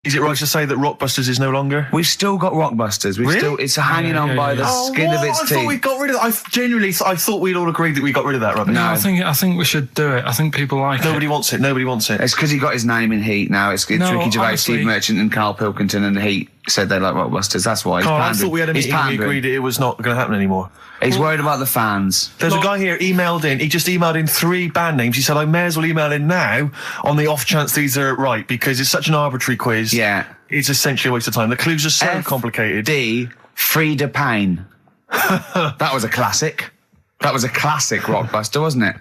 Is it right to say that Rockbusters is no longer? We've still got Rockbusters. It's hanging on by the skin of its teeth. I thought we got rid of that. I thought we'd all agreed that we got rid of that rubbish. No, I think we should do it. I think people like Nobody wants it. Nobody wants it. It's because he got his name in Heat now. It's Ricky Gervais, honestly, Steve Merchant and Carl Pilkington and Heat said they like Rockbusters. That's why. Carl, I thought we had a meeting and we agreed it was not going to happen anymore. He's worried about the fans. There's a guy here emailed in. He just emailed in 3 band names. He said, I may as well email in now on the off chance these are right because it's such an arbitrary quiz. Yeah. It's essentially a waste of time. The clues are so complicated. D. Frida Payne. That was a classic. That was a classic Rockbuster, wasn't it?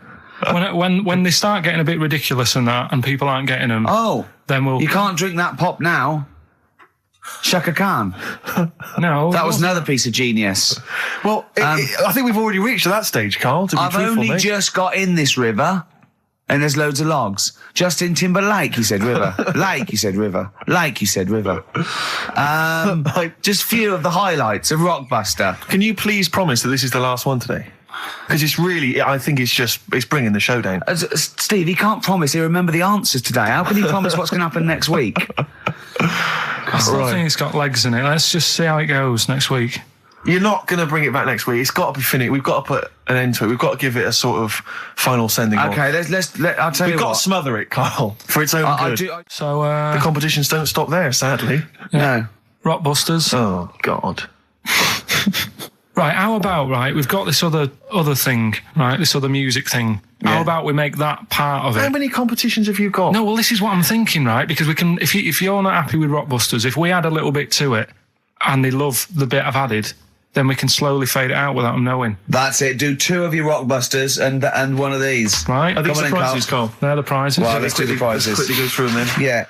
When they start getting a bit ridiculous and that, and people aren't getting them, then we'll... You can't drink that pop now. Shaka Khan. No. That was another piece of genius. Well, I think we've already reached that stage, Carl, to be truthful, I've only mate. just got in this river, and there's loads of logs. Justin Timberlake, he said river. Lake, he said river. Lake, he said river. Just few of the highlights of Rockbuster. Can you please promise that this is the last one today? Because it's really, I think it's bringing the show down. Steve, he can't promise he'll remember the answers today. How can he promise what's going to happen next week? I still think it's got legs in it. Let's just see how it goes next week. You're not going to bring it back next week. It's got to be finished. We've got to put an end to it. We've got to give it a sort of final sending off. Okay, I'll tell you We've got to smother it, Carl, for its own good. The competitions don't stop there, sadly. No. Rockbusters. Oh, God. Right, how about, we've got this other thing, right, this other music thing. Yeah. How about we make that part of it? How many competitions have you got? No, well, this is what I'm thinking, right, because we can, if you're not happy with Rockbusters, if we add a little bit to it, and they love the bit I've added, then we can slowly fade it out without them knowing. That's it. Do 2 of your Rockbusters and one of these. Right. Are these the prizes, Carl? They're the prizes. Well, let's do the prizes. Let's quickly go through them then. Yeah.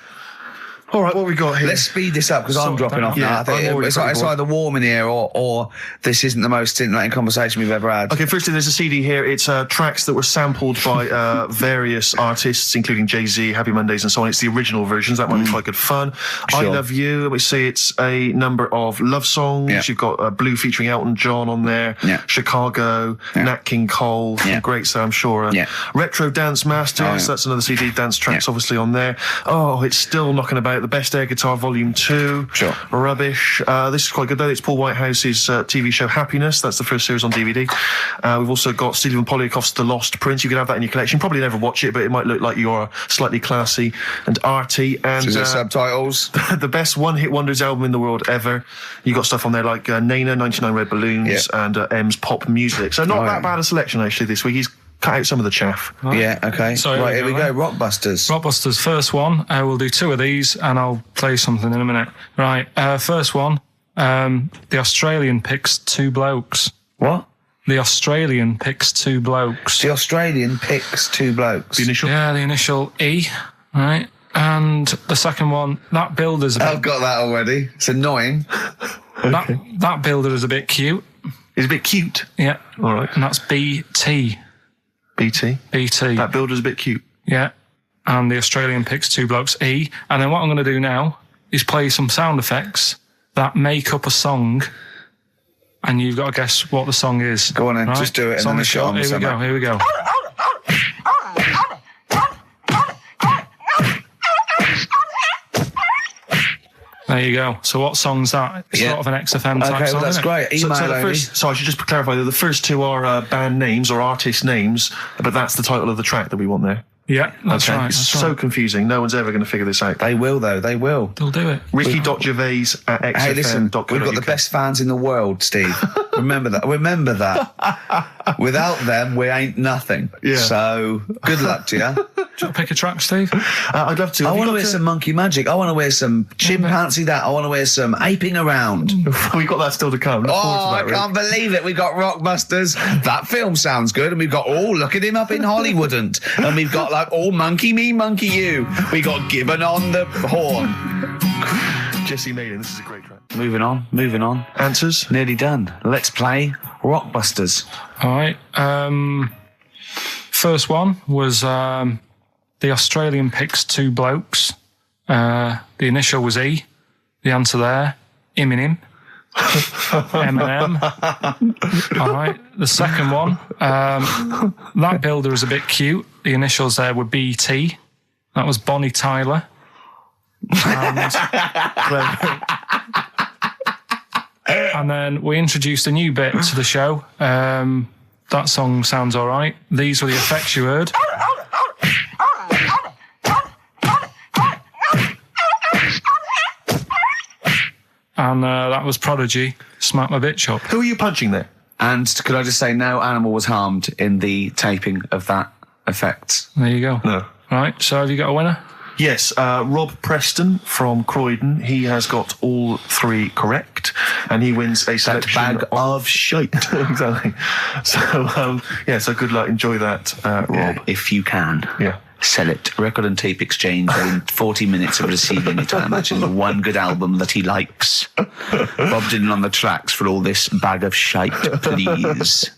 All right, what have we got here? Let's speed this up because I'm dropping off now. I think it's either warm in here or this isn't the most scintillating conversation we've ever had. Okay, firstly, there's a CD here. It's tracks that were sampled by various artists, including Jay-Z, Happy Mondays, and so on. It's the original versions. That might be quite good fun. Sure. I Love You. We see it's a number of love songs. Yeah. You've got Blue featuring Elton John on there. Yeah. Chicago, Nat King Cole, great, so I'm sure. Retro Dance Masters. That's another CD. Dance tracks, obviously, on there. Oh, it's still knocking about. The Best Air Guitar Volume 2. Sure. Rubbish. This is quite good, though. It's Paul Whitehouse's TV show Happiness. That's the first series on DVD. We've also got Stephen Polyakoff's The Lost Prince. You could have that in your collection. Probably never watch it, but it might look like you're slightly classy and arty. And is there subtitles? The best one-hit wonders album in the world ever. You got stuff on there like Nena, 99 Red Balloons, and M's Pop Music. So not that bad a selection, actually, this week. He's cut out some of the chaff. Right. Yeah, okay. So right, here we go. Rockbusters. Rockbusters, first one. We'll do 2 of these and I'll play something in a minute. Right, first one. The Australian picks 2 blokes. What? The Australian picks 2 blokes. The Australian picks 2 blokes. The initial? Yeah, the initial E, right? And the second one, that builder's a bit... I've got that already. It's annoying. Okay. That builder is a bit cute. He's a bit cute? Yeah. All right. And that's BT. BT? BT. That builder's a bit cute. Yeah. And the Australian picks 2 blokes, E. And then what I'm going to do now is play some sound effects that make up a song, and you've got to guess what the song is. Go on then, just do it. And then Here we go. There you go. So what song's that? It's sort of an XFM type song, that's great. Email so I should just clarify that the first 2 are band names or artist names, but that's the title of the track that we want there. Yeah, that's right. It's so confusing. No one's ever going to figure this out. They will, though. They will. They'll do it. Ricky.Gervais at XFM. Hey, listen, we've got the best fans in the world, Steve. Remember that. Remember that. Without them, we ain't nothing. Yeah. So, good luck to you. Do you want to pick a track, Steve? I'd love to. I want to wear some Monkey Magic. I want to wear some Chimpanzee that. I want to wear some Aping Around. We've got that still to come. I can't believe it. We've got Rockbusters. That film sounds good. And we've got, look at him up in Hollywood. And we've got like all Monkey Me, Monkey You. We got Gibbon on the horn. Jesse Maiden, this is a great track. Moving on. Answers? Nearly done. Let's play Rockbusters. All right. First one was the Australian picks 2 blokes. The initial was E. The answer there, Eminem. Eminem. All right. The second one, that builder is a bit cute. The initials there were BT. That was Bonnie Tyler. And then we introduced a new bit to the show. That song sounds all right. These were the effects you heard. And that was Prodigy, Smack My Bitch Up. Who are you punching there? And could I just say, no animal was harmed in the taping of that effect. There you go. No. Right, so have you got a winner? Yes, Rob Preston from Croydon. He has got all 3 correct, and he wins a selection bag of shite. Exactly. So, so good luck. Enjoy that, Rob. Yeah, if you can. Yeah. Sell it. Record and tape exchange within 40 minutes of receiving it, I imagine. One good album that he likes. Bob Dylan on the tracks for all this bag of shite, please.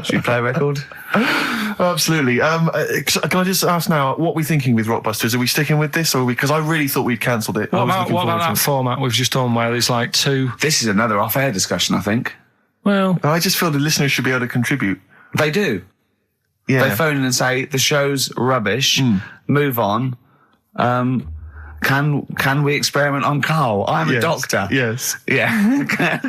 Should we play a record? Absolutely. Can I just ask now, what are we thinking with Rockbusters? Are we sticking with this, or because I really thought we'd cancelled it? What about that format we've just done where there's like 2... This is another off-air discussion, I think. Well... I just feel the listeners should be able to contribute. They do. Yeah. They phone in and say, the show's rubbish, move on. Can we experiment on Karl? I'm a doctor. Yes. Yeah.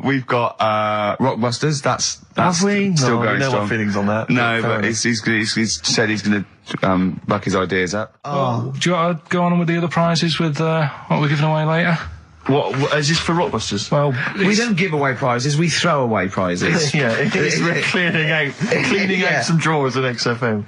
We've got Rockbusters. That's Have we? still No, going no strong. feelings on that. No, but he's said he's going to buck his ideas up. Oh. Do you want to go on with the other prizes with what we're giving away later? What is this for Rockbusters? Well, We don't give away prizes, we throw away prizes. Yeah, it's cleaning out some drawers at XFM.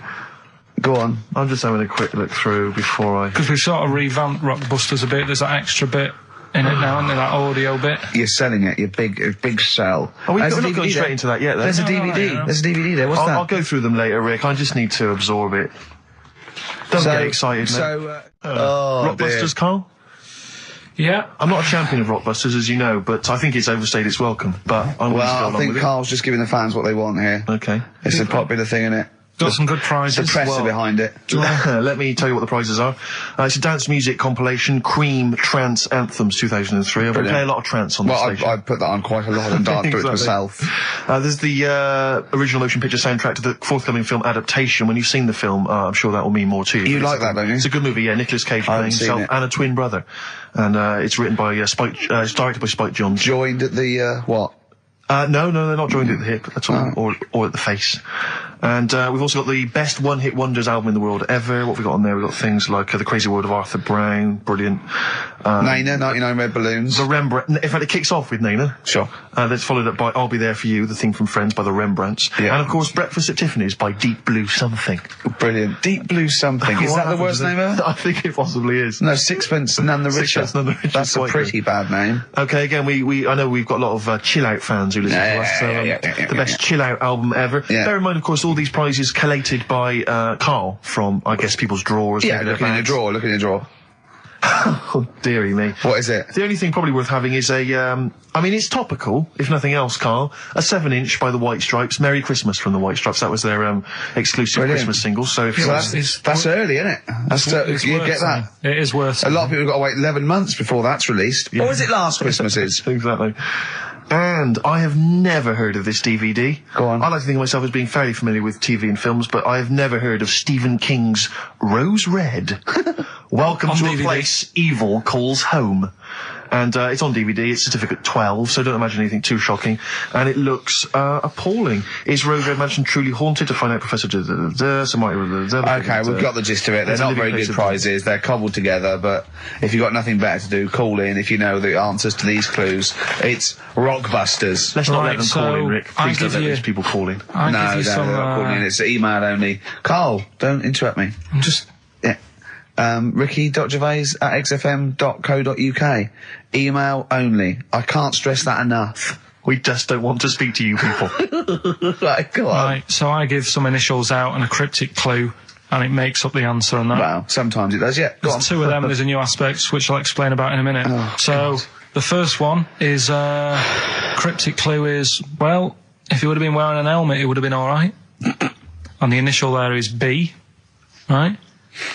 Go on. I'm just having a quick look through before I... Because we've sort of revamped Rockbusters a bit. There's that extra bit in it now, isn't there? That audio bit. You're selling it, your big sell. We're There's a not going DVD straight into that yet, though. There's a DVD. no. There's a DVD there. What's that? I'll go through them later, Rick. I just need to absorb it. Don't get excited, mate. So, Rockbusters, Karl? Yeah. I'm not a champion of Rockbusters, as you know, but I think it's overstayed its welcome. But I'm going to go Well, along I think with Karl's just giving the fans what they want here. it. Okay. It's a popular thing, isn't it? Got some good The prizes. press are behind it. Let me tell you what the prizes are. It's a dance music compilation, Cream Trance Anthems 2003. I've been playing a lot of trance on the station. I put that on quite a lot and danced to it Exactly. myself. There's the original motion picture soundtrack to the forthcoming film adaptation. When you've seen the film, I'm sure that will mean more to you. You like that, don't you? It's a good movie, yeah. Nicolas Cage playing haven't seen himself it. and a twin brother. And it's written by it's directed by Spike Jonze. Joined at the, what? No, they're not joined at the hip at all, or at the face. And we've also got the best one-hit wonders album in the world ever. What have we got on there? We've got things like The Crazy World of Arthur Brown, brilliant. Nana, 99 Red Balloons. The Rembrandt. In fact, it kicks off with Nana. Sure. That's followed up by I'll Be There For You, the theme from Friends by the Rembrandts. Yeah. And of course, Breakfast at Tiffany's by Deep Blue Something. Brilliant. Deep Blue Something. Is What that the worst happens name ever? I think it possibly is. No, Sixpence None the Richer. Sixpence None the Richer. That's a Quite pretty bad name. Okay, again, I know we've got a lot of chill-out fans who listen to us. So, the best chill-out album ever. Yeah. Bear in mind, of course, all these prizes collated by Karl from, I guess, people's drawers. Yeah, maybe their look in your bags. drawer, look in your drawer. Oh, dearie me. What is it? The only thing probably worth having is it's topical, if nothing else, Karl. A 7-inch by the White Stripes. Merry Christmas from the White Stripes. That was their exclusive Brilliant. Christmas single. So if That's early, isn't it? You get that. It is worth A lot of people have got to wait 11 months before that's released. Or is it last Christmas's? Exactly. And I have never heard of this DVD. Go on. I like to think of myself as being fairly familiar with TV and films, but I have never heard of Stephen King's Rose Red. Welcome On to DVD. a place evil calls home. And it's on DVD. It's certificate 12, so don't imagine anything too shocking. And it looks appalling. Is Rose Red Mansion truly haunted? To find out, Professor... Okay, we've got the gist of it. They're There's a not living very place good of- prizes. They're cobbled together, but if you've got nothing better to do, call in if you know the answers to these clues. It's Rockbusters. Let's not Right, let them so call in, Rick. I Please don't give let you- these people call in. I'll No, give you they're some... not calling in. It's email only. Karl, don't interrupt me. I'm just... Yeah. Ricky.gervais@xfm.co.uk. Email only. I can't stress that enough. We just don't want to speak to you people. Right, go on. Right, so I give some initials out and a cryptic clue, and it makes up the answer on that. Well, sometimes it does, yeah. Go on. There's 2 of them. There's a new aspect, which I'll explain about in a minute. So the first one is cryptic clue is, well, if he would have been wearing an helmet, it would have been all right. And the initial there is B, right?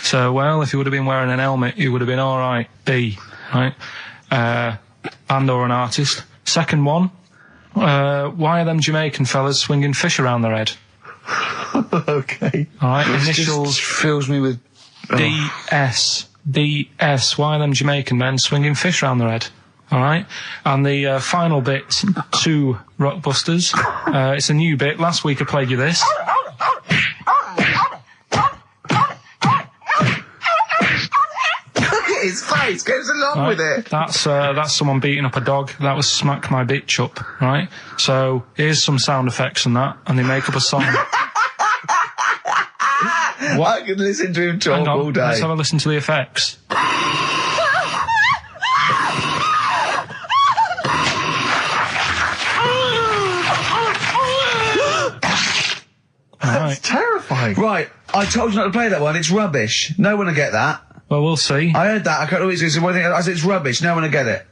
So, well, if he would have been wearing an helmet, it would have been all right. B, right? Band or an artist. Second one, why are them Jamaican fellas swinging fish around their head? Okay. All right, This initials just fills me with... DS. DS, why them Jamaican men swinging fish round their head? All right. And the final bit to Rockbusters. It's a new bit. Last week I played you this. His face goes along with it. That's someone beating up a dog. That was Smack My Bitch Up, right? So here's some sound effects and that, and they make up a song. I can listen to him talk all day. Let's have a listen to the effects. That's terrifying. Right, I told you not to play that one. It's rubbish. No one will get that. Well, we'll see. I heard that. I can't always say one thing. I said it's rubbish. No one will get it.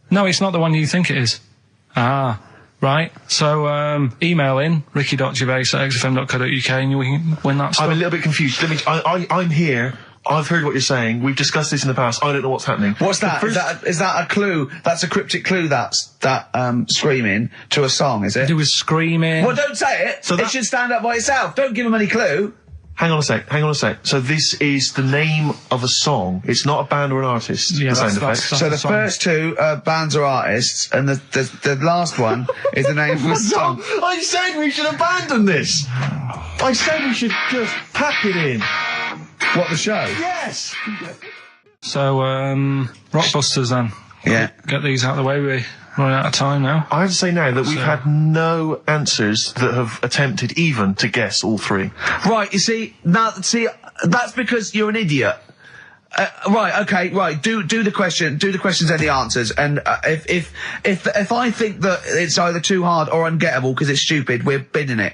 No, it's not the one you think it is. Ah, right. So, email in, ricky.gervais@xfm.co.uk and you can win that stuff. I'm a little bit confused. I'm here. I've heard what you're saying. We've discussed this in the past. I don't know what's happening. What's that? Is that a clue? That's a cryptic clue. That's screaming to a song, is it? It was screaming. Well, don't say it. It should stand up by itself. Don't give them any clue. Hang on a sec. So this is the name of a song. It's not a band or an artist. Yeah, the sound that's effect. So the first two bands or artists, and the last one is the name of a song. I said we should abandon this. I said we should just pack it in. What, the show? Yes. So, Rockbusters then. Yeah. Get these out of the way. We're running out of time now. I have to say now that we've had no answers that have attempted even to guess all three. Right, you see, that's because you're an idiot. Right, okay, right. Do the questions and the answers. And if I think that it's either too hard or ungettable because it's stupid, we're bidding it.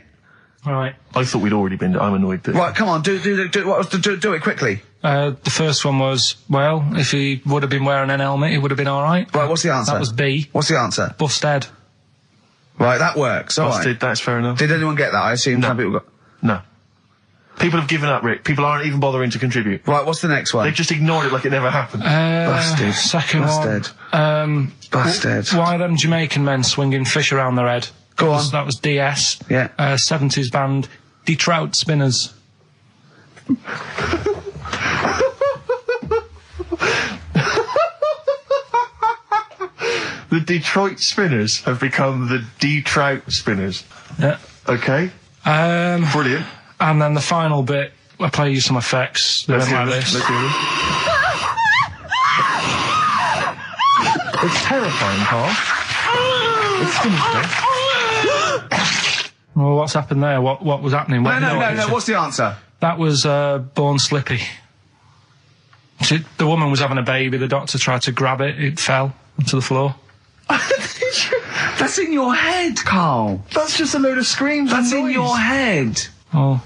All right. I thought we'd already been. I'm annoyed that. Right, come on, do it quickly. The first one was, well, if he would have been wearing an helmet, he would have been all right. Right, what's the answer? That was B. What's the answer? Busted. Right, that works. All Busted. right. That's fair enough. Did anyone get that? I assume some people got. No. People have given up, Rick. People aren't even bothering to contribute. Right, what's the next one? They've just ignored it like it never happened. Busted. Second Busted. one. Busted. Why them Jamaican men swinging fish around their head? Go on. That was DS. Yeah. 70s band, De Trout Spinners. The Detroit Spinners have become the D-Trout Spinners. Yeah. Okay. Brilliant. And then the final bit, I play you some effects. They went like this. Let's hear them. It's terrifying, Karl. It's sinister. Well, what's happened there? What was happening? No. What's the answer? That was Born Slippy. See, the woman was having a baby. The doctor tried to grab it. It fell onto the floor. That's in your head, Karl. That's just a load of screams. That's and in noise. your head. Oh.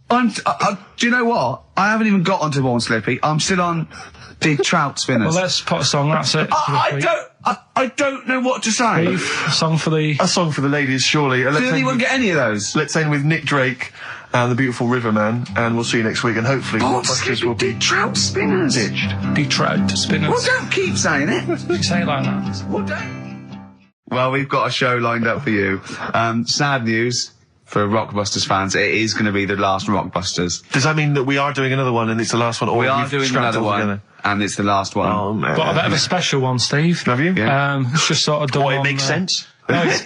Do you know what? I haven't even got onto Born Slippy. I'm still on the Trout Spinners. Well, let's put a song. That's it. I don't know what to say. A song for the ladies, surely. Did anyone get any of those? Let's end with Nick Drake and the Beautiful Riverman, and we'll see you next week. And hopefully, Rockbusters will be Trout Spinners. ditched. De Trout Spinners. Well, don't keep saying it. You say it like that. Well, don't. Well, we've got a show lined up for you. Sad news for Rockbusters fans. It is going to be the last Rockbusters. Does that mean that we are doing another one and it's the last one? Or We are we've doing strapped another all one, together? and it's the last one. Oh, man. Got a bit of a special one, Steve. Have you? Yeah. It's just sort of done What, it on, makes sense? No, it's,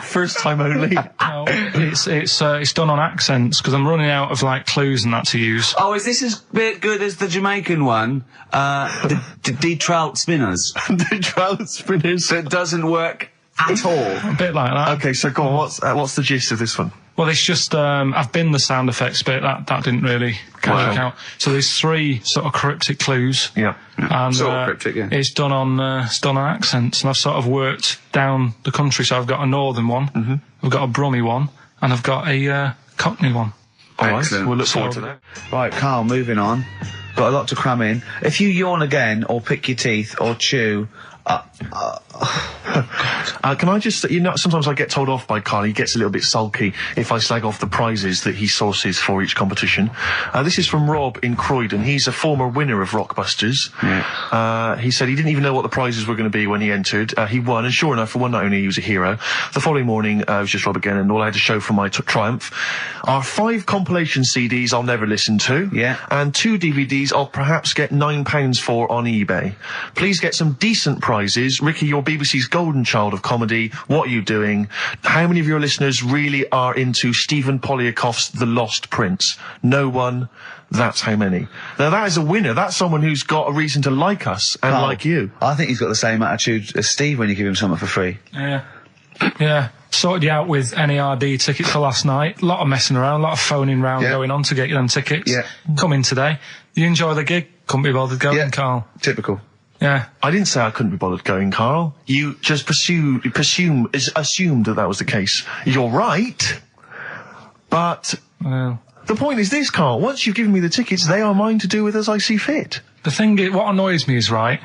First time only. no, it's done on accents because I'm running out of like clues and that to use. Oh, is this as good as the Jamaican one? The Trout Spinners. The Trout Spinners. That doesn't work at all. A bit like that. Okay, so go on. What's the gist of this one? Well, it's just I've been the sound effects bit that didn't really count. So there's three sort of cryptic clues. Yeah. And Sort of cryptic, yeah. it's done on accents, and I've sort of worked down the country. So I've got a northern one, I've got a Brummie one, and I've got a Cockney one. All right, Excellent. we'll look forward to that. Right, Karl, moving on. Got a lot to cram in. If you yawn again, or pick your teeth, or chew, Can I just, sometimes I get told off by Karl. He gets a little bit sulky if I slag off the prizes that he sources for each competition. This is from Rob in Croydon. He's a former winner of Rockbusters. Yeah. He said he didn't even know what the prizes were going to be when he entered. He won, and sure enough, for one night only, he was a hero. The following morning, it was just Rob again, and all I had to show for my triumph are 5 compilation CDs I'll never listen to, and 2 DVDs I'll perhaps get £9 for on eBay. Please get some decent prizes. Ricky, you're BBC's golden child of comedy. What are you doing? How many of your listeners really are into Stephen Polyakoff's The Lost Prince? No one. That's how many. Now that is a winner. That's someone who's got a reason to like us and like you. I think he's got the same attitude as Steve when you give him something for free. Yeah. Sorted you out with NERD tickets for last night. A lot of messing around, a lot of phoning round going on to get you them tickets. Come in today. You enjoy the gig? Couldn't be bothered going, Karl. Typical. Yeah. I didn't say I couldn't be bothered going, Karl. You just assumed that was the case. You're right. But the point is this, Karl. Once you've given me the tickets, they are mine to do with as I see fit. The thing is, what annoys me is, right,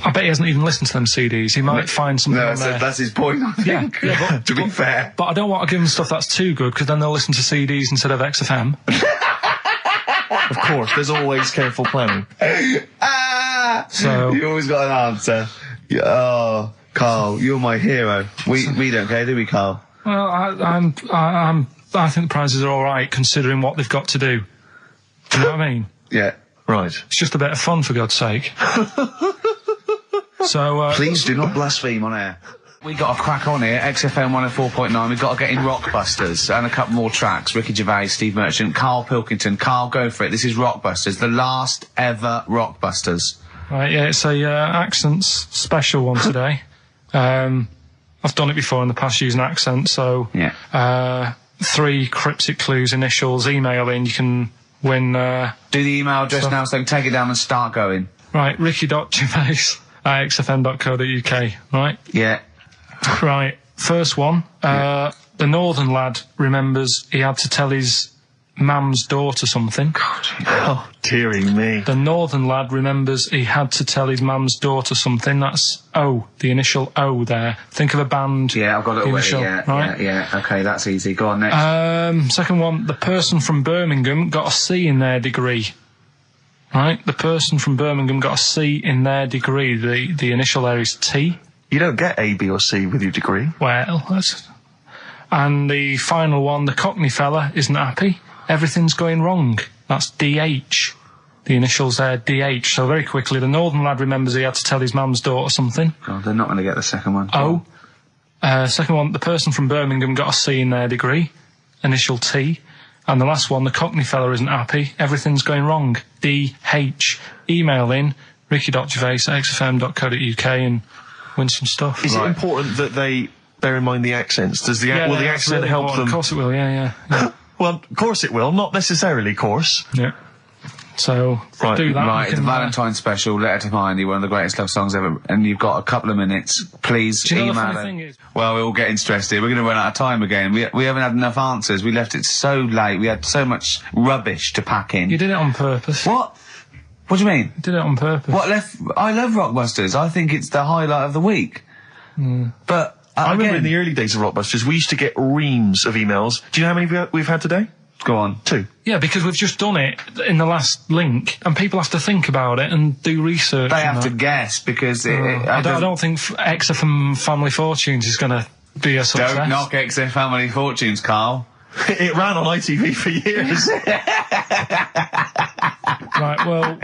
I bet he hasn't even listened to them CDs. He might find something on there. That's his point, I think. Yeah, to be fair. But I don't want to give them stuff that's too good, because then they'll listen to CDs instead of XFM. Of course, there's always careful planning. So you always got an answer. Oh, Karl, you're my hero. We don't care, do we, Karl? Well, I think the prizes are all right considering what they've got to do. Do you know what I mean? Yeah. Right. It's just a bit of fun, for God's sake. So please do not blaspheme on air. We got a crack on here, XFM 104.9. We've got to get in Rockbusters and a couple more tracks. Ricky Gervais, Steve Merchant, Karl Pilkington. Karl, go for it. This is Rockbusters, the last ever Rockbusters. Right, yeah, it's a accents special one today. I've done it before in the past using accents, so 3 cryptic clues, initials, email in, you can win. Do the email address now, so take it down and start going. Right, ricky.gervais@xfm.co.uk, right? Yeah. Right, first one. The northern lad remembers he had to tell his mum's daughter something. God, oh, dearie me. The northern lad remembers he had to tell his mum's daughter something. That's O, the initial O there. Think of a band. Yeah, I've got it initial, away. Yeah, right? yeah. Okay, that's easy. Go on, next. Second one. The person from Birmingham got a C in their degree. Right? The person from Birmingham got a C in their degree. The initial there is T. You don't get A, B or C with your degree. Well, that's... And the final one, the Cockney fella isn't happy. Everything's going wrong. That's DH. The initials there, DH. So very quickly, the northern lad remembers he had to tell his mum's daughter something. God, they're not going to get the second one. O. Second one, the person from Birmingham got a C in their degree. Initial T. And the last one, the Cockney fella isn't happy. Everything's going wrong. DH. Email in, ricky.gervais@xfm.co.uk and win some stuff. Is it important that they bear in mind the accents? Will the accent really help them? Of course it will, yeah. Well, of course it will. Not necessarily, of course. Yeah. So, do that. Right, the Valentine's special, Letter to Mindy, one of the greatest love songs ever, and you've got a couple of minutes. Please do you know email the funny it. thing is? Well, we're all getting stressed here. We're going to run out of time again. We haven't had enough answers. We left it so late. We had so much rubbish to pack in. You did it on purpose. What? What do you mean? You did it on purpose. I love Rockbusters. I think it's the highlight of the week. But I remember in the early days of Rockbusters, we used to get reams of emails. Do you know how many we've had today? Go on. 2. Yeah, because we've just done it in the last link, and people have to think about it and do research. They have to guess, because I don't think XFM Family Fortunes is going to be a success. Don't knock XFM Family Fortunes, Karl. It ran on ITV for years. Right, well...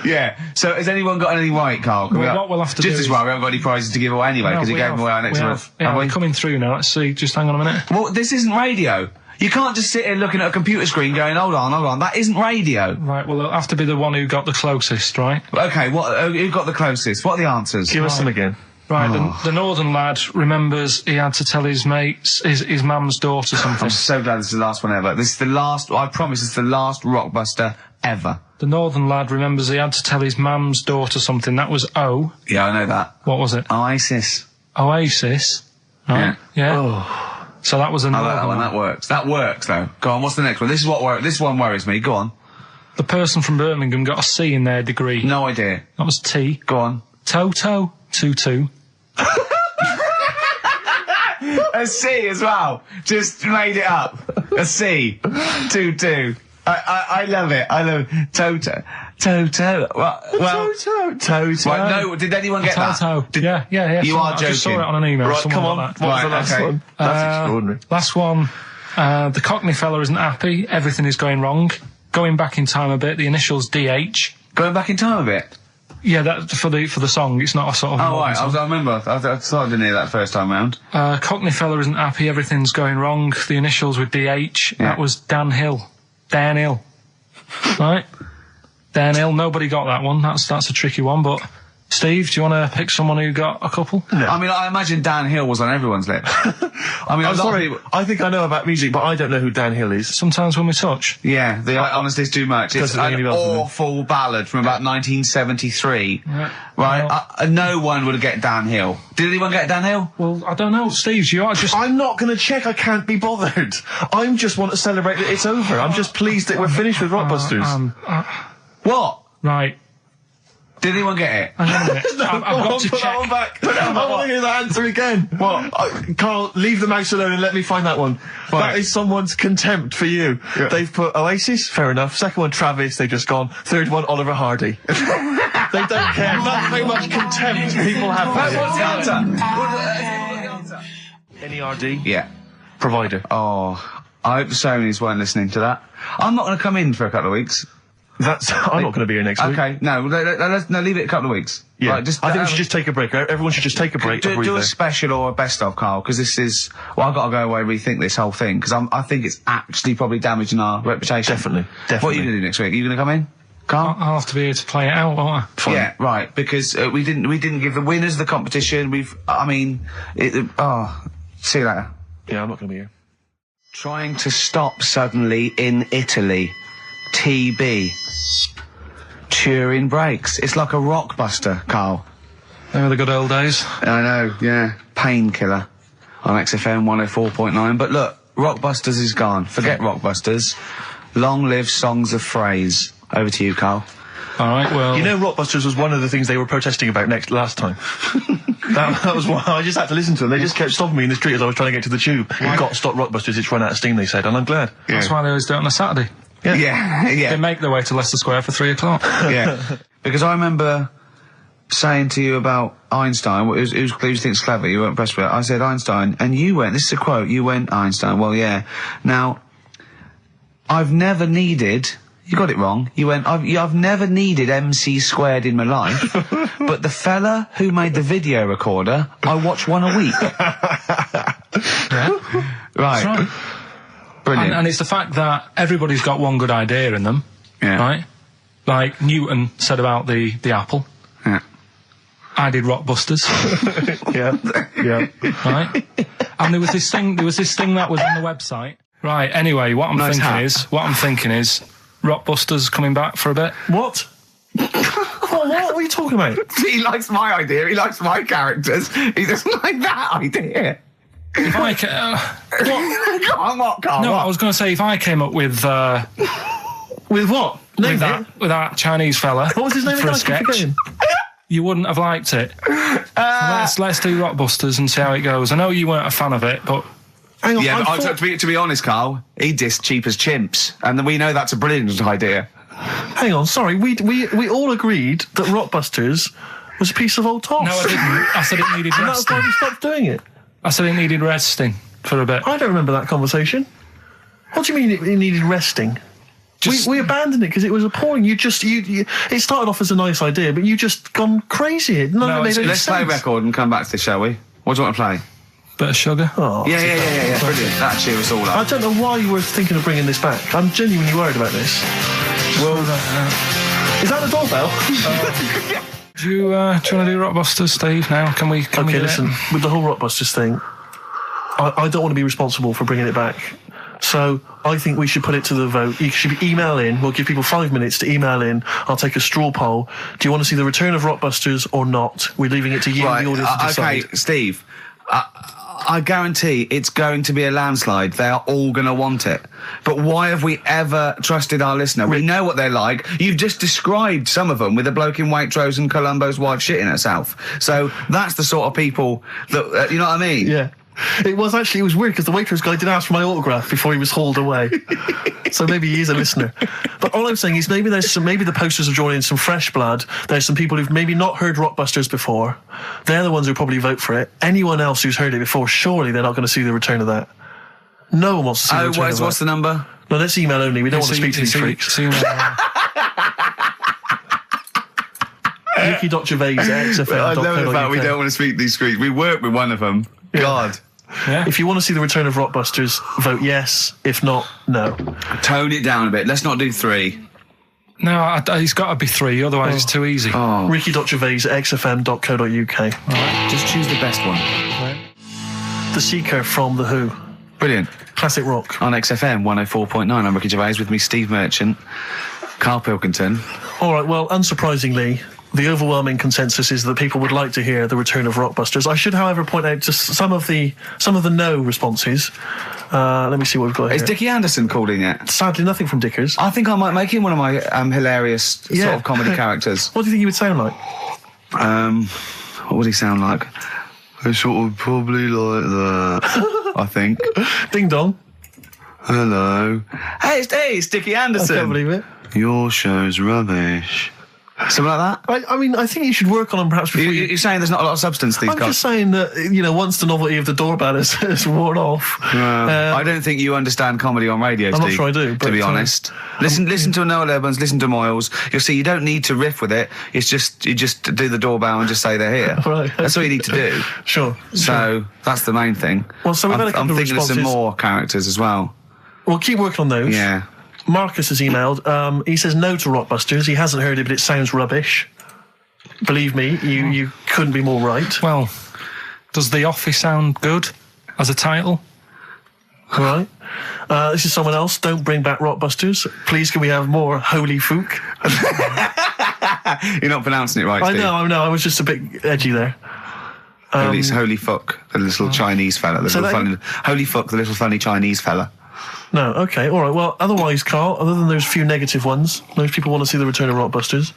Yeah, so has anyone got anything right, Karl? What we'll have to do just as well, we haven't got any prizes to give away anyway, because he gave them away our next month. Yeah, we're coming through now. Let's see, just hang on a minute. Well, this isn't radio. You can't just sit here looking at a computer screen going, hold on, that isn't radio. Right, well, it'll have to be the one who got the closest, right? Okay, who got the closest? What are the answers? Give us them again. Right, the northern lad remembers he had to tell his mates, his mum's daughter something. I'm so glad this is the last one ever. This is the last, I promise it's the last Rockbuster ever. The northern lad remembers he had to tell his mum's daughter something. That was O. Yeah, I know that. What was it? Oasis. Oasis. Right? Yeah. Oh. So that was a northern that one. lad. That works. That works, though. Go on, what's the next one? This one worries me. Go on. The person from Birmingham got a C in their degree. No idea. That was T. Go on. Toto. 2-2. A C as well. Just made it up. A C. 2-2. I love it. I love it. Toto. Well, Toto. right, no, did anyone get that? Toto. Yeah. You are I just saw joking. it on an email. Right, Someone come on. got What that. was the last one? That's extraordinary. Last one. The Cockney fella isn't happy. Everything is going wrong. Going back in time a bit. The initials DH. Going back in time a bit? Yeah, that for the song. It's not a sort of. Oh, right. I remember. I thought I didn't hear that first time round. Cockney fella isn't happy. Everything's going wrong. The initials with DH. Yeah. That was Dan Hill. Dan Hill. Right. Dan Hill. Nobody got that one. That's a tricky one. But Steve, do you want to pick someone who got a couple? No. I mean, I imagine Dan Hill was on everyone's lips. I mean, I'm sorry. I think I know about music, but I don't know who Dan Hill is. Sometimes when we touch. Yeah, honestly, it's too much. It's Doesn't ring any an bells with me. awful ballad from about 1973. Yeah. Right? No one would get Dan Hill. Did anyone get Dan Hill? Well, I don't know, Steve. You are just. I'm not going to check. I can't be bothered. I just want to celebrate that it's over. I'm just pleased that we're finished with Rockbusters. What? Right. Did anyone get it? Hang on a minute. I've got to Put check. that one back. I want to hear that answer again. What? Carl, leave the mouse alone and let me find that one. Right. That is someone's contempt for you. Yeah. They've put Oasis, fair enough. Second one, Travis, they've just gone. Third one, Oliver Hardy. They don't care. That's how much contempt people have for What's the you. answer? NERD? Yeah. Provider. Oh, I hope the Sonys weren't listening to that. I'm not going to come in for a couple of weeks. I'm not going to be here next week. Okay, no, let's leave it a couple of weeks. Yeah. Right, I think we should just take a break. Everyone should just take a break. do a special or a best of, Carl, because this is. Well, I've got to go away and rethink this whole thing because I think it's actually probably damaging our reputation. Definitely. What are you going to do next week? Are you going to come in, Carl? I'll have to be here to play it out, won't I? Fine. Yeah, right. Because we didn't give the winners of the competition. See you later. Yeah, I'm not going to be here. Trying to stop suddenly in Italy. TB. Turing breaks. It's like a rockbuster, Carl. They were the good old days. I know, yeah. Painkiller on XFM 104.9. But look, Rockbusters is gone. Forget Rockbusters. Long live Songs of Phrase. Over to you, Carl. All right, well. You know, Rockbusters was one of the things they were protesting about last time. that was why I just had to listen to them. They just kept stopping me in the street as I was trying to get to the tube. You've got to stop Rockbusters, it's run out of steam, they said, and I'm glad. That's why they always do it on a Saturday. Yeah. They make their way to Leicester Square for 3 o'clock. Yeah. Because I remember saying to you about Einstein, who thinks clever, you weren't impressed with it. I said Einstein, and you went, this is a quote, you went Einstein, well, yeah. Now, I've never needed, you got it wrong, you went, I've never needed MC squared in my life, but the fella who made the video recorder, I watch one a week. Yeah. Right. That's right. Brilliant. And it's the fact that everybody's got one good idea in them, Yeah. right? Like Newton said about the apple. Yeah. I did Rockbusters, Yeah. right? And there was this thing that was on the website. Right, anyway, what I'm thinking is Rockbusters coming back for a bit. What? What are you talking about? He likes my idea, he likes my characters, he doesn't like that idea. If I I was going to say if I came up with With what? Name it. with that Chinese fella What was his name for a again? I keep sketch, forgetting. you wouldn't have liked it. So let's do Rockbusters and see how it goes. I know you weren't a fan of it, but Hang on, Yeah, I but thought- to be honest, Carl, he dissed Cheap as Chimps, and we know that's a brilliant idea. Hang on, sorry, we all agreed that Rockbusters was a piece of old toss. no, I didn't. I said it needed And that's why resting. we stopped doing it. I said it needed resting for a bit. I don't remember that conversation. What do you mean it needed resting? We abandoned it because it was appalling. You it started off as a nice idea, but you just gone crazy. None of it made any Let's play a sense. record and come back to this, shall we? What do you want to play? Bit of sugar. Oh, Yeah, brilliant. That cheer us all I up. don't know why you were thinking of bringing this back. I'm genuinely worried about this. Well, Is that the doorbell? do you want to do Rockbusters, Steve? Now, can we? Okay, do listen. It? With the whole Rockbusters thing, I don't want to be responsible for bringing it back. So I think we should put it to the vote. You should email in. We'll give people 5 minutes to email in. I'll take a straw poll. Do you want to see the return of Rockbusters or not? We're leaving it to you, Right, the audience, to decide. okay, Steve. I guarantee it's going to be a landslide. They are all going to want it. But why have we ever trusted our listener? We know what they're like. You've just described some of them with a bloke in Waitrose and Columbo's wife shitting herself. So that's the sort of people that, you know what I mean? Yeah. It was weird because the waitress guy did ask for my autograph before he was hauled away. So maybe he is a listener. But all I'm saying is maybe the posters are drawing in some fresh blood. There's some people who've maybe not heard Rockbusters before. They're the ones who probably vote for it. Anyone else who's heard it before, surely they're not going to see the return of that. No one wants to see the return of that. What's the number? No, that's email only. We don't want to speak to these freaks. Ricky.Gervais@XFM. I know the fact we don't want to speak to these freaks. We work with one of them. Yeah. God. Yeah. If you want to see the return of Rockbusters, vote yes. If not, no. Tone it down a bit. Let's not do 3. No, it's got to be 3, otherwise it's too easy. Oh. Ricky.Gervais@XFM.co.uk. Right, just choose the best one. The Seeker from The Who. Brilliant. Classic rock. On XFM 104.9, I'm Ricky Gervais, with me Steve Merchant, Karl Pilkington. All right, well, unsurprisingly, the overwhelming consensus is that people would like to hear the return of Rockbusters. I should, however, point out just some of the no responses. Let me see what we've got here. Is Dickie Anderson called in yet? Sadly, nothing from Dickers. I think I might make him one of my hilarious sort of comedy characters. What do you think he would sound like? What would he sound like? Sort of probably like that, I think. Ding dong. Hello. Hey, it's Dickie Anderson. I can't believe it. Your show's rubbish. Something like that? I mean, I think you should work on them perhaps before You're saying there's not a lot of substance these I'm guys? just saying that, once the novelty of the doorbell has worn off. I don't think you understand comedy on radio, I'm Steve. not sure I do, to be honest. Listen to Noel Evans, listen to Moyles. You'll see you don't need to riff with it. It's just, you just do the doorbell and just say they're here. Right. That's all you need to do. Sure. So that's the main thing. Well, so we've had a couple I'm of thinking of some responses. more characters as well. We'll keep working on those. Yeah. Marcus has emailed. He says no to Rockbusters. He hasn't heard it, but it sounds rubbish. Believe me, you couldn't be more right. Well, does The Office sound good as a title? All right. This is someone else. Don't bring back Rockbusters. Please, can we have more Holy Fook? You're not pronouncing it right, Steve. I know. I was just a bit edgy there. Holy fuck, the little Chinese fella. Holy fuck, the little funny Chinese fella. No, okay, all right. Well, otherwise, Karl, other than those few negative ones, most people want to see the return of Rockbusters.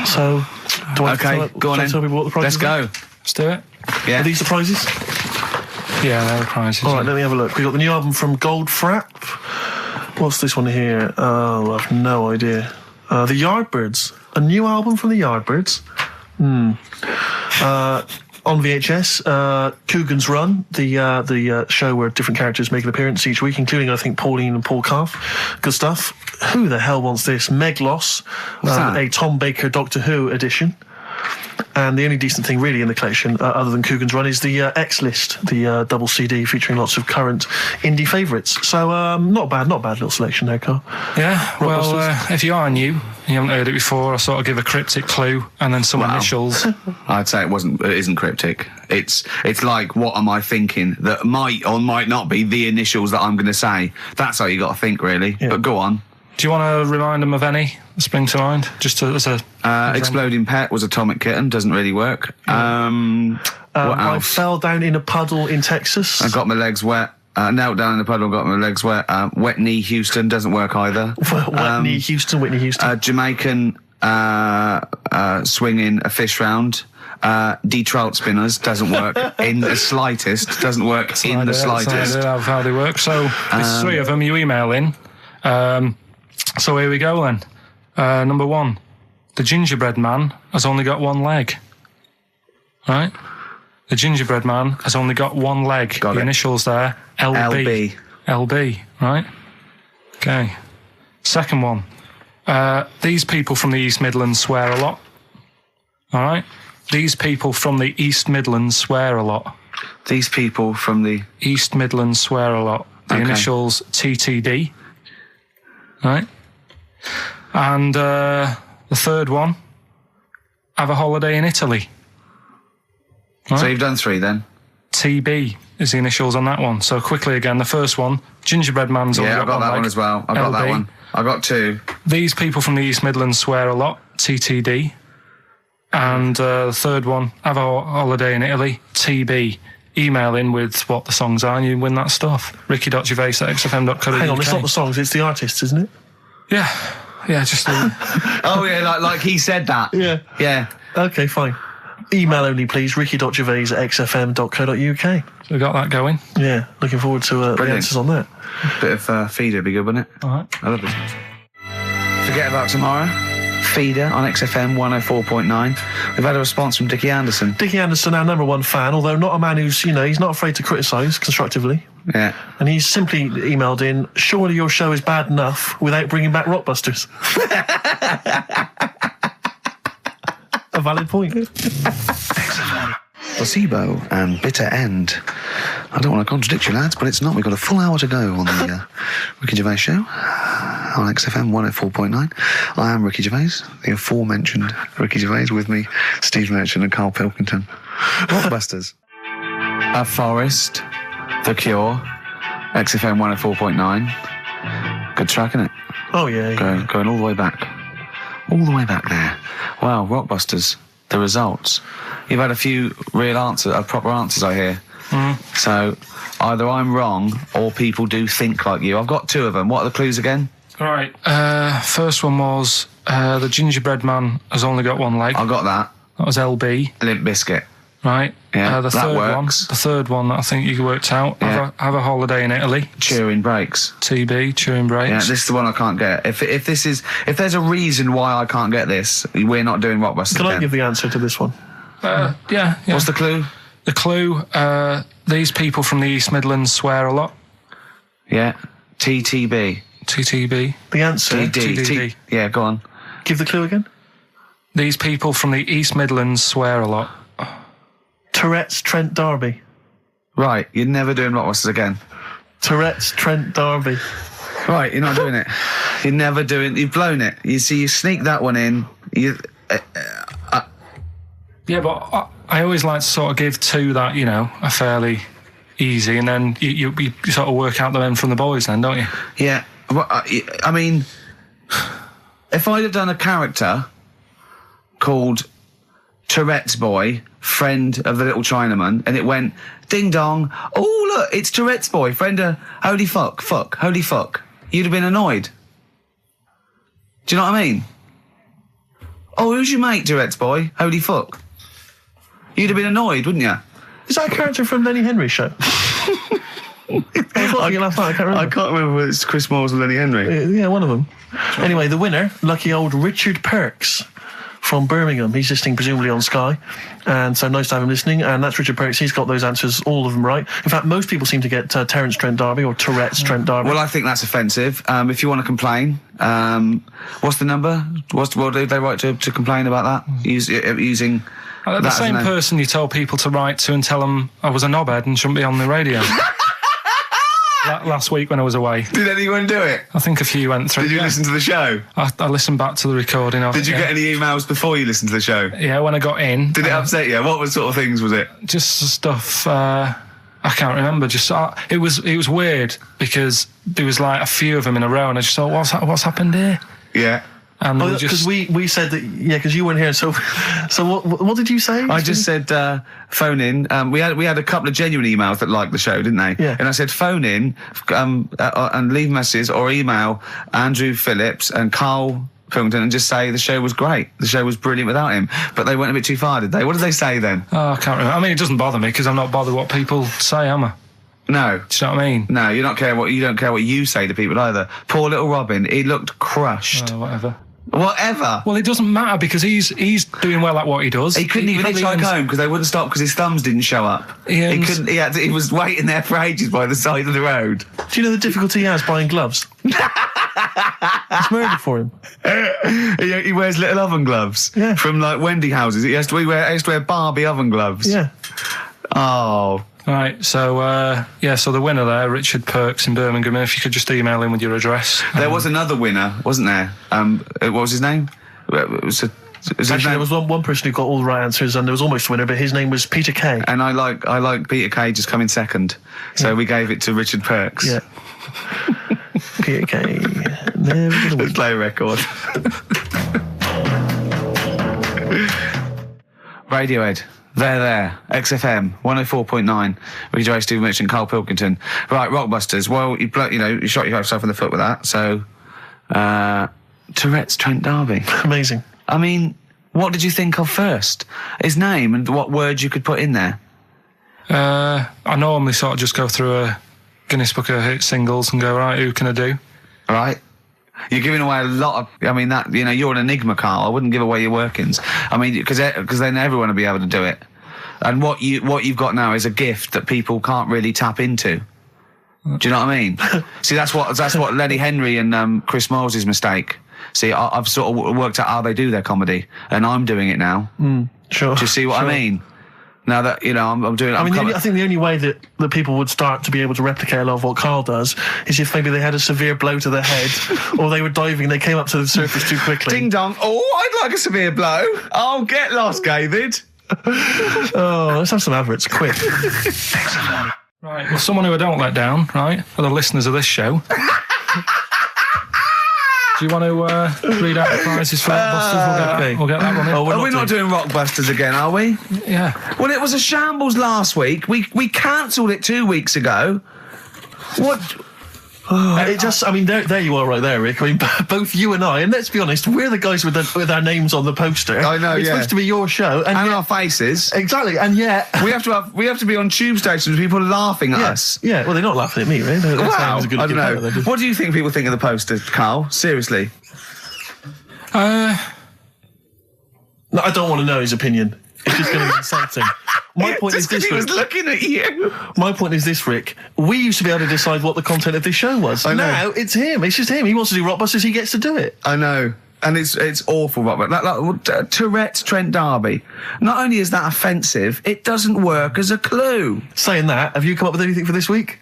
So, do I go on then. tell people what the prizes Let's are? go. Let's do it. Yeah. Are these the prizes? Yeah, they're the prizes. All right, let me have a look. We've got the new album from Goldfrapp. What's this one here? Oh, I have no idea. The Yardbirds. A new album from the Yardbirds. On VHS, Coogan's Run, the show where different characters make an appearance each week, including, I think, Pauline and Paul Calf. Good stuff. Who the hell wants this? Meglos, a Tom Baker Doctor Who edition. And the only decent thing really in the collection, other than Coogan's Run, is the X-List, the double CD featuring lots of current indie favourites. So not bad little selection there, Karl. Yeah, well, if you are new, you haven't heard it before, I'll sort of give a cryptic clue and then some initials. I'd say it isn't cryptic. It's like, what am I thinking that might or might not be the initials that I'm going to say. That's how you got to think, really. Yeah. But go on. Do you want to remind them of any that spring to mind? Just as a... Exploding Pet was Atomic Kitten, doesn't really work. What else? I fell down in a puddle in Texas. I got my legs wet. Knelt down in the puddle, got my legs wet. Wet Knee Houston doesn't work either. Whitney Houston. Jamaican swinging a fish round. D-trout spinners doesn't work in the slightest. Doesn't work in the slightest. That's how they work. So there's 3 of them. You email in. So here we go then. Number 1, the gingerbread man has only got 1 leg. Right? The gingerbread man has only got 1 leg. Got the it. Initials there, LB. LB, right? Okay. Second one, these people from the East Midlands swear a lot. All right? These people from the East Midlands swear a lot. These people from the East Midlands swear a lot. The initials TTD. Right? And the third one, have a holiday in Italy. Right? So you've done 3 then? TB is the initials on that one. So quickly again, the first one, gingerbread man's only Yeah, I've got that leg. one as well. I've got that one. I got 2. These people from the East Midlands swear a lot, TTD. And the third one, have a holiday in Italy, TB. Email in with what the songs are and you win that stuff. Ricky.Gervais@XFM.co.uk. Hang on, it's not the songs, it's the artists, isn't it? Yeah, just... Oh, yeah, like he said that. Yeah. Yeah. Okay, fine. Email only, please. ricky.gervais@xfm.co.uk. So we got that going. Yeah, looking forward to the answers on that. Bit of feeder would be good, wouldn't it? All right. I love this. Forget about tomorrow. Feeder on XFM 104.9. We've had a response from Dickie Anderson. Dickie Anderson, our number one fan, although not a man who's, he's not afraid to criticise constructively. Yeah. And he's simply emailed in, surely your show is bad enough without bringing back Rockbusters. A valid point. Placebo and Bitter End. I don't want to contradict you, lads, but it's not. We've got a full hour to go on the Ricky Gervais show on XFM 104.9. I am Ricky Gervais, the aforementioned Ricky Gervais, with me, Steve Merchant and Karl Pilkington. Rockbusters. A Forest, The Cure, XFM 104.9. Good track, isn't it? Oh, yeah. Going all the way back. All the way back there. Wow, Rockbusters, the results. You've had a few proper answers, I hear. So either I'm wrong or people do think like you. I've got two of them. What are the clues again? All right. First one was the gingerbread man has only got one leg. I got that. That was LB. Limp Bizkit. Right. Yeah, the that third works. The third one that I think you worked out. Yeah. Have a holiday in Italy. Chewing Breaks. TB, chewing breaks. Yeah, this is the one I can't get. If there's a reason why I can't get this, we're not doing Rockbusters. Can I give the answer to this one? Yeah. What's the clue? The clue, these people from the East Midlands swear a lot. Yeah. TTB. TTB. The answer? TDD. Yeah, go on. Give the clue again. These people from the East Midlands swear a lot. Tourette's Trent D'Arby. Right, you're never doing Rockbusters again. Tourette's Trent D'Arby. Right, you're not doing it. You've blown it. You see, you sneak that one in. Yeah, but I always like to sort of give two that, are fairly easy, and then you sort of work out the men from the boys then, don't you? Yeah. Well, I mean, if I'd have done a character called Tourette's Boy, friend of the little Chinaman, and it went, ding dong, oh look, it's Tourette's Boy, friend of holy fuck, holy fuck, you'd have been annoyed. Do you know what I mean? Oh, who's your mate, Tourette's Boy? Holy fuck. You'd have been annoyed, wouldn't you? Is that a character from Lenny Henry's show? I thought last night, I can't remember. I can't remember whether it's Chris Moores or Lenny Henry. Yeah, one of them. Anyway, the winner, lucky old Richard Perks from Birmingham. He's listening presumably on Sky, and so nice to have him listening. And that's Richard Perks. He's got those answers, all of them right. In fact, most people seem to get Terence Trent D'Arby or Tourette's Trent D'Arby. Well, I think that's offensive. If you want to complain, what's the number? What do they write to complain about that? Using the same person you told people to write to and tell them I was a knobhead and shouldn't be on the radio. Last week when I was away. Did anyone do it? I think a few went through. Did you listen to the show? I listened back to the recording of it. Did you get any emails before you listened to the show? Yeah, when I got in. Did it upset you? What sort of things was it? Just stuff, I can't remember. It was weird because there was like a few of them in a row and I just thought, what's happened here? Yeah. And because we said that, because you weren't here. So what did you say? I just said phone in. We had a couple of genuine emails that liked the show, didn't they? Yeah. And I said phone in and leave messages or email Andrew Phillips and Karl Pilkington and just say the show was great. The show was brilliant without him. But they went a bit too far, did they? What did they say then? Oh, I can't remember. I mean, it doesn't bother me because I'm not bothered what people say, am I? No. Do you know what I mean? No, you don't care what you say to people either. Poor little Robin, he looked crushed. Whatever. Well, it doesn't matter because he's doing well at what he does. He couldn't even hitchhike home because they wouldn't stop because his thumbs didn't show up. He couldn't. He was waiting there for ages by the side of the road. Do you know the difficulty he has buying gloves? It's murder for him. He wears little oven gloves. Yeah. From like Wendy houses. He has to wear Barbie oven gloves. Yeah. Oh. Right, so so the winner there, Richard Perks in Birmingham. If you could just email in with your address. There was another winner, wasn't there? What was his name? Actually, there was one person who got all the right answers, and there was almost a winner, but his name was Peter Kay. And I like Peter Kay just coming second, so we gave it to Richard Perks. Yeah. Peter Kay. Never gonna win. Let's play a record. Radiohead. There. XFM 104.9. Ricky Gervais, Steve Merchant, Karl Pilkington. Right, Rockbusters. Well, you shot yourself in the foot with that. So, Tourette's Trent D'Arby. Amazing. I mean, What did you think of first? His name and what words you could put in there? I normally sort of just go through a Guinness Book of Hit singles and go, right, who can I do? Right. You're giving away a lot of... I mean, that, you know, you're an enigma, Karl. I wouldn't give away your workings. I mean, because then everyone will be able to do it. And what you've got now is a gift that people can't really tap into. Do you know what I mean? See, that's what Lenny Henry and Chris Moyles' mistake. See, I've sort of worked out how they do their comedy, and I'm doing it now. Sure. Do you see what I mean? Now that, you know, I'm doing it. I think the only way that people would start to be able to replicate a lot of what Karl does is if maybe they had a severe blow to the head, or they were diving and they came up to the surface too quickly. Ding dong. Oh, I'd like a severe blow. Oh, get lost, David. Oh, let's have some adverts, quick. Right, well, someone who I don't let down, right, are the listeners of this show. Do you want to read out the prizes for Rockbusters? We'll get that one in. Are we not doing Rockbusters again, are we? Yeah. Well, it was a shambles last week. We cancelled it 2 weeks ago. What? There you are right there, Rick. I mean, both you and I, and let's be honest, we're the guys with our names on the poster. I know, It's supposed to be your show. And our faces. Exactly, and yet... we have to be on tube stations with people laughing at us. Yeah, well, they're not laughing at me, right? I don't know. What do you think people think of the poster, Karl? Seriously? No, I don't want to know his opinion. It's just going to be insulting. My point is this, Rick. He was looking at you. My point is this, Rick. We used to be able to decide what the content of this show was. I know. Now it's him. It's just him. He wants to do Rockbusters. He gets to do it. I know. And it's awful, Robert. Like Tourette's Trent D'Arby. Not only is that offensive, it doesn't work as a clue. Saying that, have you come up with anything for this week?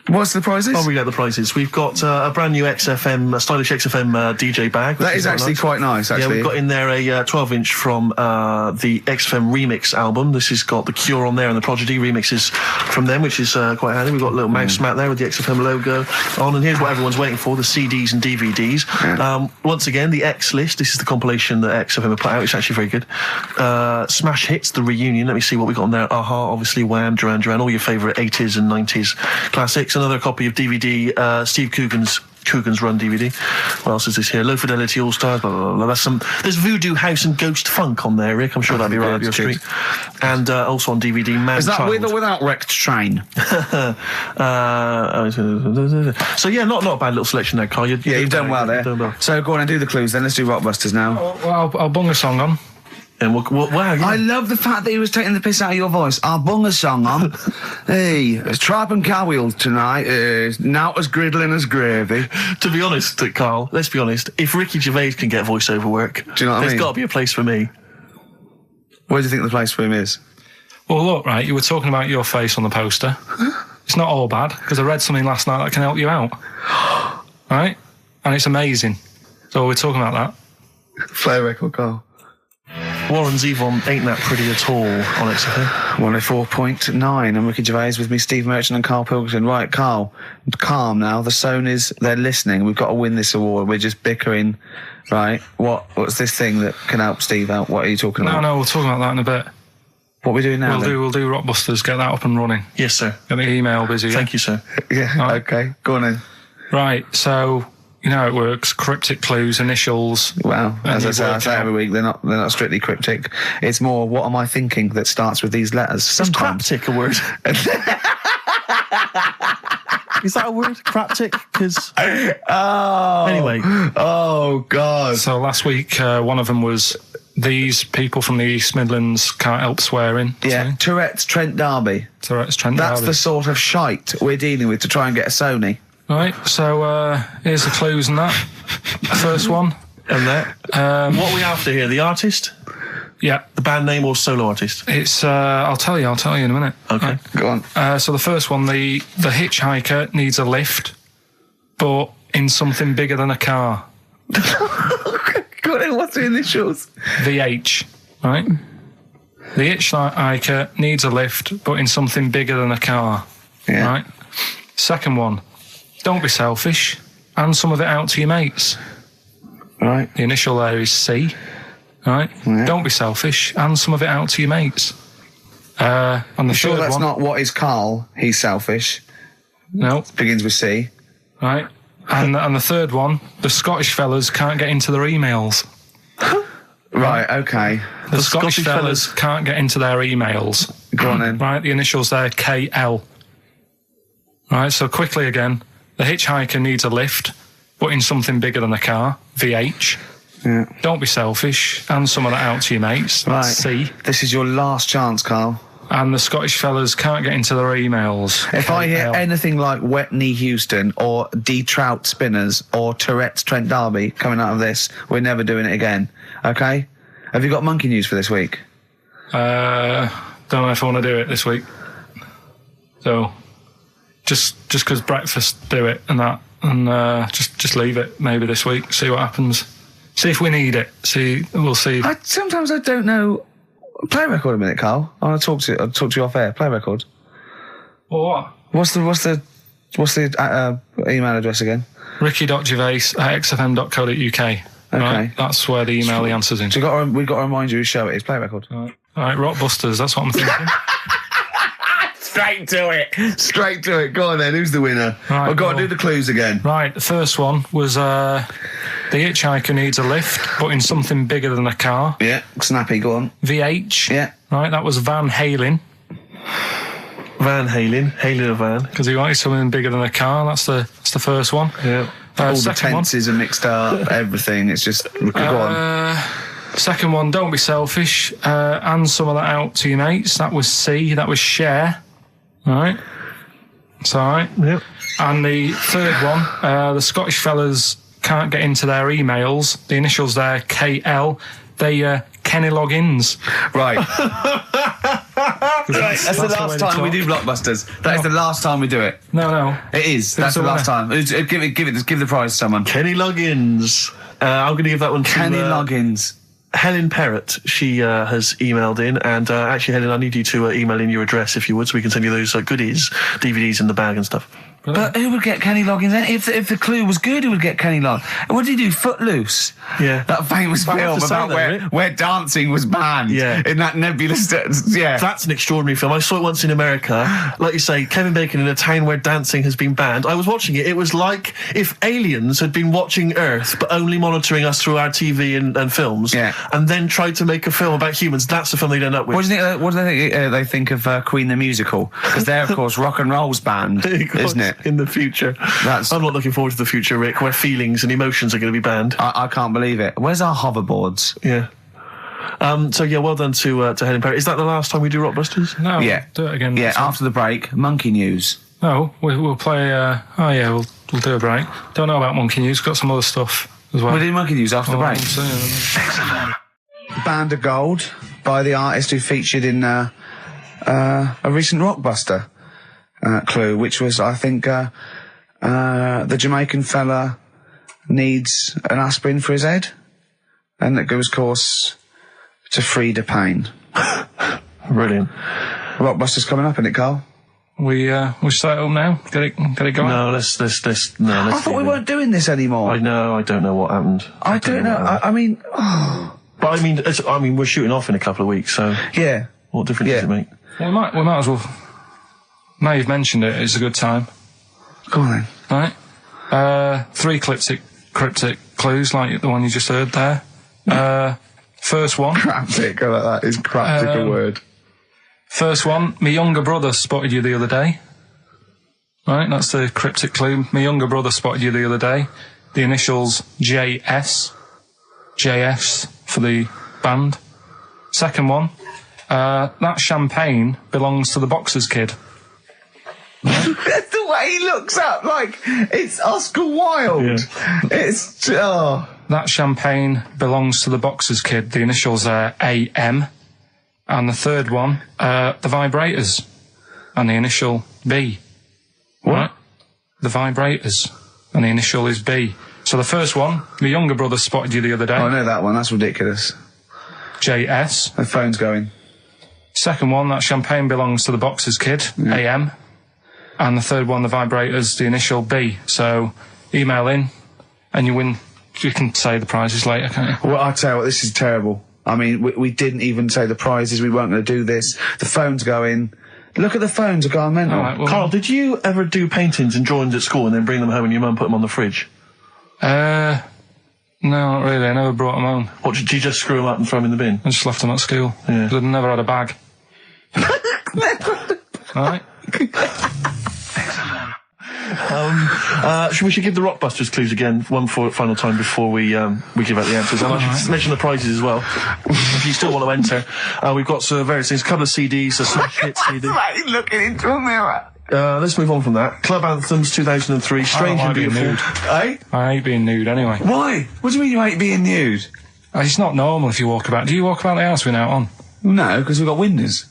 What's the prizes? I'll read out the prizes. We've got a brand new XFM, a stylish XFM DJ bag. That is actually quite nice, actually. Yeah, we've got in there a 12-inch from the XFM remix album. This has got The Cure on there and the Prodigy remixes from them, which is quite handy. We've got a little mouse mat there with the XFM logo on. And here's what everyone's waiting for, the CDs and DVDs. Yeah. Once again, the X list. This is the compilation that XFM have put out. It's actually very good. Smash Hits, the reunion. Let me see what we've got on there. Aha, obviously, Wham, Duran Duran, all your favourite 80s and 90s classics. Another copy of DVD, Steve Coogan's Run DVD. What else is this here? Low Fidelity All Stars, blah, blah, blah. There's Voodoo House and Ghost Funk on there, Rick. I'm sure that'd be right up your street. And also on DVD, Man Is that Child. with or without Wrecked Train? So yeah, not a bad little selection there, Karl. You've done well there. So go on and do the clues then. Let's do Rockbusters now. Well, I'll bung a song on. And wow, yeah. I love the fact that he was taking the piss out of your voice. I'll bung a song on. Hey, it's Tripe and Cow Wheels tonight. Now as griddling as gravy. To be honest, Karl, let's be honest. If Ricky Gervais can get voiceover work, do you know what I mean? There's got to be a place for me. Where do you think the place for him is? Well, look, right, you were talking about your face on the poster. It's not all bad, because I read something last night that can help you out. Right? And it's amazing. So we're talking about that. Play a record, Karl. Warren Zevon ain't that pretty at all on XFM. 104.9. I'm Ricky Gervais with me, Steve Merchant and Karl Pilkington. Right, Karl, calm now. The Sonys, they're listening. We've got to win this award. We're just bickering. Right, what's this thing that can help Steve out? What are you talking about? No, we'll talk about that in a bit. What are we doing now? We'll do Rockbusters, get that up and running. Yes, sir. Get the email busy. Thank you, sir. Yeah, right. Okay, go on then. Right, so... You know how it works. Cryptic clues, initials. Well, as I say every week, they're not strictly cryptic. It's more, what am I thinking that starts with these letters? Sometimes. Is craptic a word? Is that a word? Craptic? Because... Anyway. Oh, God. So last week, one of them was, these people from the East Midlands can't help swearing. Yeah, Tourette's Trent D'Arby. Tourette's Trent That's D'Arby. the sort of shite we're dealing with to try and get a Sony. Right, so here's the clues and that. First one. And that. What are we after here? The artist? Yeah. The band name or solo artist? It's, I'll tell you in a minute. Okay. Right. Go on. So the first one, the hitchhiker needs a lift, but in something bigger than a car. Go on, what's the initials? VH, right? The hitchhiker needs a lift, but in something bigger than a car. Yeah. Right? Second one, don't be selfish, and some of it out to your mates. Right. The initial there is C. Right? Yeah. Don't be selfish, and some of it out to your mates. And the Sure, third that's one, not what is Karl. He's selfish. no, Begins with C. Right, okay. The Scottish fellas can't get into their emails. Go on then. Right, the initials there, KL. Right, so quickly again. The hitchhiker needs a lift, but in something bigger than a car, VH. Yeah. Don't be selfish, and some of that out to your mates. Right. C. This is your last chance, Carl. And the Scottish fellas can't get into their emails. If I hear KL. anything like Wet Knee Houston or D Trout Spinners or Tourette's Trent D'Arby coming out of this, we're never doing it again. Okay? Have you got monkey news for this week? Don't know if I want to do it this week. So, just because breakfast do it and that, and just leave it maybe this week. See what happens. See if we need it. We'll see. Sometimes I don't know. Play a record a minute, Carl. I'll talk to you off air. Play a record. Well, what? What's the email address again? ricky.gervais@xfm.co.uk. Okay. Right? That's where the email the answer's in. So we've got to remind you whose show it is. Play a record. All right, Rockbusters. That's what I'm thinking. Straight to it. Go on then. Who's the winner? Right, I've got to do the clues again. Right, the first one was the hitchhiker needs a lift, but in something bigger than a car. Yeah, snappy. Go on. VH. Yeah. Right, that was Van Halen. Halen a van. Because he wanted something bigger than a car. That's the first one. Yeah. All the Second one. tenses are mixed up. Everything. It's just go on. Second one, don't be selfish. And some of that out to your mates. That was C. That was share. All right. It's all right. Yep. And the third one, the Scottish fellas can't get into their emails. The initials there, KL. They Kenny logins. Right. That's the last time we do Blockbusters. That is the last time we do it. No. It is. That's the last time. Give the prize to someone. Kenny Loggins. I'm going to give that one to Kenny Loggins. Helen Perrott. She has emailed in, and actually, Helen, I need you to email in your address if you would, so we can send you those goodies, DVDs in the bag and stuff. But who would get Kenny Loggins then? If the clue was good, who would get Kenny Loggins? What did he do? Footloose. Yeah. That famous film about where dancing was banned. Yeah. In that nebulous... Yeah. That's an extraordinary film. I saw it once in America. Like you say, Kevin Bacon in a town where dancing has been banned. I was watching it. It was like if aliens had been watching Earth, but only monitoring us through our TV and films, and then tried to make a film about humans. That's the film they'd end up with. What do you think? What do they think of Queen the musical? Because they're, of course, rock and roll's banned, isn't it? In the future. I'm not looking forward to the future, Rick, where feelings and emotions are going to be banned. I can't believe it. Where's our hoverboards? Yeah. So yeah, well done to Helen Perry. Is that the last time we do Rockbusters? No. Yeah. Do it again. Yeah. After the break, monkey news. No, we'll play. We'll do a break. Don't know about monkey news. Got some other stuff as well. We'll do monkey news after the break. XFM. Band of Gold by the artist who featured in a recent Rockbuster clue, which was, I think, the Jamaican fella needs an aspirin for his head, and that goes, of course, to free the pain. Brilliant. Rockbuster's coming up, isn't it, Carl? We set it up now. Get it going. No, let's. I thought we weren't doing this anymore. I know. I don't know what happened. I don't know. I mean, but I mean, we're shooting off in a couple of weeks, so yeah. What difference does it make? Well, we might as well. Now you've mentioned it, it's a good time. Go on then. Right. 3 cryptic clues like the one you just heard there. First one. Cryptic. I like that. Is cryptic a word? First one. My younger brother spotted you the other day. Right. That's the cryptic clue. My younger brother spotted you the other day. The initials JS. JS for the band. Second one. That champagne belongs to the Boxers kid. That's the way he looks up, like it's Oscar Wilde. Yeah. It's That champagne belongs to the Boxers kid. The initials are AM. And the third one, the Vibrators, and the initial B. What? Right? The Vibrators, and the initial is B. So the first one, my younger brother spotted you the other day. Oh, I know that one. That's ridiculous. JS. The phone's going. Second one, that champagne belongs to the Boxers kid. Yeah. AM. And the third one, the Vibrators, the initial B. So email in, and you win. You can say the prizes later, can't you? Well, I tell you what, this is terrible. I mean, we didn't even say the prizes. We weren't going to do this. The phone's going. Look at the phones are going mental. Right, well, Carl, did you ever do paintings and drawings at school and then bring them home and your mum put them on the fridge? No, not really. I never brought them home. What, did you just screw them up and throw them in the bin? I just left them at school. Yeah. I'd never had a bag. Alright. We should give the Rockbusters clues again, one final time before we give out the answers. And I should mention the prizes as well. If you still want to enter, we've got various things, a couple of CDs, a smash hit CD. Like looking into a mirror. Let's move on from that. Club Anthems 2003, Strange and Beautiful. Nude. Eh? I hate being nude anyway. Why? What do you mean you hate being nude? It's not normal if you walk about. Do you walk about the house without on? No, because we've got windows.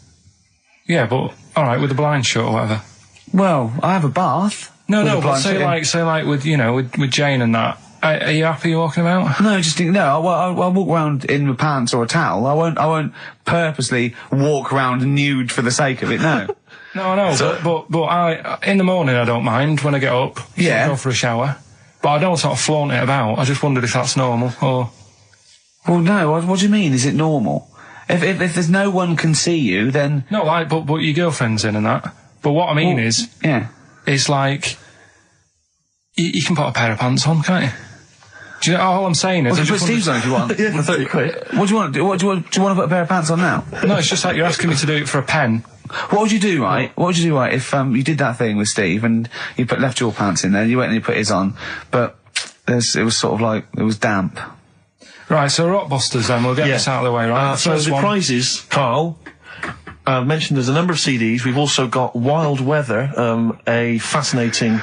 Yeah, but alright, with the blind shut or whatever. Well, I have a bath. No, but say like with Jane and that. Are you happy walking about? No, I'll walk around in my pants or a towel. I won't purposely walk around nude for the sake of it. No. No, I know, but I in the morning I don't mind when I get up. Yeah. Go for a shower, but I don't sort of flaunt it about. I just wondered if that's normal or. Well, no. What do you mean? Is it normal? If there's no one can see you, then No, like, but your girlfriend's in and that. But what I mean is, it's like you can put a pair of pants on, can't you? Do you know all I'm saying is? Well, you put Steve's on if you want. Yeah, for 30 quid. What do you want to do? Do you want to put a pair of pants on now? No, it's just like you're asking me to do it for a pen. What would you do, right? What would you do, right, if you did that thing with Steve and you left your pants in there, you went and you put his on, but it was sort of like it was damp. Right, so Rockbusters then, we'll get this out of the way, right? So the prizes, Karl, mentioned there's a number of CDs. We've also got Wild Weather, a fascinating,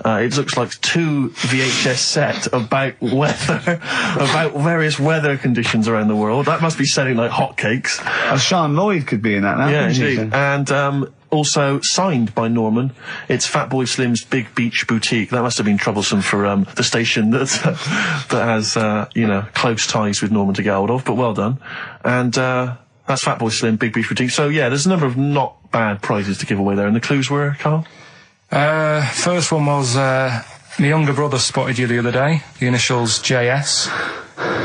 it looks like 2 VHS set about weather, about various weather conditions around the world. That must be selling like hotcakes. Sean Lloyd could be in that now. Yeah, indeed. And also signed by Norman. It's Fatboy Slim's Big Beach Boutique. That must have been troublesome for the station that has close ties with Norman to get hold of. But well done. And that's Fatboy Slim, Big Beach Boutique. So yeah, there's a number of not bad prizes to give away there. And the clues were, Karl? First one was my younger brother spotted you the other day. The initials JS.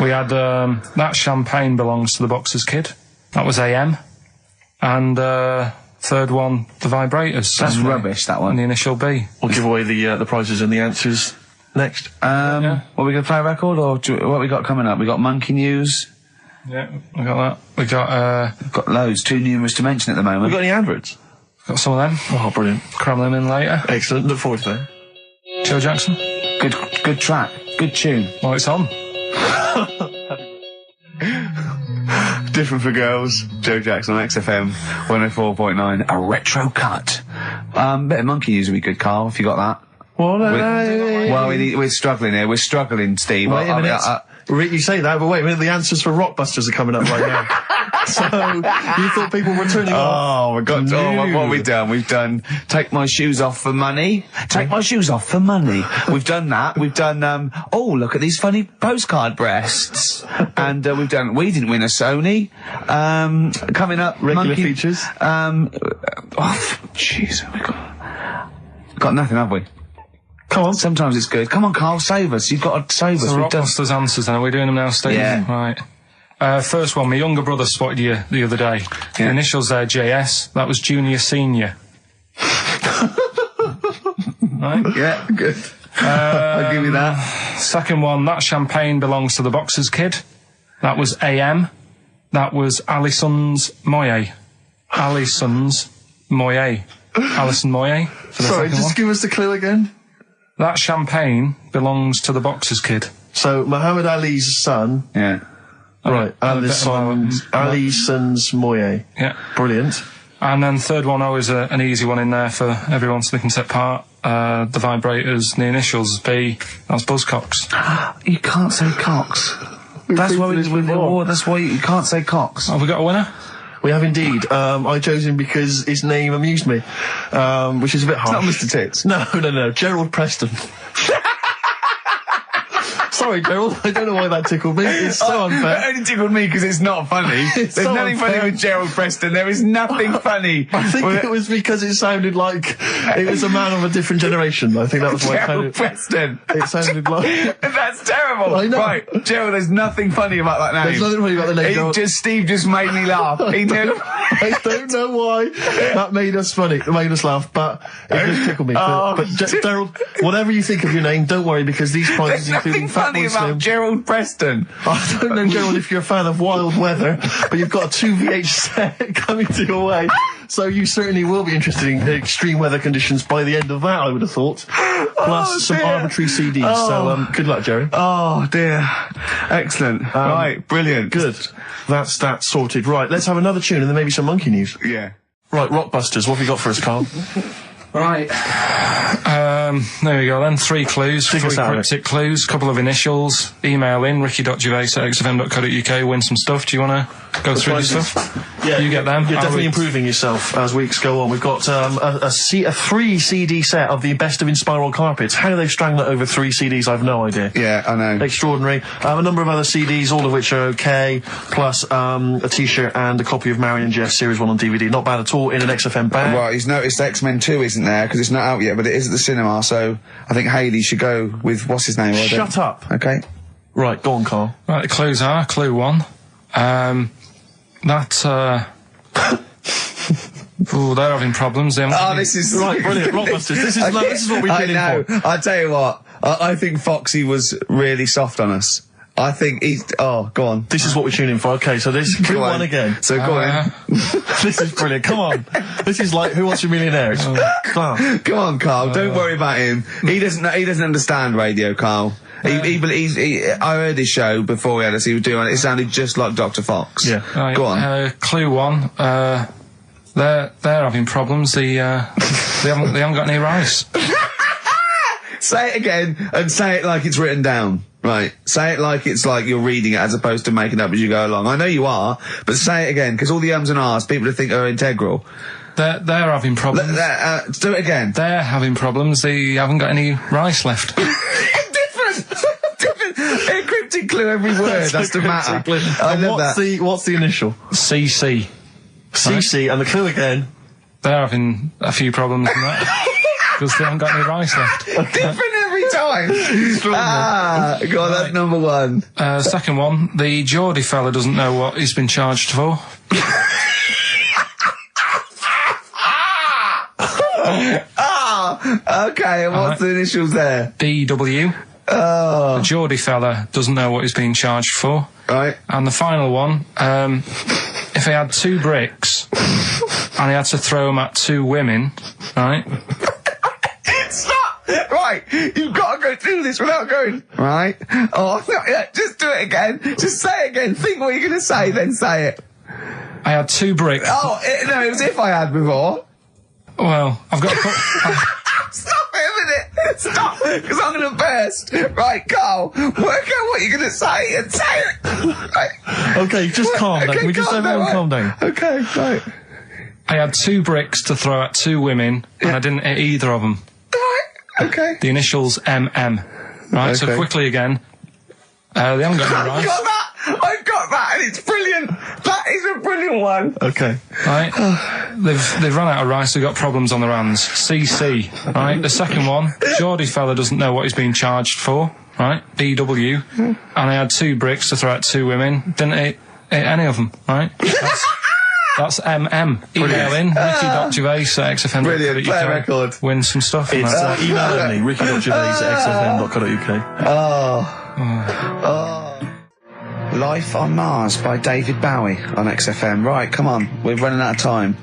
We had That Champagne Belongs to the Boxer's Kid. That was AM. And third one, The Vibrators. That's rubbish, that one. And the initial B. We'll give away the prizes and the answers next. What are we going to play a record, or what we got coming up? We got Monkey News. Yeah, we got that. We got We've got loads, too numerous to mention at the moment. We got any adverts? got some of them. Oh, brilliant. Cram them in later. Excellent. Look forward to that. Joe Jackson. Good track. Good tune. Well, it's on. Different for Girls. Joe Jackson on XFM 104.9. A retro cut. Bit of Monkey News would be good, Karl, if you got that. We're struggling here. We're struggling, Steve. Wait a minute. You say that, but wait a minute. The answers for Rockbusters are coming up right now. So you thought people were turning off? Oh, my God. What have we done? We've done Take My Shoes Off for Money. Take My Shoes Off for Money. We've done that. We've done, oh, look at these funny postcard breasts. And we've done We Didn't Win a Sony. Coming up, regular features. Jeez, we got nothing, have we? Come on. Sometimes it's good. Come on, Karl, save us. You've got to save us. So Rockbusters answers then. Are we doing them now, Steve? Yeah. Right. First one, my younger brother spotted you the other day. The initials there, JS. That was Junior Senior. Right? Yeah, good. I'll give you that. Second one, That Champagne Belongs to the Boxer's Kid. That was AM. That was Alison's Moye. Alison's Moye. Alison Moye. Sorry, just give us the clue again. That Champagne Belongs to the Boxer's Kid. So, Muhammad Ali's son. Yeah. Right, Alison's Moye. Yeah. Brilliant. And then third one, always an easy one in there for everyone so they can take part. The Vibrators, the initials B. That's Buzzcocks. You can't say Cox. That's why that's why you can't say Cox. Have we got a winner? We have indeed. I chose him because his name amused me, which is a bit harsh. It's not Mr. Tits. No. Gerald Preston. Sorry, Gerald. I don't know why that tickled me. It's so unfair. It only tickled me because it's not funny. There's nothing funny with Gerald Preston. There is nothing funny. I think it was because it sounded like it was a man of a different generation. I think that was why Gerald Preston. It sounded like... That's terrible. I know. Right, Gerald, there's nothing funny about that name. There's nothing funny about the name. Steve just made me laugh. He did. I don't know why that made us funny. It made us laugh, but it just tickled me. But Gerald, whatever you think of your name, don't worry because these prizes including Fat funny about Gerald Preston? I don't know, Gerald, if you're a fan of wild weather, but you've got a 2VH set coming to your way. So you certainly will be interested in extreme weather conditions by the end of that, I would have thought. Plus some arbitrary CDs. So good luck, Jerry. Oh, dear. Excellent. Right, brilliant. Good. That's that sorted. Right, let's have another tune and then maybe some monkey news. Yeah. Right, Rockbusters, what have you got for us, Karl? Right. There we go then. 3 clues, 3 cryptic clues, couple of initials. Email in, ricky.gervais@xfm.co.uk, win some stuff. Do you want to go through the stuff? Yeah, you get them. You're definitely improving yourself as weeks go on. We've got a 3 CD set of the best of Inspiral Carpets. How they've strung that over 3 CDs, I've no idea. Yeah, I know. Extraordinary. A number of other CDs, all of which are okay, plus a T-shirt and a copy of Marion Jess Series 1 on DVD. Not bad at all in an XFM bag. Well, he's noticed X-Men 2 isn't there, because it's not out yet, but it is at the cinema, so I think Hayley should go with, what's his name? Shut up. Okay. Right, go on, Karl. Right, the clues are, clue 1. They're having problems. This is... Right, brilliant. Rockbusters. This is what we've been in for. I tell you what, I think Foxy was really soft on us. I think he's... Oh, go on. This is what we're tuning for. Okay, so this clue 1 again. So go on. This is brilliant. Come on. This is like Who Wants to Be a Millionaire? It's class. Come on, Karl. Don't worry about him. He doesn't understand radio, Karl. I heard his show before we had us. He was doing it. It sounded just like Dr. Fox. Yeah. Right, go on. Clue 1. They're having problems. They haven't got any rice. Say it again and say it like it's written down. Right. Say it like it's like you're reading it as opposed to making up as you go along. I know you are, but say it again, because all the ums and ahs people think are integral. They're having problems. Do it again. They're having problems. They haven't got any rice left. Different. A cryptic clue every word has to matter. I love that. What's the initial? CC. CC, and the clue again? They're having a few problems in that. Because they haven't got any rice left. Different every time. Go on, that's number 1. Second one, the Geordie fella doesn't know what he's been charged for. Okay, and what's the initials there? DW. The Geordie fella doesn't know what he's being charged for. Right. And the final one, if he had 2 bricks and he had to throw them at 2 women, right? Stop! Right, you've got to go through this without going, right? Oh, yeah, just do it again. Just say it again. Think what you're going to say, then say it. I had 2 bricks. Oh, no, it was if I had before. Well, I've got to Stop it a minute. Stop, because I'm going to burst. Right, Karl, work out what you're going to say and say it. Right. Okay, just calm down. Can we just everyone calm down? Okay, right. I had 2 bricks to throw at 2 women, and I didn't hit either of them. Right, okay. The initials MM. Right, okay. So quickly again. They haven't got any rice. I've got that, and it's brilliant. That is a brilliant one. Okay. Right. They've run out of rice. They've got problems on their hands. CC. Right. The second one, Geordie fella doesn't know what he's being charged for. Right. DW. And I had 2 bricks to throw at 2 women. Didn't hit any of them. Right. That's MM. Email in, ricky.gervais@xfm.co.uk. Brilliant, play a record. Win some stuff. It's email only, ricky.gervais@xfm.co.uk. Life on Mars by David Bowie on XFM. Right, come on, we're running out of time.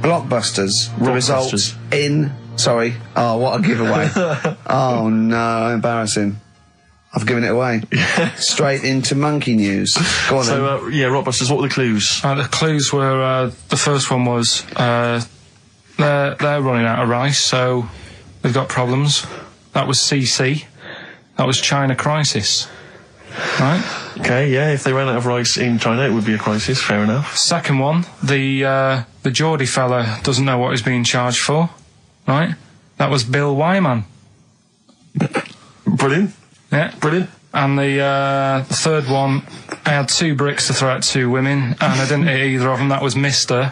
Blockbusters, the results in... Sorry. Oh, what a giveaway. Oh, no, embarrassing. I've given it away. Straight into monkey news. Go on then. So, Rockbusters, what were the clues? The clues were, the first one was, they're running out of rice, so they've got problems. That was CC. That was China crisis. Right? Okay, yeah, if they ran out of rice in China, it would be a crisis, fair enough. Second one, the Geordie fella doesn't know what he's being charged for. Right? That was Bill Wyman. Brilliant. Yeah. Brilliant. And the third one, I had 2 bricks to throw at 2 women, and I didn't hit either of them. That was Mister.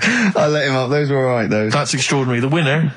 I let him up. Those were all right, those. That's extraordinary. The winner,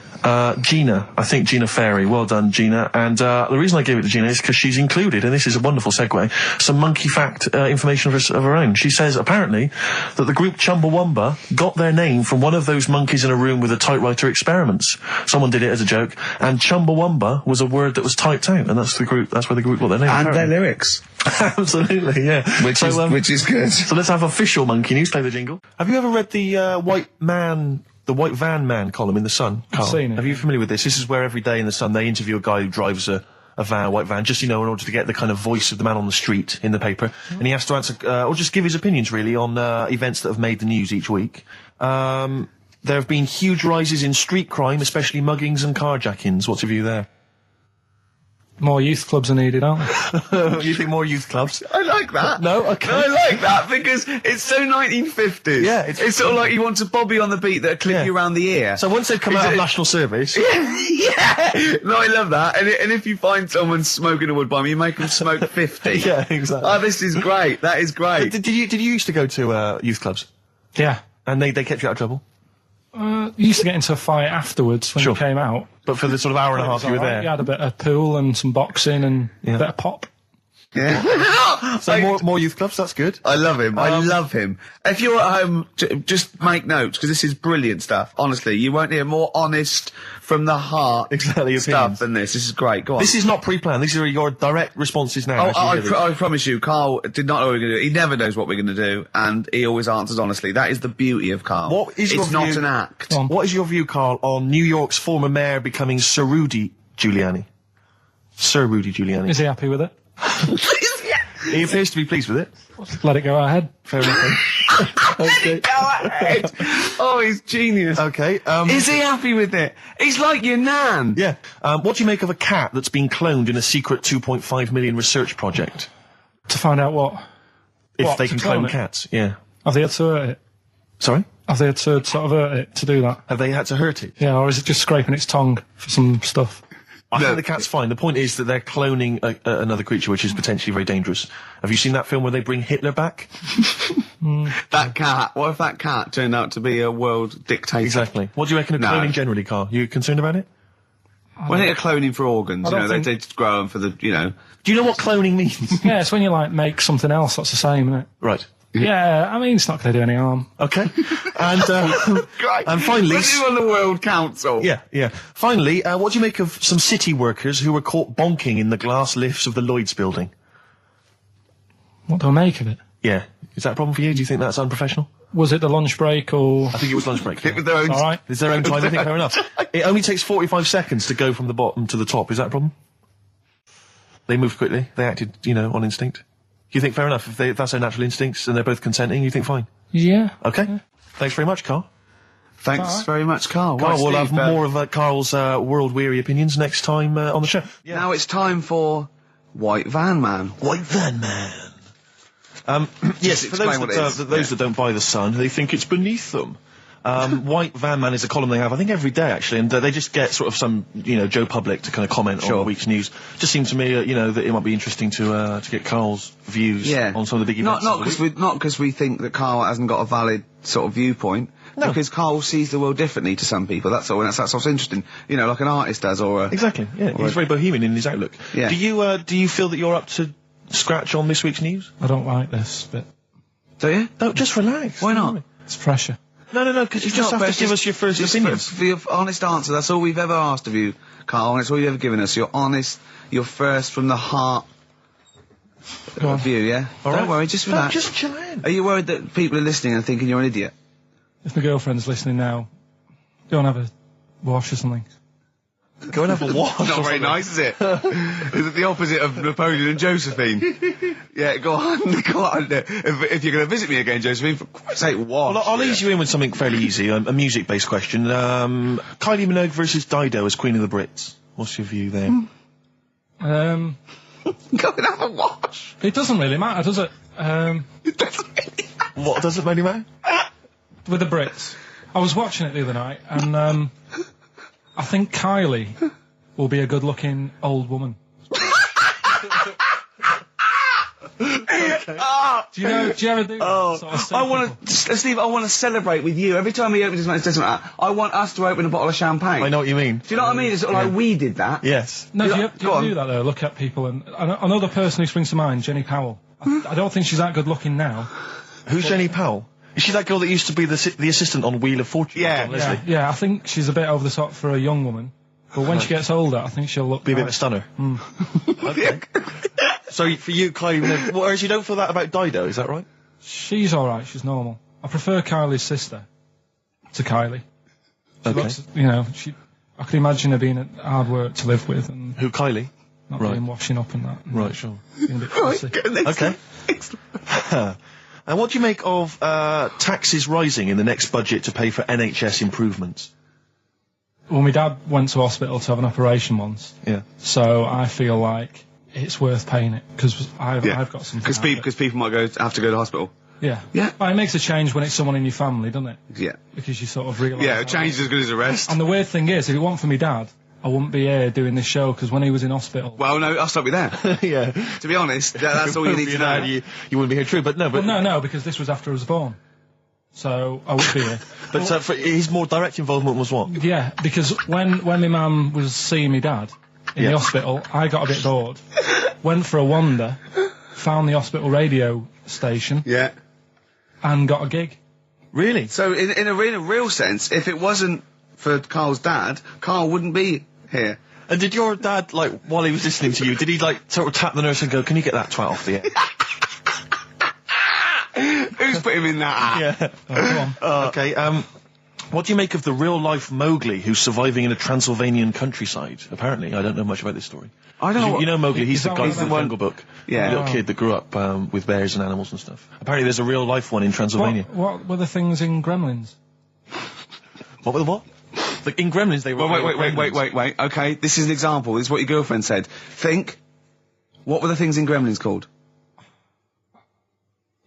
Gina. I think Gina Ferry. Well done, Gina. And the reason I gave it to Gina is because she's included, and this is a wonderful segue, some monkey fact information of her own. She says, apparently, that the group Chumbawamba got their name from one of those monkeys in a room with the typewriter experiments. Someone did it as a joke, and Chumbawamba was a word that was typed out, and that's where the group got their name. And apparently. their lyrics. Absolutely, yeah. Which is good. So let's have official monkey news. Play the jingle. Have you ever read the White Van Man column in The Sun, Karl? I've seen it. Are you familiar with this? This is where every day in The Sun they interview a guy who drives a white van, just, in order to get the kind of voice of the man on the street in the paper. And he has to answer, or just give his opinions really on events that have made the news each week. There have been huge rises in street crime, especially muggings and carjackings. What's your view there? More youth clubs are needed, aren't there? You think more youth clubs? I like that. No? Okay. No, I like that because it's so 1950s. Yeah, it's sort of like you want a bobby on the beat that'll clip you around the ear. So once they've come out of national service... Yeah. No, I love that. And if you find someone smoking a wood bomb, you make them smoke 50. Yeah, exactly. Oh, this is great. That is great. Did you used to go to youth clubs? Yeah. And they kept you out of trouble? You used to get into a fight afterwards when Sure. you came out. But for the sort of hour and a half you were there? You had a bit of pool and some boxing and a bit of pop. Yeah. So more youth clubs, that's good. I love him. I love him. If you're at home, just make notes, because this is brilliant stuff. Honestly, you won't hear more honest, from the heart Exactly, stuff opinions. than this. This is great. Go on. This is not pre-planned. These are your direct responses now. I promise you, Karl did not know what we were going to do. He never knows what we're going to do, and he always answers honestly. That is the beauty of Karl. What is your it's not view- an act. What is your view, Karl, on New York's former mayor becoming Sir Rudy Giuliani? Sir Rudy Giuliani. Is he happy with it? He appears to be pleased with it. Let it go ahead. Fair enough. Okay. Go ahead. Oh, he's genius. Okay. Is he happy with it? He's like your nan. Yeah. What do you make of a cat that's been cloned in a secret 2.5 million research project? To find out what? If What, they to can clone clone it? cats, yeah. Have they had to hurt it? Sorry? Have they had to sort of hurt it to do that? Have they had to hurt it? Yeah, or is it just scraping its tongue for some stuff? I think the cat's fine. The point is that they're cloning another creature, which is potentially very dangerous. Have you seen that film where they bring Hitler back? That cat. What if that cat turned out to be a world dictator? Exactly. What do you reckon of No. cloning generally, Karl? You concerned about it? When they're cloning for organs, I don't they think- just grow them for the, Do you know what cloning means? Yeah, it's when you like make something else that's the same, isn't it? Right. Yeah, I mean, it's not going to do any harm. Okay. And finally... Put you on the World Council. Yeah. Finally, what do you make of some city workers who were caught bonking in the glass lifts of the Lloyd's building? What do I make of it? Yeah. Is that a problem for you? Do you think that's unprofessional? Was it the lunch break or... I think it was lunch break. It was their own. All right. It's their own time. I think fair enough. It only takes 45 seconds to go from the bottom to the top. Is that a problem? They moved quickly. They acted, on instinct. You think fair enough? If that's their natural instincts and they're both consenting, you think fine? Yeah. Okay. Thanks very much, Karl. Thanks very much, Karl. Karl, Right, we'll Steve, have more of Karl's world-weary opinions next time on the show. Now it's time for White Van Man. White Van Man. Yes, for explain what it is. those that don't buy The Sun, they think it's beneath them. White Van Man is a column they have, I think, every day, actually, and they just get sort of some, Joe Public to kind of comment on the week's news. Just seemed to me, that it might be interesting to get Karl's views on some of the big events. Not because we think that Karl hasn't got a valid sort of viewpoint. No. Because Karl sees the world differently to some people. That's all. And that's what's interesting. Like an artist does, or a... Exactly. Yeah, he's very bohemian in his outlook. Yeah. Do you feel that you're up to scratch on this week's news? I don't like this bit. Do you? No, just relax. Why not? It's pressure. No, because you just have to give us your first opinions. For your honest answer. That's all we've ever asked of you, Karl, and it's all you've ever given us. Your honest, your first from the heart view, yeah? Don't worry, just relax. Just chill in. Are you worried that people are listening and thinking you're an idiot? If my girlfriend's listening now, go and have a wash or something. Go and have a wash. Not very nice, is it? Is it the opposite of Napoleon and Josephine? Yeah, go on. If you're going to visit me again, Josephine, for Christ's sake, wash. Well, I'll ease you in with something fairly easy, a music-based question. Kylie Minogue versus Dido as Queen of the Brits. What's your view there? Go and have a wash. It doesn't really matter, does it? It doesn't really matter. What does it really matter? With the Brits. I was watching it the other night, and I think Kylie will be a good-looking old woman. Do you ever do that? Sort of I want to, Steve, I want to celebrate with you. Every time he opens his mouth, says something like that, I want us to open a bottle of champagne. I know what you mean. Do you know what I mean? It's sort of like we did that. Yes. No, do you ever do that though? Look at people and another person who springs to mind, Jenny Powell. I don't think she's that good looking now. Who's Jenny Powell? Is she that girl that used to be the assistant on Wheel of Fortune? Yeah. Yeah, I think she's a bit over the top for a young woman. But when she gets older, I think she'll Be a bit of a stunner. Okay. So for you, Kylie, whereas you don't feel that about Dido, is that right? She's alright, she's normal. I prefer Kylie's sister to Kylie. She looks, I can imagine her being hard work to live with and Who, Kylie? not being washing up and that. And Right, sure. being a bit fussy. Okay. And what do you make of taxes rising in the next budget to pay for NHS improvements? Well, my dad went to hospital to have an operation once. Yeah. So I feel like it's worth paying it because I've got something. Because people might have to go to hospital. Yeah. Yeah. But it makes a change when it's someone in your family, doesn't it? Yeah. Because you sort of realise. Yeah, a change is as good as a rest. And the weird thing is, if it weren't for my dad, I wouldn't be here doing this show because when he was in hospital. Well, no, I'll stop you there. Yeah. To be honest, that's all you need to know. You wouldn't be here, true, but no. But No, because this was after I was born. So I would be here. But for his more direct involvement was what? Yeah, because when my mum was seeing my dad in the hospital, I got a bit bored. Went for a wander, found the hospital radio station. Yeah. And got a gig. Really? So in a real sense, if it wasn't for Karl's dad, Karl wouldn't be here. And did your dad, while he was listening to you, did he, sort of tap the nurse and go, can you get that twat off the air? Who's put him in that? Yeah. Oh, go on. Okay, what do you make of the real-life Mowgli who's surviving in a Transylvanian countryside? Apparently, I don't know much about this story. I don't know. You know Mowgli, he's the guy from the Jungle Book. Yeah. The little kid that grew up with bears and animals and stuff. Apparently there's a real-life one in Transylvania. What were the things in Gremlins? What were the what? In Gremlins they were... Wait. Okay, this is an example. This is what your girlfriend said. Think. What were the things in Gremlins called?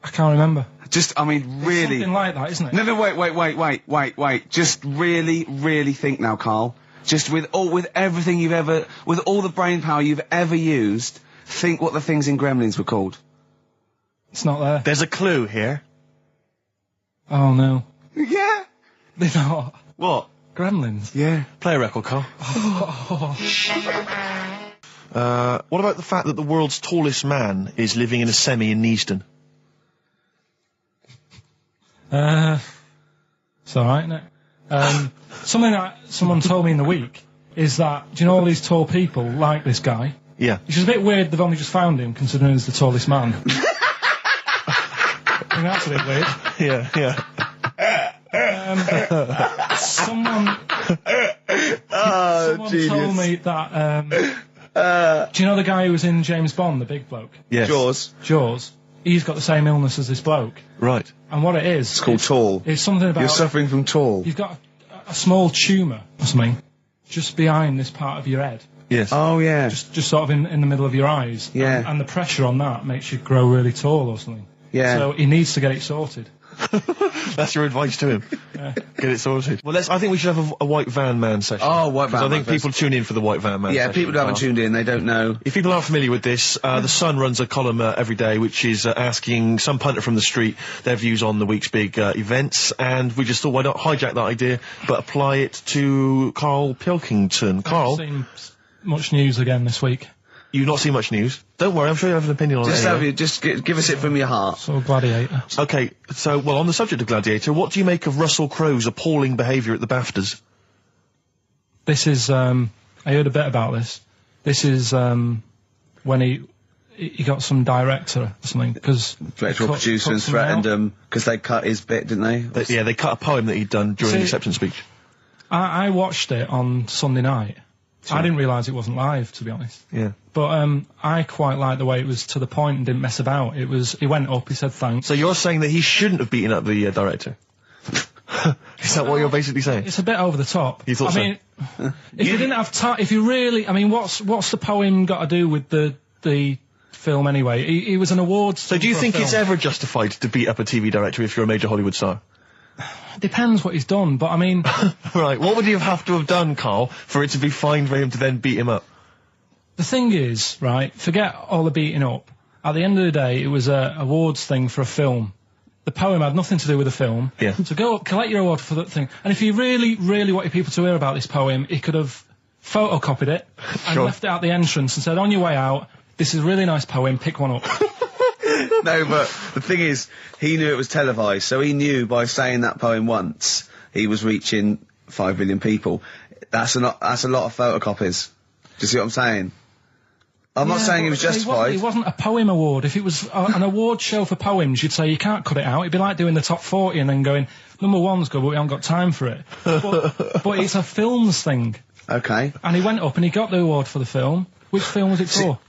I can't remember. Really. Something like that, isn't it? No, wait. Just really think now, Karl. Just with everything with all the brain power you've ever used, think what the things in Gremlins were called. It's not there. There's a clue here. Oh, no. Yeah. They're not. What? Gremlins. Yeah. Play a record, Karl. What about the fact that the world's tallest man is living in a semi in Neasden? It's alright, isn't it? Something that someone told me in the week is that, do you know all these tall people like this guy? Yeah. Which is a bit weird they've only just found him, considering he's the tallest man. I think that's a bit weird. Yeah. Someone told me that, do you know the guy who was in James Bond, the big bloke? Yes. Jaws. He's got the same illness as this bloke. Right. And what it is... It's called tall. It's something about... You're suffering from tall. You've got a small tumour or something just behind this part of your head. Yes. Oh, yeah. Just sort of in the middle of your eyes. Yeah. And the pressure on that makes you grow really tall or something. Yeah. So he needs to get it sorted. That's your advice to him. Yeah. Get it sorted. Well, I think we should have a white van man session. Oh, white van man. I think people tune in for the white van man Yeah, session. people who haven't tuned in, they don't know. If people aren't familiar with this, the Sun runs a column every day which is asking some punter from the street their views on the week's big events, and we just thought, why not hijack that idea but apply it to Karl Pilkington. Karl, I haven't seen much news again this week. you've not seen much news. Don't worry, I'm sure you have an opinion on it. Just give us it from your heart. So Gladiator. Okay, so, well, on the subject of Gladiator, what do you make of Russell Crowe's appalling behaviour at the BAFTAs? This is, I heard a bit about this. This is, when he got some director or something, because... Director or producer and threatened him, because they cut his bit, didn't they? They cut a poem that he'd done during the acceptance speech. I watched it on Sunday night. I didn't realise it wasn't live, to be honest. Yeah. But I quite liked the way it was to the point and didn't mess about. He went up, he said thanks. So you're saying that he shouldn't have beaten up the director? Is that what you're basically saying? It's a bit over the top. You thought I mean, if you didn't have time, if you really, I mean, what's the poem got to do with the film anyway? He was an awards. So do you think it's ever justified to beat up a TV director if you're a major Hollywood star? Depends what he's done, but I mean... Right, what would he have to have done, Karl, for it to be fine for him to then beat him up? The thing is, right, forget all the beating up. at the end of the day, it was a awards thing for a film. The poem had nothing to do with the film. Yeah. So go up, collect your award for that thing. And if he really, really wanted people to hear about this poem, he could have photocopied it and left it at the entrance and said, on your way out, this is a really nice poem, pick one up. No, but the thing is, he knew it was televised, so he knew by saying that poem once, he was reaching 5 billion people. That's a lot of photocopies. Do you see what I'm saying? I'm not saying he was justified. It wasn't a poem award. If it was an award show for poems, you'd say you can't cut it out. It'd be like doing the top 40 and then going, number one's good, but we haven't got time for it. But it's a films thing. Okay. And he went up and he got the award for the film. Which film was it for?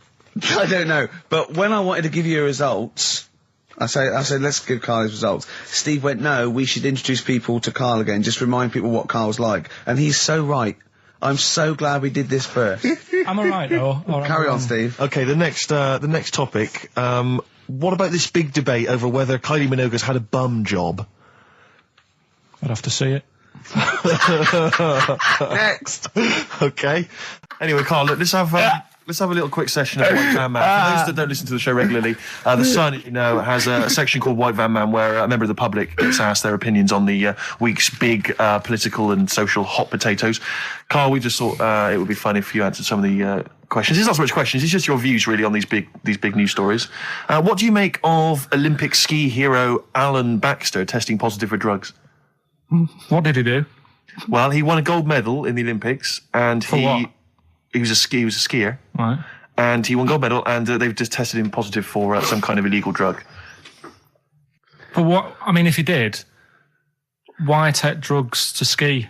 I don't know. But when I wanted to give you results, I said, let's give Karl his results. Steve went, no, we should introduce people to Karl again, just remind people what Karl's like. And he's so right. I'm so glad we did this first. Am I right, though? Carry on, Steve. Okay, the next topic. What about this big debate over whether Kylie Minogue's had a bum job? I'd have to see it. Next. Okay. Anyway, Karl, look, let's have a little quick session of White Van Man. For those that don't listen to the show regularly, The Sun, as you know, has a section called White Van Man where a member of the public gets asked their opinions on the week's big political and social hot potatoes. Karl, we just thought it would be fun if you answered some of the questions. It's not so much questions, it's just your views really on these big news stories. What do you make of Olympic ski hero Alan Baxter testing positive for drugs? What did he do? Well, he won a gold medal in the Olympics, and what? He was a skier. Right. And he won gold medal, and they've just tested him positive for some kind of illegal drug. But what? I mean, if he did, why take drugs to ski?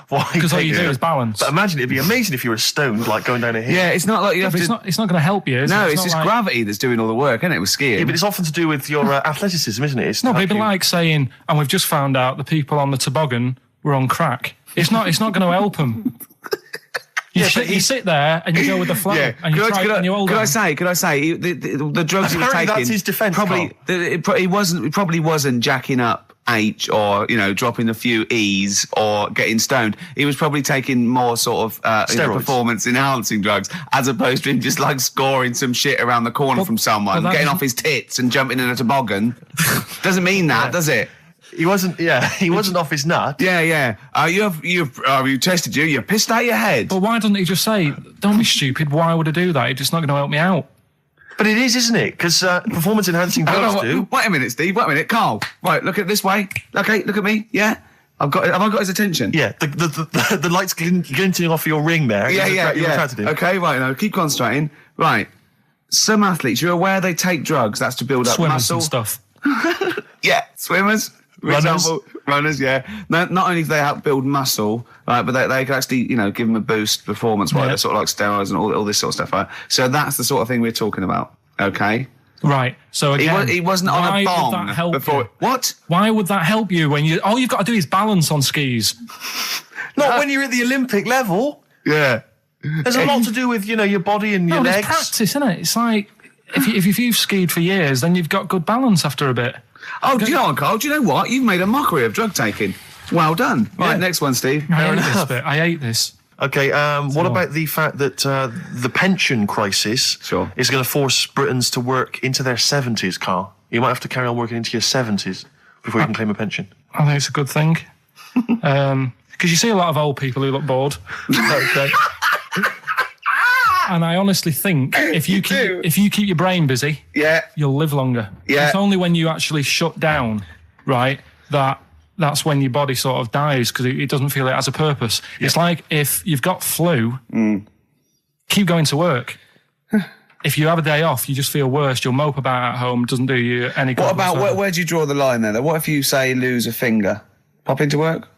Why? Because all you do is balance. But imagine, it'd be amazing if you were stoned, like going down a hill. Yeah, it's not like you have to... It's not going to help you, is it? No, it's not just like... gravity that's doing all the work, isn't it, with skiing? Yeah, but it's often to do with your athleticism, isn't it? It's No, but it'd be like saying, and we've just found out the people on the toboggan were on crack. It's not going to help them. You sit there and you go with the flow, and you hold on. Could I say the drugs he was taking? That's his defence. He probably wasn't jacking up H or dropping a few E's or getting stoned. He was probably taking more sort of performance enhancing drugs as opposed to him just like scoring some shit around the corner from someone, getting off his tits and jumping in a toboggan. Doesn't mean that, does it? He wasn't off his nut. Yeah. You tested you pissed out your head. But why doesn't he just say, don't be stupid, why would I do that? It's just not going to help me out. But it is, isn't it? Because performance-enhancing drugs do. Wait a minute, Steve. Wait a minute, Karl. Right, look at this way. Okay, look at me. Yeah, have I got his attention? Yeah, the lights glinting off your ring there. Yeah. Okay, right. Now keep concentrating. Right, some athletes, you're aware they take drugs. That's to build up muscle and stuff. Yeah, swimmers. Runners, yeah. Not only do they help build muscle, right, but they can actually, give them a boost performance-wise, sort of like steroids and all this sort of stuff, right? So that's the sort of thing we're talking about, okay? Right. So again, he wasn't on a bomb would that help before. You? What? Why would that help you when all you've got to do is balance on skis? Not when you're at the Olympic level. Yeah. There's a lot to do with your body and your legs. It's practice, isn't it? It's like if you've skied for years, then you've got good balance after a bit. Oh, do you know what, Karl? Do you know what? You've made a mockery of drug taking. Well done. Right, next one, Steve. I hate this. Okay, what about the fact that the pension crisis is going to force Britons to work into their 70s, Karl? You might have to carry on working into your 70s before you can claim a pension. I think it's a good thing. Because you see a lot of old people who look bored. Okay. And I honestly think if you keep your brain busy, you'll live longer. Yeah. It's only when you actually shut down, right, that's when your body sort of dies because it doesn't feel it has a purpose. Yeah. It's like if you've got flu, keep going to work. If you have a day off, you just feel worse. You'll mope about at home. Doesn't do you any good. What about where do you draw the line there? What if you say lose a finger? Pop into work?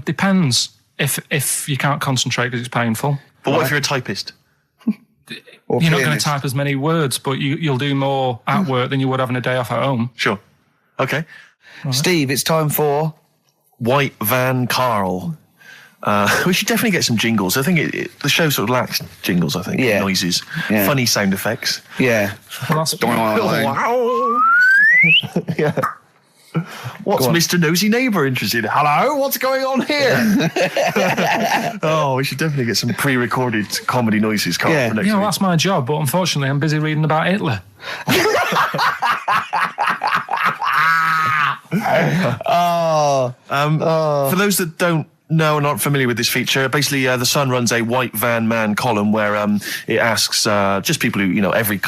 Depends. If you can't concentrate because it's painful. But what if you're a typist? You're not going to type as many words, but you'll do more at work than you would having a day off at home. Sure. Okay. Right. Steve, it's time for White Van Karl. We should definitely get some jingles. I think the show sort of lacks jingles, I think. Yeah. Noises. Yeah. Funny sound effects. Yeah. Well, that's... Wow. Yeah. What's Mr. Nosy Neighbour interested in? Hello, what's going on here? Oh, we should definitely get some pre-recorded comedy noises, Karl, for next week. That's my job, but unfortunately I'm busy reading about Hitler. For those that don't know and aren't familiar with this feature, basically The Sun runs a white van man column where it asks just people who, every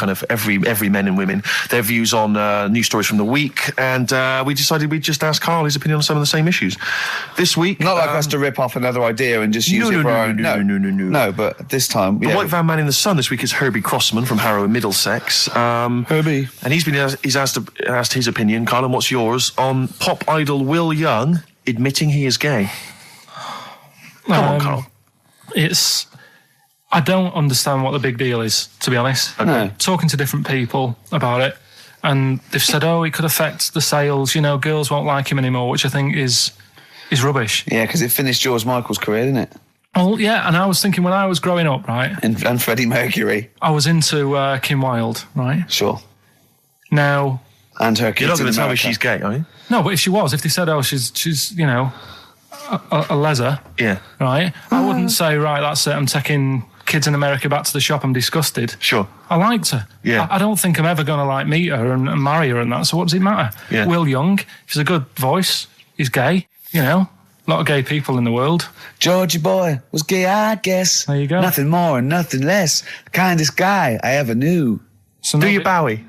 men and women, their views on news stories from the week, and we decided we'd just ask Karl his opinion on some of the same issues. This week... Not like us to rip off another idea and just use it for our own... No, but this time... The white van man in The Sun this week is Herbie Crossman from Harrow in Middlesex. Herbie. And he's asked his opinion, Karl, and what's yours, on pop idol Will Young admitting he is gay. Come on, Karl. I don't understand what the big deal is, to be honest. Okay. No. Talking to different people about it, and they've said, it could affect the sales, girls won't like him anymore, which I think is rubbish. Yeah, because it finished George Michael's career, didn't it? Oh, yeah, and I was thinking when I was growing up, right? And Freddie Mercury. I was into Kim Wilde, right? Sure. Now... And her kids. You're not going to tell me she's gay, are you? No, but if they said, she's a leather, right? I wouldn't say, right, that's it, I'm taking kids in America back to the shop, I'm disgusted. Sure. I liked her. Yeah. I don't think I'm ever going to meet her and marry her and that, so what does it matter? Yeah. Will Young, he's a good voice, he's gay, a lot of gay people in the world. Georgie boy was gay, I guess. There you go. Nothing more and nothing less. The kindest guy I ever knew. So Do you Bowie?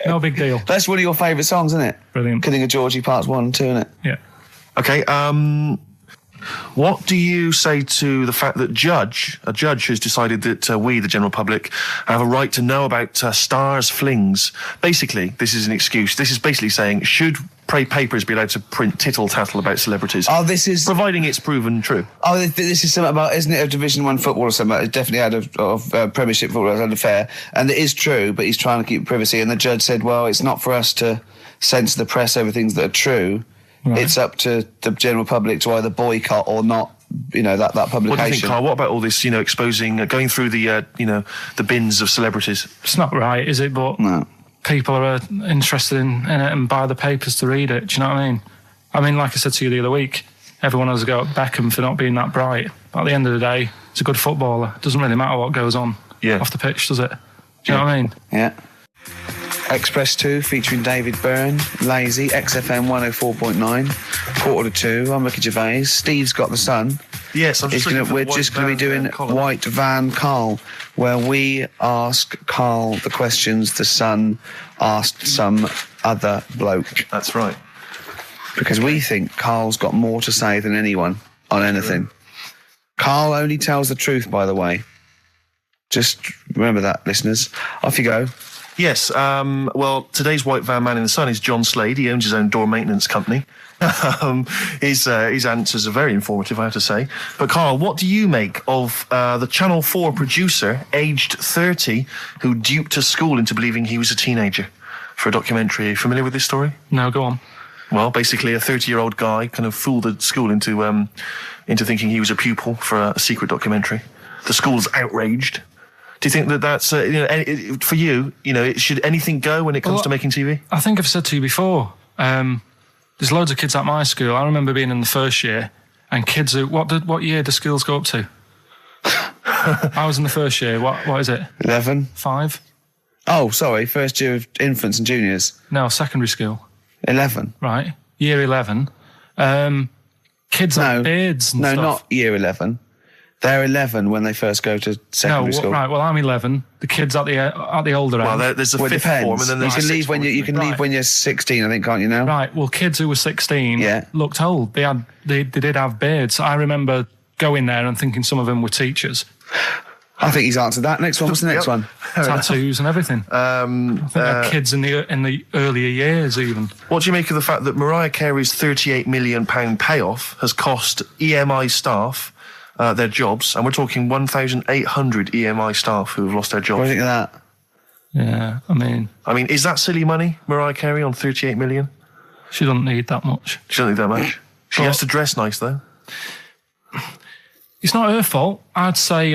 No big deal. That's one of your favourite songs, isn't it? Brilliant. Kidding of Georgie Parts 1 and 2, isn't it? Yeah. Okay, what do you say to the fact that a judge has decided that we, the general public, have a right to know about stars' flings? Basically, this is an excuse. This is basically saying, should papers be allowed to print tittle-tattle about celebrities? Oh, this is... Providing it's proven true. Oh, this is something about, isn't it, a Division 1 football or something? It's definitely out of Premiership football, it's unfair. And it is true, but he's trying to keep privacy. And the judge said, well, it's not for us to censor the press over things that are true. Right. It's up to the general public to either boycott or not, that publication. What do you think, Karl? What about all this, exposing, going through the, the bins of celebrities? It's not right, is it? But no. People are interested in it and buy the papers to read it. Do you know what I mean? I mean, like I said to you the other week, everyone has a go at Beckham for not being that bright. But at the end of the day, he's a good footballer. It doesn't really matter what goes on off the pitch, does it? Do you know what I mean? Yeah. Express 2 featuring David Byrne, Lazy, XFM 104.9, 1:45. I'm Ricky Gervais. Steve's got The Sun. Yes, we're just going to be doing White Van Karl, where we ask Karl the questions the Sun asked some other bloke. That's right. Because we think Karl's got more to say than anyone on anything. Karl only tells the truth, by the way. Just remember that, listeners. Off you go. Yes, well, today's white van man in the sun is John Slade. He owns his own door maintenance company. His answers are very informative, I have to say. But Karl, what do you make of the Channel 4 producer, aged 30, who duped a school into believing he was a teenager for a documentary? Are you familiar with this story? No, go on. Well, basically, a 30-year-old guy kind of fooled the school into thinking he was a pupil for a secret documentary. The school's outraged. Do you think that that's, for you, should anything go when it comes to making TV? I think I've said to you before, there's loads of kids at my school. I remember being in the first year, and kids who, what year do schools go up to? I was in the first year. What is it? 11. 5? Oh, sorry, first year of infants and juniors. No, secondary school. 11. Right, year 11. Kids have beards and stuff. No, not year 11. They're 11 when they first go to secondary school. Right. Well, I'm 11. The kids at the older end. Well, there's a fifth form, and then there's you can leave when you're 16, I think, can't you now? Right. Well, kids who were 16 looked old. They did have beards. I remember going there and thinking some of them were teachers. I think he's answered that. Next one. What's the next one? Tattoos and everything. I think they're kids in the earlier years even. What do you make of the fact that Mariah Carey's £38 million payoff has cost EMI staff their jobs, and we're talking 1,800 EMI staff who have lost their jobs? What do you think of that? Yeah, I mean, is that silly money, Mariah Carey, on 38 million? She doesn't need that much. She doesn't need that much. She has to dress nice, though. It's not her fault. I'd say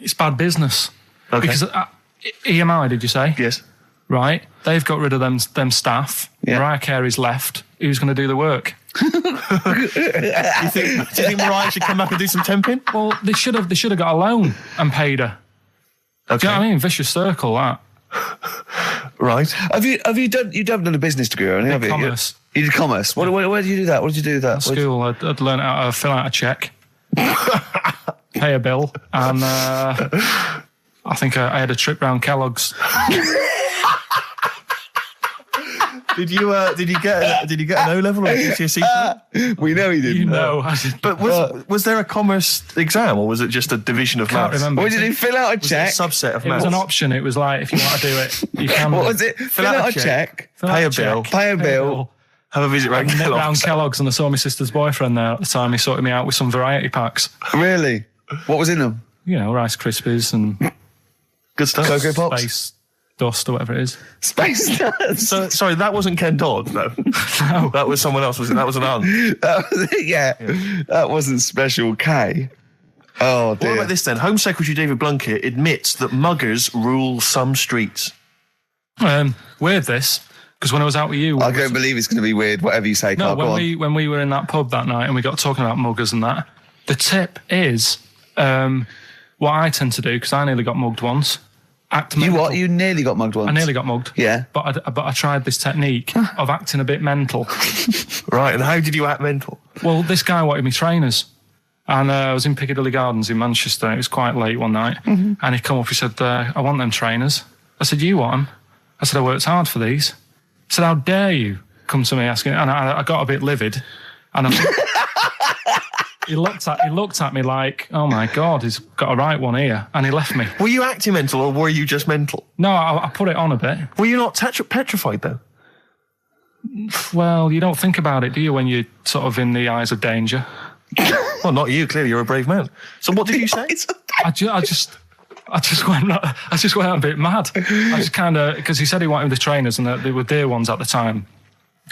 it's bad business. Okay. Because EMI, did you say? Yes. Right. They've got rid of them staff. Mariah Carey's left. Who's going to do the work? Do you think Mariah should come back and do some temping? Well, they should have got a loan and paid her. Okay. Do you know what I mean? Vicious circle, that. Right. Have you done a business degree or anything? Have you? Commerce. You did commerce. Where did you do that? What did you do with that? At school, I'd learned how to fill out a cheque, pay a bill, and I think I had a trip round Kellogg's. Did you get an O level or a GCSE? We know he didn't. You know, I did. But was there a commerce exam, or was it just a division of Can't maths? remember. What did he fill out a Was it check? a subset of It maths? was an option. It was like, if you want to do it, you can. What was it? Fill out a check. Fill out Pay a a bill. check, Pay a bill. Have a visit round Nip round Kellogg's. Kellogg's, and I saw my sister's boyfriend there at the time. He sorted me out with some variety packs. Really? What was in them? You know, Rice Krispies and Good stuff. Cocoa Pops? Space Dust or whatever it is. Space Nuts. So, sorry, that wasn't Ken Dodd, no. No. That was someone else, was it? That was an aunt. That wasn't Special K. Oh, dear. What about this then? Home Secretary David Blunkett admits that muggers rule some streets. Weird this, because when I was out with you... I can't believe it's going to be weird, whatever you say, No, Karl. when we were in that pub that night and we got talking about muggers and that, the tip is what I tend to do, because I nearly got mugged once. Act You mental. what? You nearly got mugged once? I nearly got mugged. Yeah. But I tried this technique of acting a bit mental. Right, and how did you act mental? Well, this guy wanted me trainers. And I was in Piccadilly Gardens in Manchester. It was quite late one night. Mm-hmm. And he come up, he said, I want them trainers. I said, you want them? I said, I worked hard for these. He said, how dare you come to me asking? And I got a bit livid. And he looked at me like, oh my God, he's got a right one here. And he left me. Were you acting mental or were you just mental? No, I put it on a bit. Were you not petrified though? Well, you don't think about it, do you, when you're sort of in the eyes of danger? Well, not you, clearly you're a brave man. So what did you say? I just went a bit mad. I just kind of, because he said he wanted the trainers and they were dear ones at the time.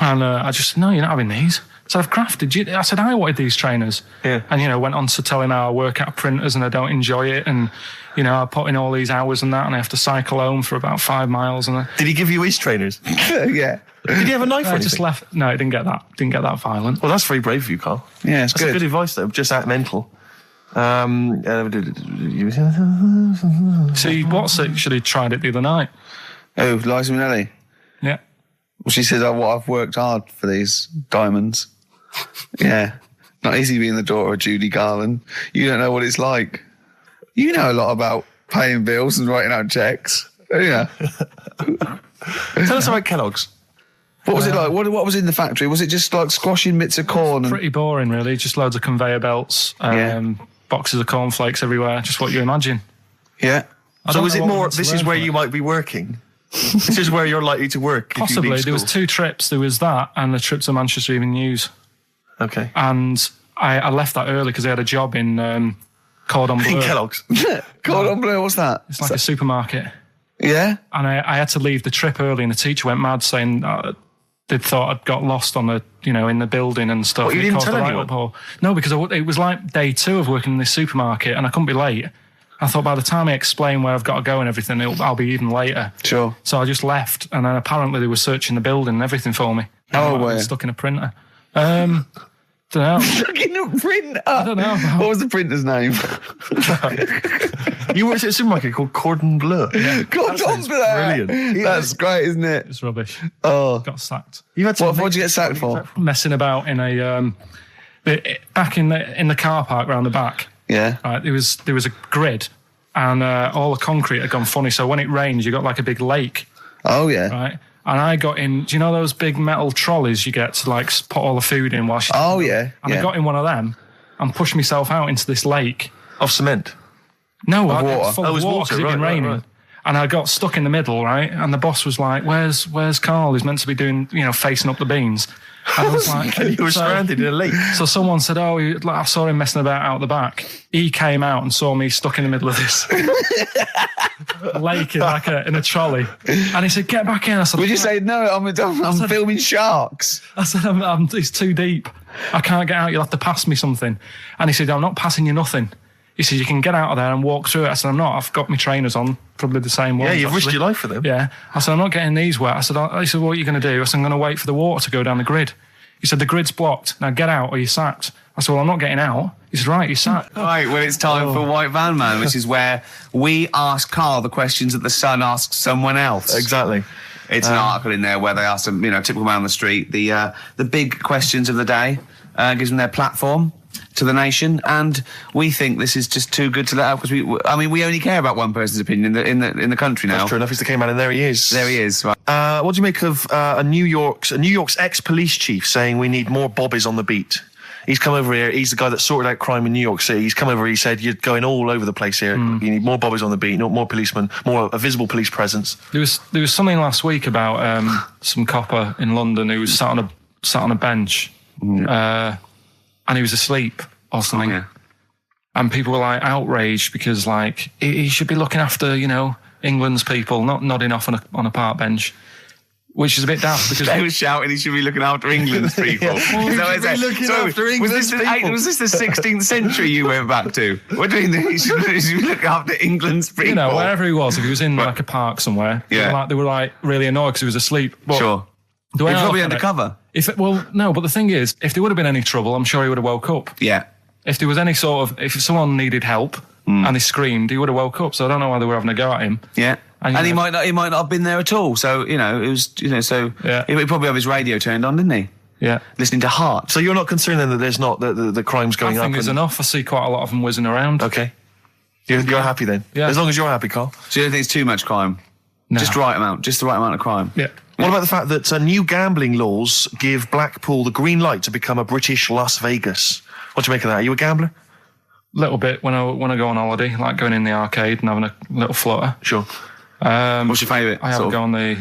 And I just said, no, you're not having these. So I've crafted you. I said, I wanted these trainers. Yeah. And, went on to telling how I work at printers and I don't enjoy it. And, I put in all these hours and that and I have to cycle home for about 5 miles. And Did he give you his trainers? Yeah. Did he have a knife or I anything? just left. No, it didn't get that violent. Well, that's very brave of you, Karl. Yeah, it's That's good. good advice, though. Just act mental. See, what's it? Should have tried it the other night. Oh, Liza Minnelli. Yeah. Well, she said, I've worked hard for these diamonds. Yeah. Not easy being the daughter of Judy Garland. You don't know what it's like. You know a lot about paying bills and writing out checks. Yeah. Tell us about Kellogg's. What was it like? What was in the factory? Was it just like squashing bits of corn? And... Pretty boring, really. Just loads of conveyor belts, boxes of cornflakes everywhere. Just what you imagine. Yeah. So is it more, this is where you you might be working? This is where you're likely to work? if you Possibly. leave There was school? 2 trips. There was that and the trip to Manchester Evening News. Okay. And I left that early because I had a job in Cordon Bleu. In Kellogg's. Cordon Bleu, what's that? It's like a supermarket. Yeah? And I had to leave the trip early and the teacher went mad saying they'd thought I'd got lost on the, in the building and stuff. What, you It didn't caused tell a anyone? write-up. No, because it was like day 2 of working in this supermarket and I couldn't be late. I thought by the time I explain where I've got to go and everything, I'll be even later. Sure. So I just left, and then apparently they were searching the building and everything for me. Oh, I was where? stuck in a printer. Don't know. Stuck in a printer? I don't know. What was the printer's name? You worked at a supermarket called Cordon Bleu. Cordon Bleu. Brilliant. That's great, isn't it? It's rubbish. Oh. Got sacked. You had to What'd you get sacked for? Messing about in a back in the car park round the back. Yeah. Right, there was a grid, and all the concrete had gone funny. So when it rains, you got like a big lake. Oh, yeah. Right. And I got in. Do you know those big metal trolleys you get to like put all the food in while? Oh, yeah. And I got in one of them and pushed myself out into this lake. Of cement. No, water. it was full Oh, it of was water water, because it'd been right, raining. right. And I got stuck in the middle, right? And the boss was like, where's Karl? He's meant to be doing, facing up the beans. And I was like, And you were stranded in a lake. So someone said, I saw him messing about out the back. He came out and saw me stuck in the middle of this lake in a trolley. And he said, get back in. I said, Would you say, no, I'm filming sharks? I said, it's too deep. I can't get out. You'll have to pass me something. And he said, I'm not passing you nothing. He said, you can get out of there and walk through it. I said, I'm not. I've got my trainers on, probably the same ones. Yeah, you've risked actually. your life for them. Yeah. I said, I'm not getting these wet. I said, what are you going to do? I said, I'm going to wait for the water to go down the grid. He said, the grid's blocked. Now get out or you're sacked. I said, well, I'm not getting out. He said, right, you're sacked. Right, well, it's time for White Van Man, which is where we ask Karl the questions that the Sun asks someone else. Exactly. It's an article in there where they ask them, typical man on the street, the big questions of the day, gives them their platform to the nation, and we think this is just too good to let out because we only care about one person's opinion in the country now. That's true enough. He's the K-man, and there he is. There he is. Right. What do you make of New York's ex-police chief saying we need more bobbies on the beat? He's come over here. He's the guy that sorted out crime in New York City. He's come over. He said, "You're going all over the place here. You need more bobbies on the beat, more policemen, a visible police presence." There was something last week about some copper in London who was sat on a bench, and he was asleep or something. Yeah. And people were like outraged because like he should be looking after England's people, not nodding off on a park bench. Which is a bit daft because they were shouting he should be looking after England's people. Was this the 16th century you went back to? What do you mean he should be looking after England's people? Wherever he was, if he was in like a park somewhere, they were like really annoyed because he was asleep. But sure. He was probably undercover. No, but the thing is, if there would have been any trouble, I'm sure he would have woke up. Yeah. If there was any if someone needed help and he screamed, he would have woke up. So I don't know why they were having a go at him. Yeah. And he might not have been there at all. So, it was, so he probably have his radio turned on, didn't he? Yeah. Listening to Heart. So you're not concerned then that there's not, the crime's going up? I think there's enough. I see quite a lot of them whizzing around. Okay. You're happy then? Yeah. As long as you're happy, Karl. So you don't think it's too much crime? No. Just the right amount of crime? Yeah. What about the fact that new gambling laws give Blackpool the green light to become a British Las Vegas? What do you make of that? Are you a gambler? Little bit when I go on holiday, like going in the arcade and having a little flutter. Sure. What's your favourite? I have a go on the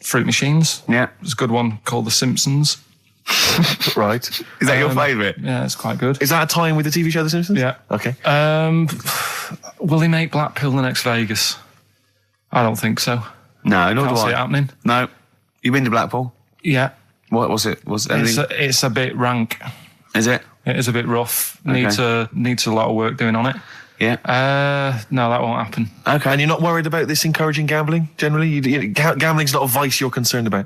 fruit machines. Yeah. There's a good one called The Simpsons. Right. Is that your favourite? Yeah, it's quite good. Is that a tie-in with the TV show The Simpsons? Yeah. Okay. Will they make Blackpool the next Vegas? I don't think so. No, nor Can't do see I. it happening. No. You been to Blackpool? Yeah. What was it? It's a bit rank. Is it? It is a bit rough. Okay. Needs a lot of work doing on it. Yeah. No, that won't happen. Okay. And you're not worried about this encouraging gambling, generally? Gambling's not a vice you're concerned about?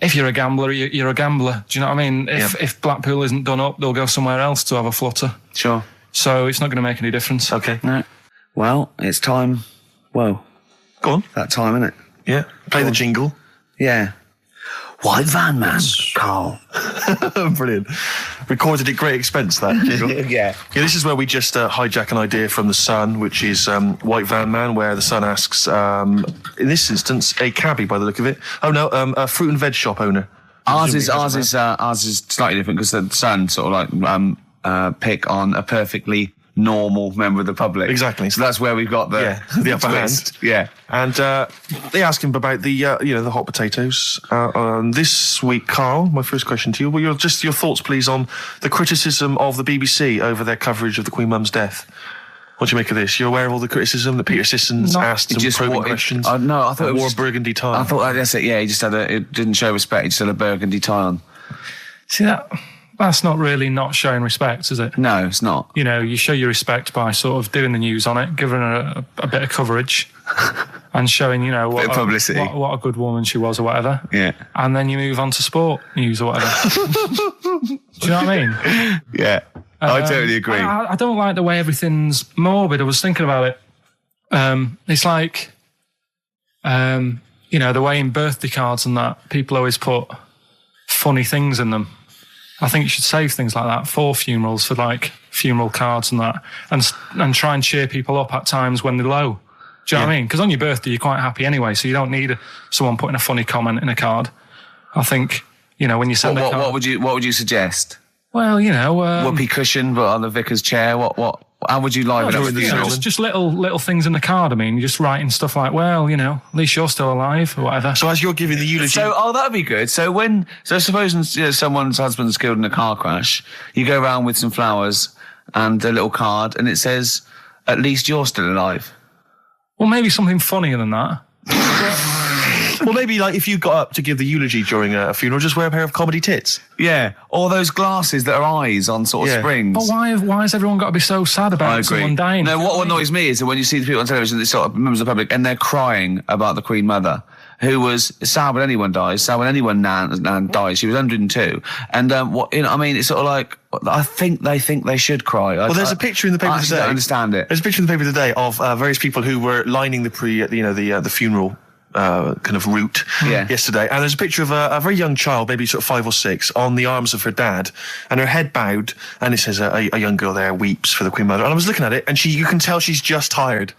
If you're a gambler, you're a gambler. Do you know what I mean? If Blackpool isn't done up, they'll go somewhere else to have a flutter. Sure. So it's not going to make any difference. Okay. No. Well, it's time. Well, go on. That time, isn't it? Yeah. Play the jingle. Yeah. White Van Man, Karl. Brilliant. Recorded at great expense, that jingle. Yeah. This is where we just hijack an idea from The Sun, which is White Van Man, where The Sun asks, in this instance, a cabbie by the look of it. Oh, no, a fruit and veg shop owner. Ours is slightly different because The Sun sort of like pick on a perfectly normal member of the public. Exactly. So that's where we've got the upper hand. Yeah. And they ask him about the the hot potatoes. This week, Karl, my first question to you, your thoughts, please, on the criticism of the BBC over their coverage of the Queen Mum's death. What do you make of this? You're aware of all the criticism that Peter Sissons asked some probing questions? No, I thought it was wore a burgundy tie. I thought that's it. Yeah, he just it didn't show respect. He just had a burgundy tie on. See that? That's not really not showing respect, is it? No, it's not. You show your respect by sort of doing the news on it, giving her a bit of coverage, and showing what bit of publicity. What a good woman she was, or whatever. Yeah. And then you move on to sport news or whatever. Do you know what I mean? Yeah, I totally agree. I don't like the way everything's morbid. I was thinking about it. It's like, the way in birthday cards and that people always put funny things in them. I think you should save things like that for funerals, for like funeral cards and that, and try and cheer people up at times when they're low. Do you know what I mean? Because on your birthday, you're quite happy anyway, so you don't need someone putting a funny comment in a card. I think, when you send a card... What would you suggest? Well, whoopee cushion, but on the vicar's chair. How would you liven up the funeral? Just little things in the card. I mean, you're just writing stuff like, well, at least you're still alive or whatever. So as you're giving the eulogy... So, that'd be good. So suppose someone's husband's killed in a car crash, you go around with some flowers and a little card, and it says, at least you're still alive. Well, maybe something funnier than that. Well, maybe like if you got up to give the eulogy during a funeral, just wear a pair of comedy tits. Yeah, or those glasses that are eyes on sort of Yeah. springs. But why has everyone got to be so sad I about agree. someone dying? No, what annoys me is that when you see the people on television, the sort of members of the public, and they're crying about the Queen Mother, who was sad when anyone dies, sad when anyone nan dies. She was 102, and it's sort of like I think they should cry. Well, there's a picture in the paper I today. don't understand it. There's a picture in the paper today of various people who were lining the funeral kind of route yesterday, and there's a picture of a very young child, maybe sort of 5 or 6, on the arms of her dad, and her head bowed, and it says a young girl there weeps for the Queen Mother. And I was looking at it, and you can tell she's just tired.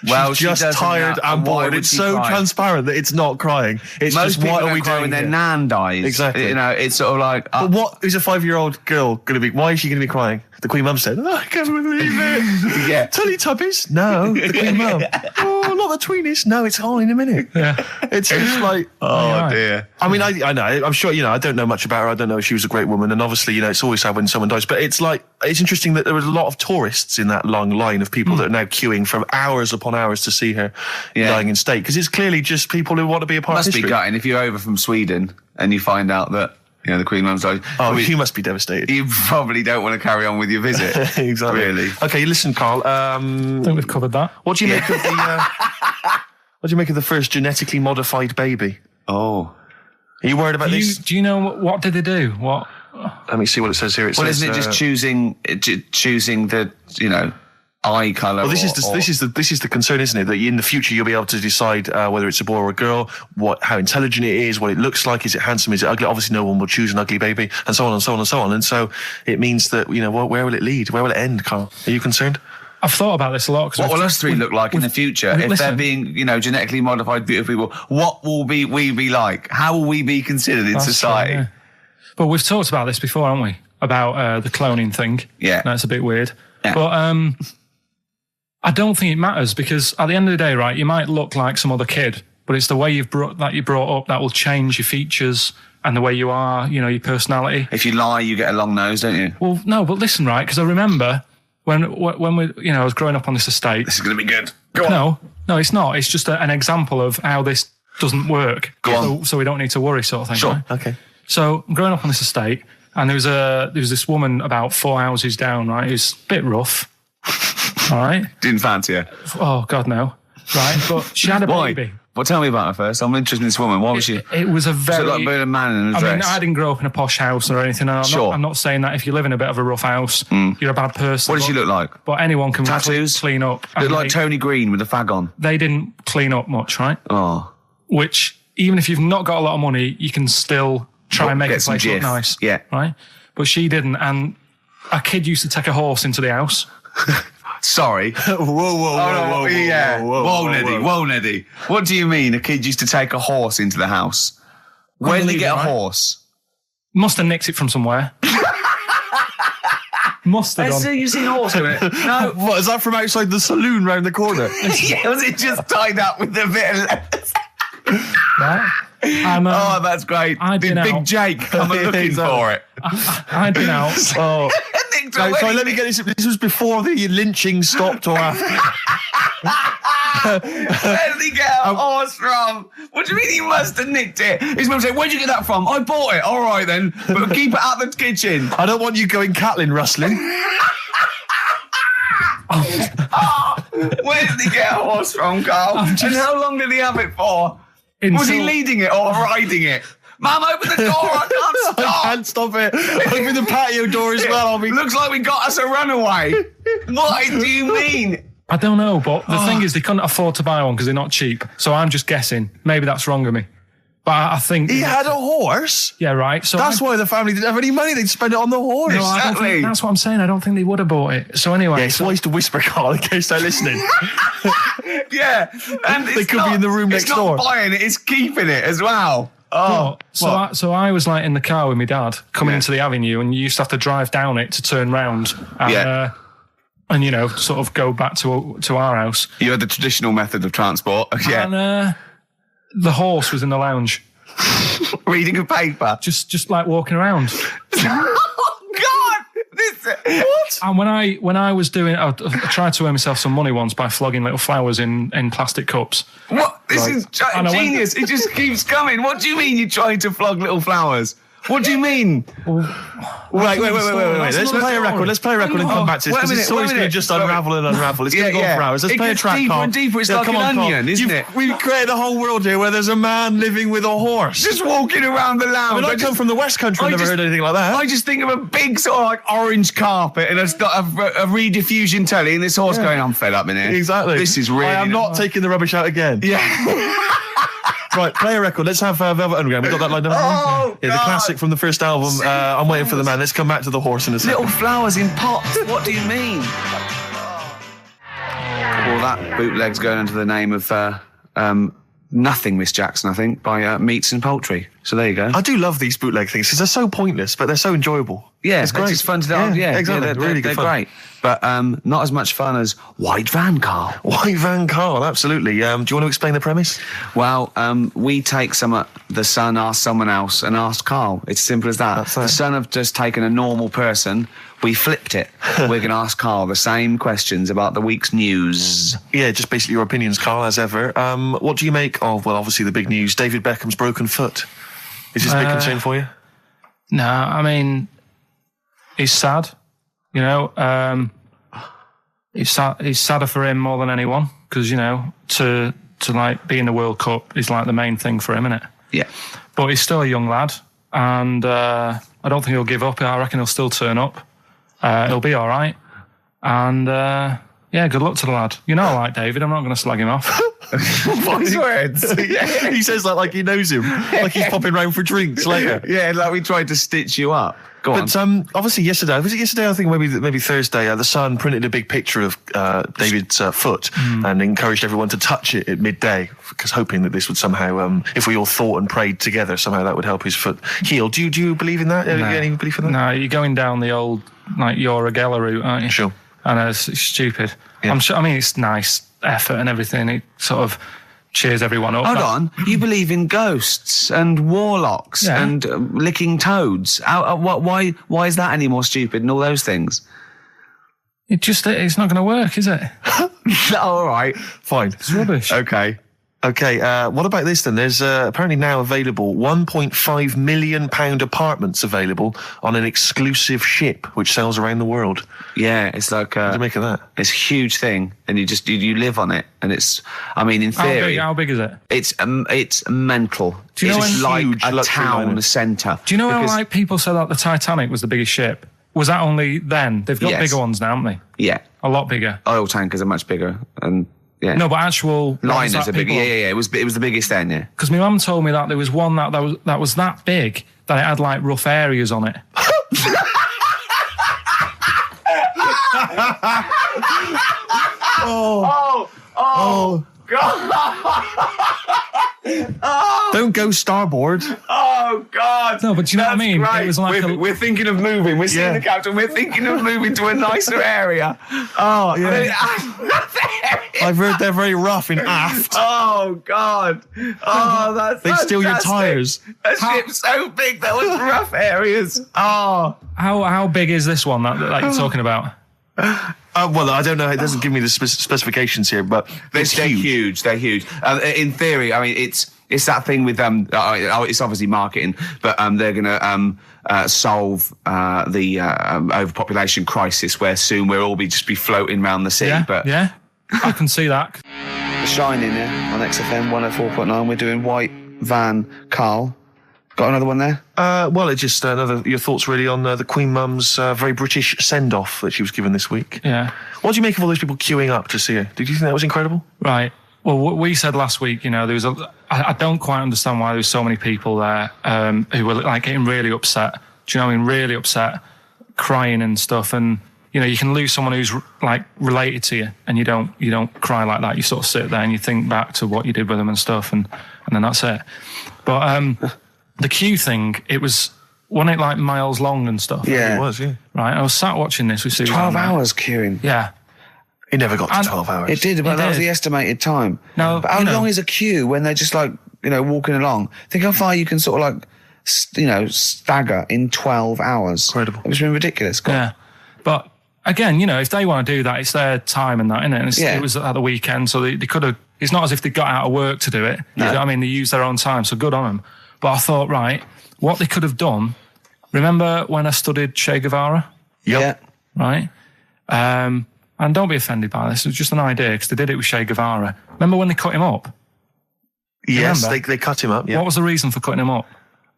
Well, she's just tired and bored. It's so transparent that it's not crying. It's Most just, people what are don't we cry doing when their here? nan dies. Exactly. It's sort of like. But what is a 5-year-old girl going to be? Why is she going to be crying? The Queen Mum said, I can't believe it. Yeah. Teletubbies? No. The Queen Mum. Oh, not the Tweenies. No, it's all in a minute. Yeah. It's just like, Oh dear. I mean, I know. I'm sure, I don't know much about her. I don't know if she was a great woman. And obviously, it's always sad when someone dies. But it's interesting that there was a lot of tourists in that long line of people that are now queuing for hours upon hours to see her dying in state. Because it's clearly just people who want to be a part of Must history. be gutting if you're over from Sweden and you find out that the Queen Mum's died. Oh, you must be devastated. You probably don't want to carry on with your visit. Exactly. Really. Okay, listen, Karl. I think we've covered that. What do you make of the? What do you make of the first genetically modified baby? Oh. Are you worried about this? Do you know what did they do? What? Let me see what it says here. It Well, says, isn't it just choosing the eye colour? Well, this is the concern, isn't it? That in the future you'll be able to decide whether it's a boy or a girl, how intelligent it is, what it looks like, is it handsome, is it ugly? Obviously, no one will choose an ugly baby, and so on and so on and so on. And so it means that where will it lead? Where will it end, Karl? Are you concerned? I've thought about this a lot. What will us three look like in the future if they're listen. being, genetically modified beautiful people? What will we be like? How will we be considered in That's society? true, yeah. But we've talked about this before, haven't we? About the cloning thing. Yeah. That's a bit weird. Yeah. But I don't think it matters, because at the end of the day, right, you might look like some other kid, but it's the way you're brought up that will change your features and the way you are, your personality. If you lie, you get a long nose, don't you? Well, no, but listen, right, because I remember when we, I was growing up on this estate. This is going to be good. Go on. No, it's not. It's just an example of how this doesn't work. Go on. So we don't need to worry, sort of thing. Sure. Right? Okay. So I'm growing up on this estate, and there was this woman about 4 houses down, right, who's a bit rough. All right. Didn't fancy her. Oh God, no. Right, but she had a Why? baby. Well, tell me about her first. I'm interested in this woman. Why was she? It was a very. So like being a man in a I dress. mean, I didn't grow up in a posh house or anything. And I'm not saying that if you live in a bit of a rough house, you're a bad person. What does she look like? But anyone can Tattoos? clean up. Look And like Tony Green with a fag on. they didn't clean up much, right? Oh. Which, even if you've not got a lot of money, you can still try and make Get the some place look jiff. nice. Yeah. Right? But she didn't. And a kid used to take a horse into the house. Sorry. Whoa, Yeah. Whoa, Neddy. whoa. Whoa, Neddy. What do you mean a kid used to take a horse into the house? Where did he get a Unbelievable, right? horse? Must have nicked it from somewhere. Must have done. You've seen a horse in it? No. What, is that from outside the saloon round the corner? Yeah, was it just tied up with a bit of lettuce? Right? Oh, that's great. I'd Big been out. Jake coming looking Exactly. for it. I'd been out. Oh. Nicked No, away. sorry, let me get this. This was before the lynching stopped or after. Where did he get a horse from? What do you mean he must have nicked it? His mum said, where'd you get that from? I bought it. All right then. But keep it out of the kitchen. I don't want you going Catlin rustling. Where did he get a horse from, Carl? And how long did he have it for? Was he leading it or riding it? Mum, open the door. I can't stop. I can't stop it. Open the patio door as well. I'll be... Looks like we got us a runaway. What do you mean? I don't know, but the thing is, they couldn't afford to buy one because they're not cheap. So I'm just guessing. Maybe that's wrong of me. But I think... He had a horse? Yeah, right. So That's why the family didn't have any money. They'd spend it on the horse. No, I don't Exactly. think, that's what I'm saying. I don't think they would have bought it. So anyway... Yeah, it's wise to whisper, Carl, in case they're listening. Yeah. And They could be in the room next door. It's not buying it, it's keeping it as well. Oh. So I was like in the car with my dad coming into the avenue, and you used to have to drive down it to turn round and, and sort of go back to our house. You had the traditional method of transport. Yeah. And the horse was in the lounge, Reading a paper. just like walking around. Oh, God! And when I was doing, I tried to earn myself some money once by flogging little flowers in plastic cups. What? This is genius. It just keeps coming. What do you mean you're trying to flog little flowers? What do you mean? Wait. Let's play a record. Let's play a record and come back to this, because this story's going to just unravel and unravel. It's going to go for hours. Let's play a track, deeper Karl. and deeper. It's like an onion, isn't it? We've created a whole world here where there's a man living with a horse. Just walking around the lounge. I come from the West Country. I've never heard anything like that. I just think of a big sort of like orange carpet and a rediffusion telly and this horse going, I'm fed up in here. Exactly. This is really... I am not taking the rubbish out again. Yeah. Right, play a record. Let's have Velvet Underground. We got that lined up. The classic from the first album. I'm waiting for the man. Let's come back to the horse in a second. Little flowers in pots. What do you mean? Well, that bootleg's going under the name of Nothing, Miss Jackson, I think, by Meats and Poultry. So there you go. I do love these bootleg things because they're so pointless, but they're so enjoyable. Yeah, it's great. It's fun to do. Yeah, exactly. They're good fun. Great. But not as much fun as White Van Karl. White Van Karl, absolutely. Do you want to explain the premise? Well, we take the Sun, ask someone else, and ask Karl. It's as simple as that. The Sun have just taken a normal person. We flipped it. We're going to ask Karl the same questions about the week's news. Yeah, just basically your opinions, Karl, as ever. What do you make of, well, obviously the big news, David Beckham's broken foot? Is this a big concern for you? No, I mean, it's sad. You know, it's sadder for him more than anyone because, you know, to like be in the World Cup is like the main thing for him, isn't it? Yeah. But he's still a young lad, and I don't think he'll give up. I reckon he'll still turn up. He'll be all right. And yeah, good luck to the lad. You know, I like David. I'm not going to slag him off. Wise words. Yeah. He says that like he knows him, like he's popping round for drinks later. Yeah, like we tried to stitch you up. Go on. But obviously yesterday, was it yesterday? I think maybe Thursday. The Sun printed a big picture of David's foot and encouraged everyone to touch it at midday, because hoping that this would somehow, if we all thought and prayed together, somehow that would help his foot heal. Do you believe in that? No. Any belief in that? No, you're going down the old like your Regella route, aren't you? Sure. And it's stupid. Yeah. I'm sure. I mean, it's nice effort and everything. It sort of cheers everyone up. Hold on. You believe in ghosts and warlocks and licking toads. Why is that any more stupid than all those things? It's not going to work, is it? All right. Fine. It's rubbish. Okay. What about this then? There's apparently now available £1.5 million apartments available on an exclusive ship which sails around the world. Yeah, it's like what do you make of that? It's a huge thing, and you live on it, and it's. I mean, in theory, how big is it? It's mental. Do you know it's like huge a town centre. Do you know how like people said that the Titanic was the biggest ship? Was that only then? They've got bigger ones now, haven't they? Yeah, a lot bigger. Oil tankers are much bigger, and. Yeah. No, but actual liners are big. Yeah. It was the biggest then. Yeah. Because my mum told me that there was one that was that big that it had like rough areas on it. Oh God! Don't go starboard. Oh God! No, but do you know what I mean? Right. It was like we're thinking of moving. We're seeing the captain. We're thinking of moving to a nicer area. Oh yeah. I've heard they're very rough in aft. Oh God! Oh, they steal your tyres. A ship's so big there was rough areas. Oh, how big is this one that you're talking about? Well, I don't know. It doesn't give me the specifications here, but they're huge. They're huge. In theory, I mean, it's that thing with it's obviously marketing, but they're going to solve the overpopulation crisis, where soon we'll all be floating around the sea. Yeah, I can see that. The Shining on XFM 104.9. We're doing White Van Karl. Got another one there? Well, it's just your thoughts really on the Queen Mum's very British send-off that she was given this week. Yeah. What do you make of all those people queuing up to see her? Did you think that was incredible? Right. Well, what we said last week, you know, there was I don't quite understand why there was so many people there who were like getting really upset. Do you know what I mean? Really upset, crying and stuff. And, you know, you can lose someone who's like related to you and you don't cry like that. You sort of sit there and you think back to what you did with them and stuff and then that's it. But, the queue thing, wasn't it like miles long and stuff? Yeah. It was, yeah. Right, I was sat watching this with Susan. 12 hours queuing. Yeah. It never got to 12 hours. It did, but that was the estimated time. No, but how long is a queue when they're just like, you know, walking along? Think how far you can sort of like, you know, stagger in 12 hours. Incredible. It's been ridiculous. Yeah. But again, if they want to do that, it's their time and that, isn't it? And it was at the weekend, so they could have. It's not as if they got out of work to do it. No. You know what I mean? They used their own time, so good on them. But I thought, right, what they could have done. Remember when I studied Che Guevara? Yep. Yeah. Right. And don't be offended by this. It was just an idea because they did it with Che Guevara. Remember when they cut him up? Yes, they cut him up. Yeah. What was the reason for cutting him up?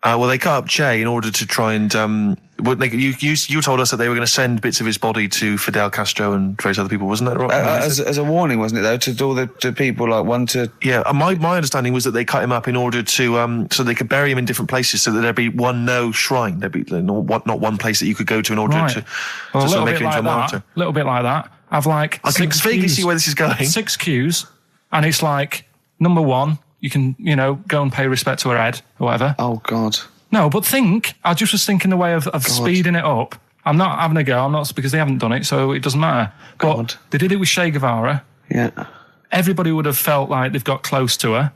Well, they cut up Che in order to try and. You told us that they were going to send bits of his body to Fidel Castro and various other people, wasn't that right? As a warning, wasn't it, though, to all to people like one to. Yeah, my understanding was that they cut him up in order to so they could bury him in different places, so that there'd be no shrine, there'd be not one place that you could go to in order to sort of make it into a martyr. A little bit like that. I've I can vaguely see where this is going. 6 queues, and it's like number 1. You can, go and pay respect to her head or whatever. Oh, God. No, but I just was thinking the way of speeding it up. I'm not having a go. I'm not, because they haven't done it, so it doesn't matter. But they did it with Che Guevara. Yeah. Everybody would have felt like they've got close to her.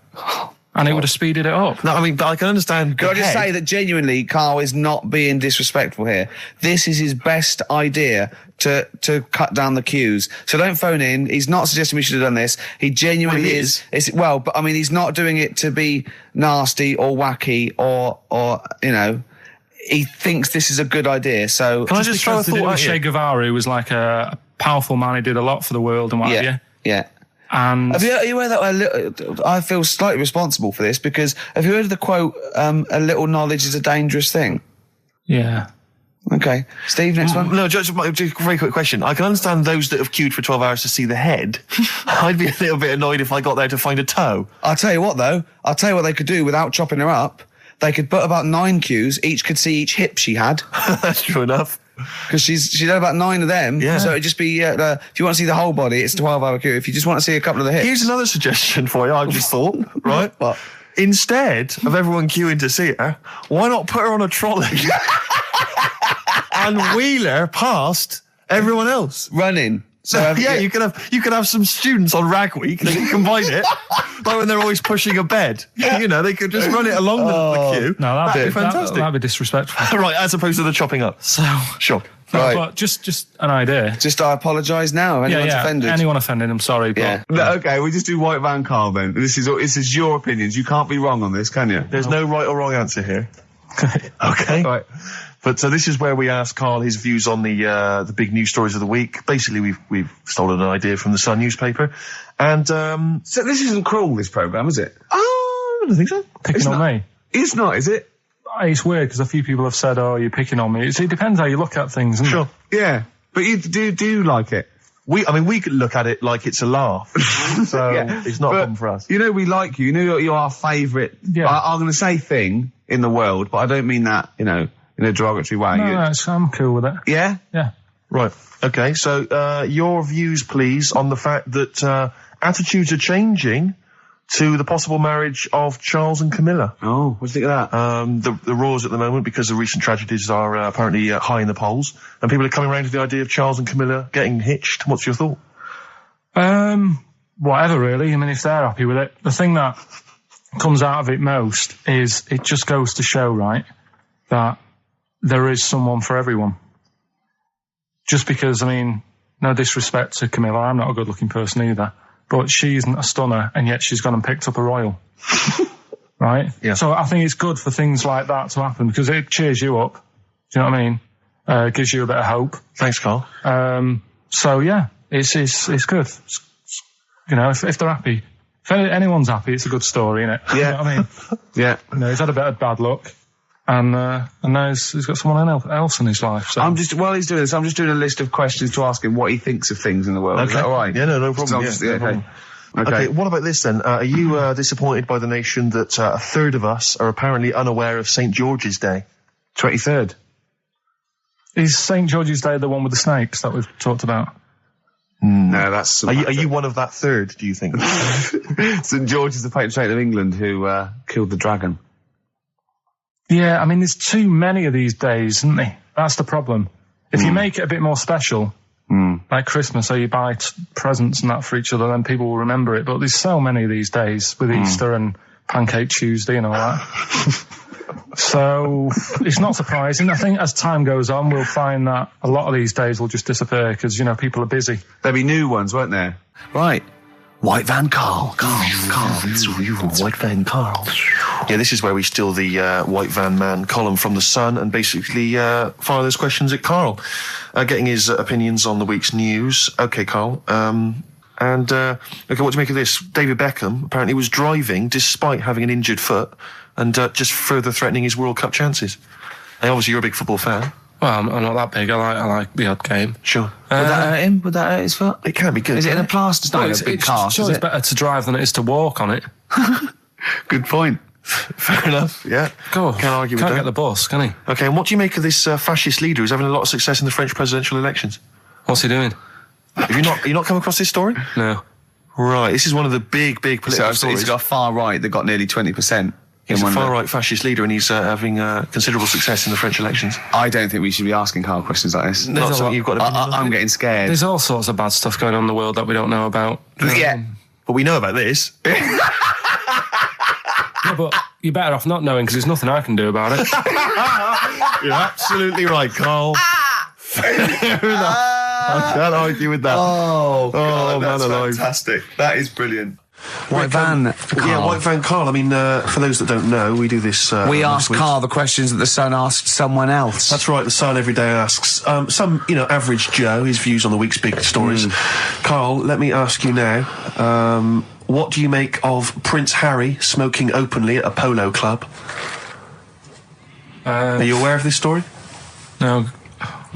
And it would have speeded it up. No, I mean, but I can understand. Can I just say that genuinely, Karl is not being disrespectful here. This is his best idea to cut down the queues. So don't phone in. He's not suggesting we should have done this. He genuinely is. But I mean, he's not doing it to be nasty or wacky or he thinks this is a good idea. So can I just throw a thought at Che Guevara, who was like a powerful man who did a lot for the world and what have you. Yeah. And have you heard that? I feel slightly responsible for this because have you heard of the quote, a little knowledge is a dangerous thing? Yeah. Okay. Steve, next one. No, just a very quick question. I can understand those that have queued for 12 hours to see the head. I'd be a little bit annoyed if I got there to find a toe. I'll tell you what, though. I'll tell you what they could do without chopping her up. They could put about 9 queues. Each could see each hip she had. That's true enough. Because she's had about 9 of them. Yeah. So it'd just be, if you want to see the whole body, it's a 12-hour queue. If you just want to see a couple of the hips. Here's another suggestion for you, I just thought, right? What? Instead of everyone queuing to see her, why not put her on a trolley and wheel her past everyone else? Running. So you could have some students on Rag Week. They can combine it, like when they're always pushing a bed. They could just run it along the queue. No, that'd be fantastic. That'd be disrespectful. Right, as opposed to the chopping up. So sure. No, right. But just an idea. Just I apologise now. If anyone's offended. Anyone offended, I'm sorry. But, yeah. No, okay, we just do white van Karl then. This is your opinions. You can't be wrong on this, can you? There's no right or wrong answer here. Okay. Right. But so this is where we ask Karl his views on the big news stories of the week. Basically, we've stolen an idea from the Sun newspaper, and so this isn't cruel, this programme, is it? Oh, I don't think so. Picking on me. It's not, is it? It's weird because a few people have said, "Oh, you're picking on me." It depends how you look at things, isn't Sure. it? Yeah, but you do like it. We could look at it like it's a laugh, so it's not a problem for us. We like you. You're our favourite. Yeah. I'm going to say thing in the world, but I don't mean that. In a derogatory way. No, I'm cool with it. Yeah? Yeah. Right. Okay. So your views, please, on the fact that attitudes are changing to the possible marriage of Charles and Camilla. Oh, what do you think of that? The roars at the moment, because the recent tragedies are apparently high in the polls, and people are coming around to the idea of Charles and Camilla getting hitched. What's your thought? Whatever, really. I mean, if they're happy with it. The thing that comes out of it most is it just goes to show, right, that there is someone for everyone. Just because, I mean, no disrespect to Camilla, I'm not a good-looking person either, but she isn't a stunner, and yet she's gone and picked up a royal. Right? Yeah. So I think it's good for things like that to happen, because it cheers you up. Do you know what I mean? Gives you a bit of hope. Thanks, Karl. So, yeah, it's good. If they're happy. If anyone's happy, it's a good story, innit? Yeah. You know what I mean? Yeah. He's had a bit of bad luck. And now he's got someone else in his life. So. While he's doing this, I'm just doing a list of questions to ask him what he thinks of things in the world. Okay. Is that all right? Yeah, no problem. No problem. Okay, what about this then? Are you disappointed by the nation that a third of us are apparently unaware of St. George's Day? 23rd. Is St. George's Day the one with the snakes that we've talked about? No, that's... Are you one of that third, do you think? St. George is the patron saint of England who killed the dragon. Yeah, I mean, there's too many of these days, isn't there? That's the problem. If you make it a bit more special, like Christmas, so you buy presents and that for each other, then people will remember it. But there's so many of these days with Easter and Pancake Tuesday and all that. So it's not surprising. I think as time goes on, we'll find that a lot of these days will just disappear because, you know, people are busy. There'll be new ones, won't there? Right. White Van Karl. White Van Karl. Yeah, this is where we steal the White Van Man column from The Sun and basically fire those questions at Karl, getting his opinions on the week's news. Okay, Karl. Okay, what do you make of this? David Beckham apparently was driving despite having an injured foot and just further threatening his World Cup chances. And obviously, you're a big football fan. Well, I'm not that big. I like the odd game. Sure. Would that hurt him? Would that hurt his foot? It can be good. Is it in a plaster? It's not in a big cast, Sure, is it's it? better to drive than it is to walk on it. Good point. Fair enough, yeah. Go on. Can't argue with Can't that. get the bus, can he? Okay, and what do you make of this fascist leader who's having a lot of success in the French presidential elections? What's he doing? Have you not come across this story? No. Right, this is one of the big political So stories. he's got far right that got nearly 20%. He's a far-right fascist leader and he's having considerable success in the French elections. I don't think we should be asking Karl questions like this. Not a something lot- you've got to I'm getting scared. There's all sorts of bad stuff going on in the world that we don't know about. Yeah. But we know about this. Yeah, but you're better off not knowing because there's nothing I can do about it. You're absolutely right, Karl. Fair enough. I can't argue with that. Oh, God, man that's alive. fantastic. That is brilliant. White Van Karl. Yeah, White Van Karl. I mean, for those that don't know, we do this. We on ask this week. Karl the questions that the Sun asked someone else. That's right. The Sun every day asks some, average Joe his views on the week's big stories. Karl, let me ask you now. What do you make of Prince Harry smoking openly at a polo club? Are you aware of this story? No.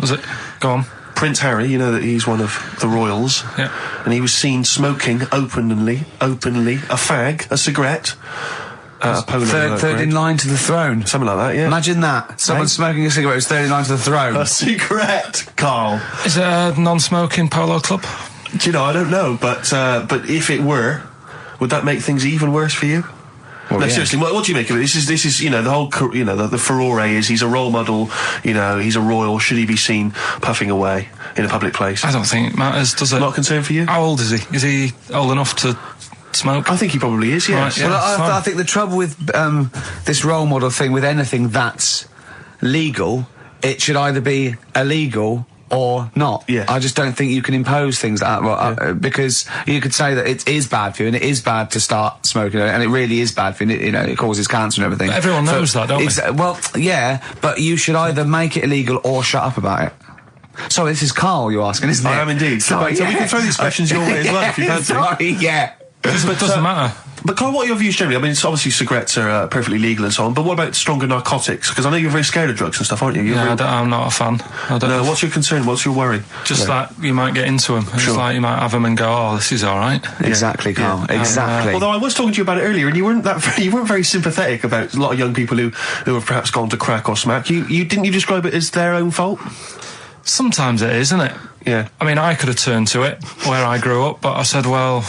Was it? Go on. Prince Harry, you know that he's one of the royals. Yeah. And he was seen smoking openly, a fag, a cigarette, at a polo Third in ground. line to the throne. Something like that, yeah. Imagine that. Someone smoking a cigarette is third in line to the throne. A cigarette, Karl. Is it a non-smoking polo club? Do you know, I don't know, but if it were, would that make things even worse for you? Well, No, yeah. seriously, what do you make of it? This is, the whole, the furore is he's a role model, he's a royal. Should he be seen puffing away in a public place? I don't think it matters, does it? Not a concern for you? How old is he? Is he old enough to smoke? I think he probably is, yes. Right, yeah. Well, fine. I think the trouble with this role model thing, with anything that's legal, it should either be illegal or not. Yeah. I just don't think you can impose things like that, because you could say that it is bad for you, and it is bad to start smoking, and it really is bad for you, it causes cancer and everything. But everyone knows that, don't they? Well, yeah, but you should either make it illegal or shut up about it. Sorry, this is Karl you're asking, isn't it? I am indeed. Sorry, So we can throw these questions your way as well if you fancy. Sorry, yeah. It doesn't matter. But Karl, what are your views generally? I mean, it's obviously cigarettes are perfectly legal and so on, but what about stronger narcotics? Because I know you're very scared of drugs and stuff, aren't you? I'm not a fan. I don't No, what's your concern? What's your worry? Just that you might get into them. It's like you might have them and go, oh, this is all right. Exactly, Karl. Exactly. Although I was talking to you about it earlier, and you weren't very sympathetic about a lot of young people who have perhaps gone to crack or smack. You didn't you describe it as their own fault? Sometimes it is, isn't it? Yeah. I mean, I could have turned to it where I grew up, but I said, well,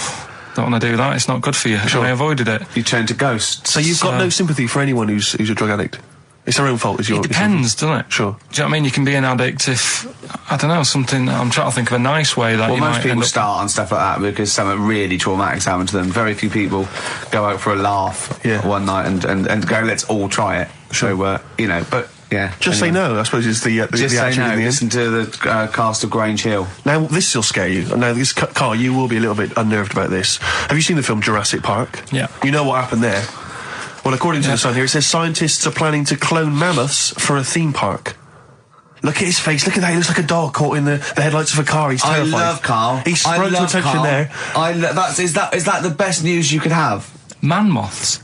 don't want to do that. It's not good for you. Sure. And I avoided it. You turn to ghosts. So you've got no sympathy for anyone who's a drug addict. It's their own fault. It depends, doesn't it? Sure. Do you know what I mean? You can be an addict if, I don't know, something, I'm trying to think of a nice way that Well, you most might people end up... start on stuff like that because something really traumatic's happened to them. Very few people go out for a laugh one night and go, let's all try it. Sure. So, but yeah. Just say no, I suppose, is the Just the say attitude no. in the end. Listen to the cast of Grange Hill. Now, this will scare you. Now, this, Karl, you will be a little bit unnerved about this. Have you seen the film Jurassic Park? Yeah. You know what happened there? Well, according to the Sun here, it says scientists are planning to clone mammoths for a theme park. Look at his face. Look at that. He looks like a dog caught in the headlights of a car. He's terrified. I love Karl. He sprung to attention Karl. there. Is that the best news you could have? Man moths.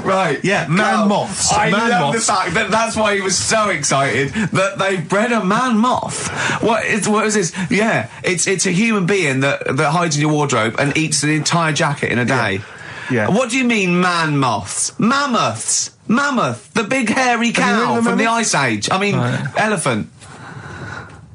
Right, Yeah, man moths. I Man love moths. the fact that that's why he was so excited that they bred a man moth. What is this? Yeah, it's a human being that hides in your wardrobe and eats an entire jacket in a day. Yeah. What do you mean, man moths? Mammoths. Mammoth, the big hairy Have you heard cow of a from the mammoth? Ice Age. I mean, Right. elephant.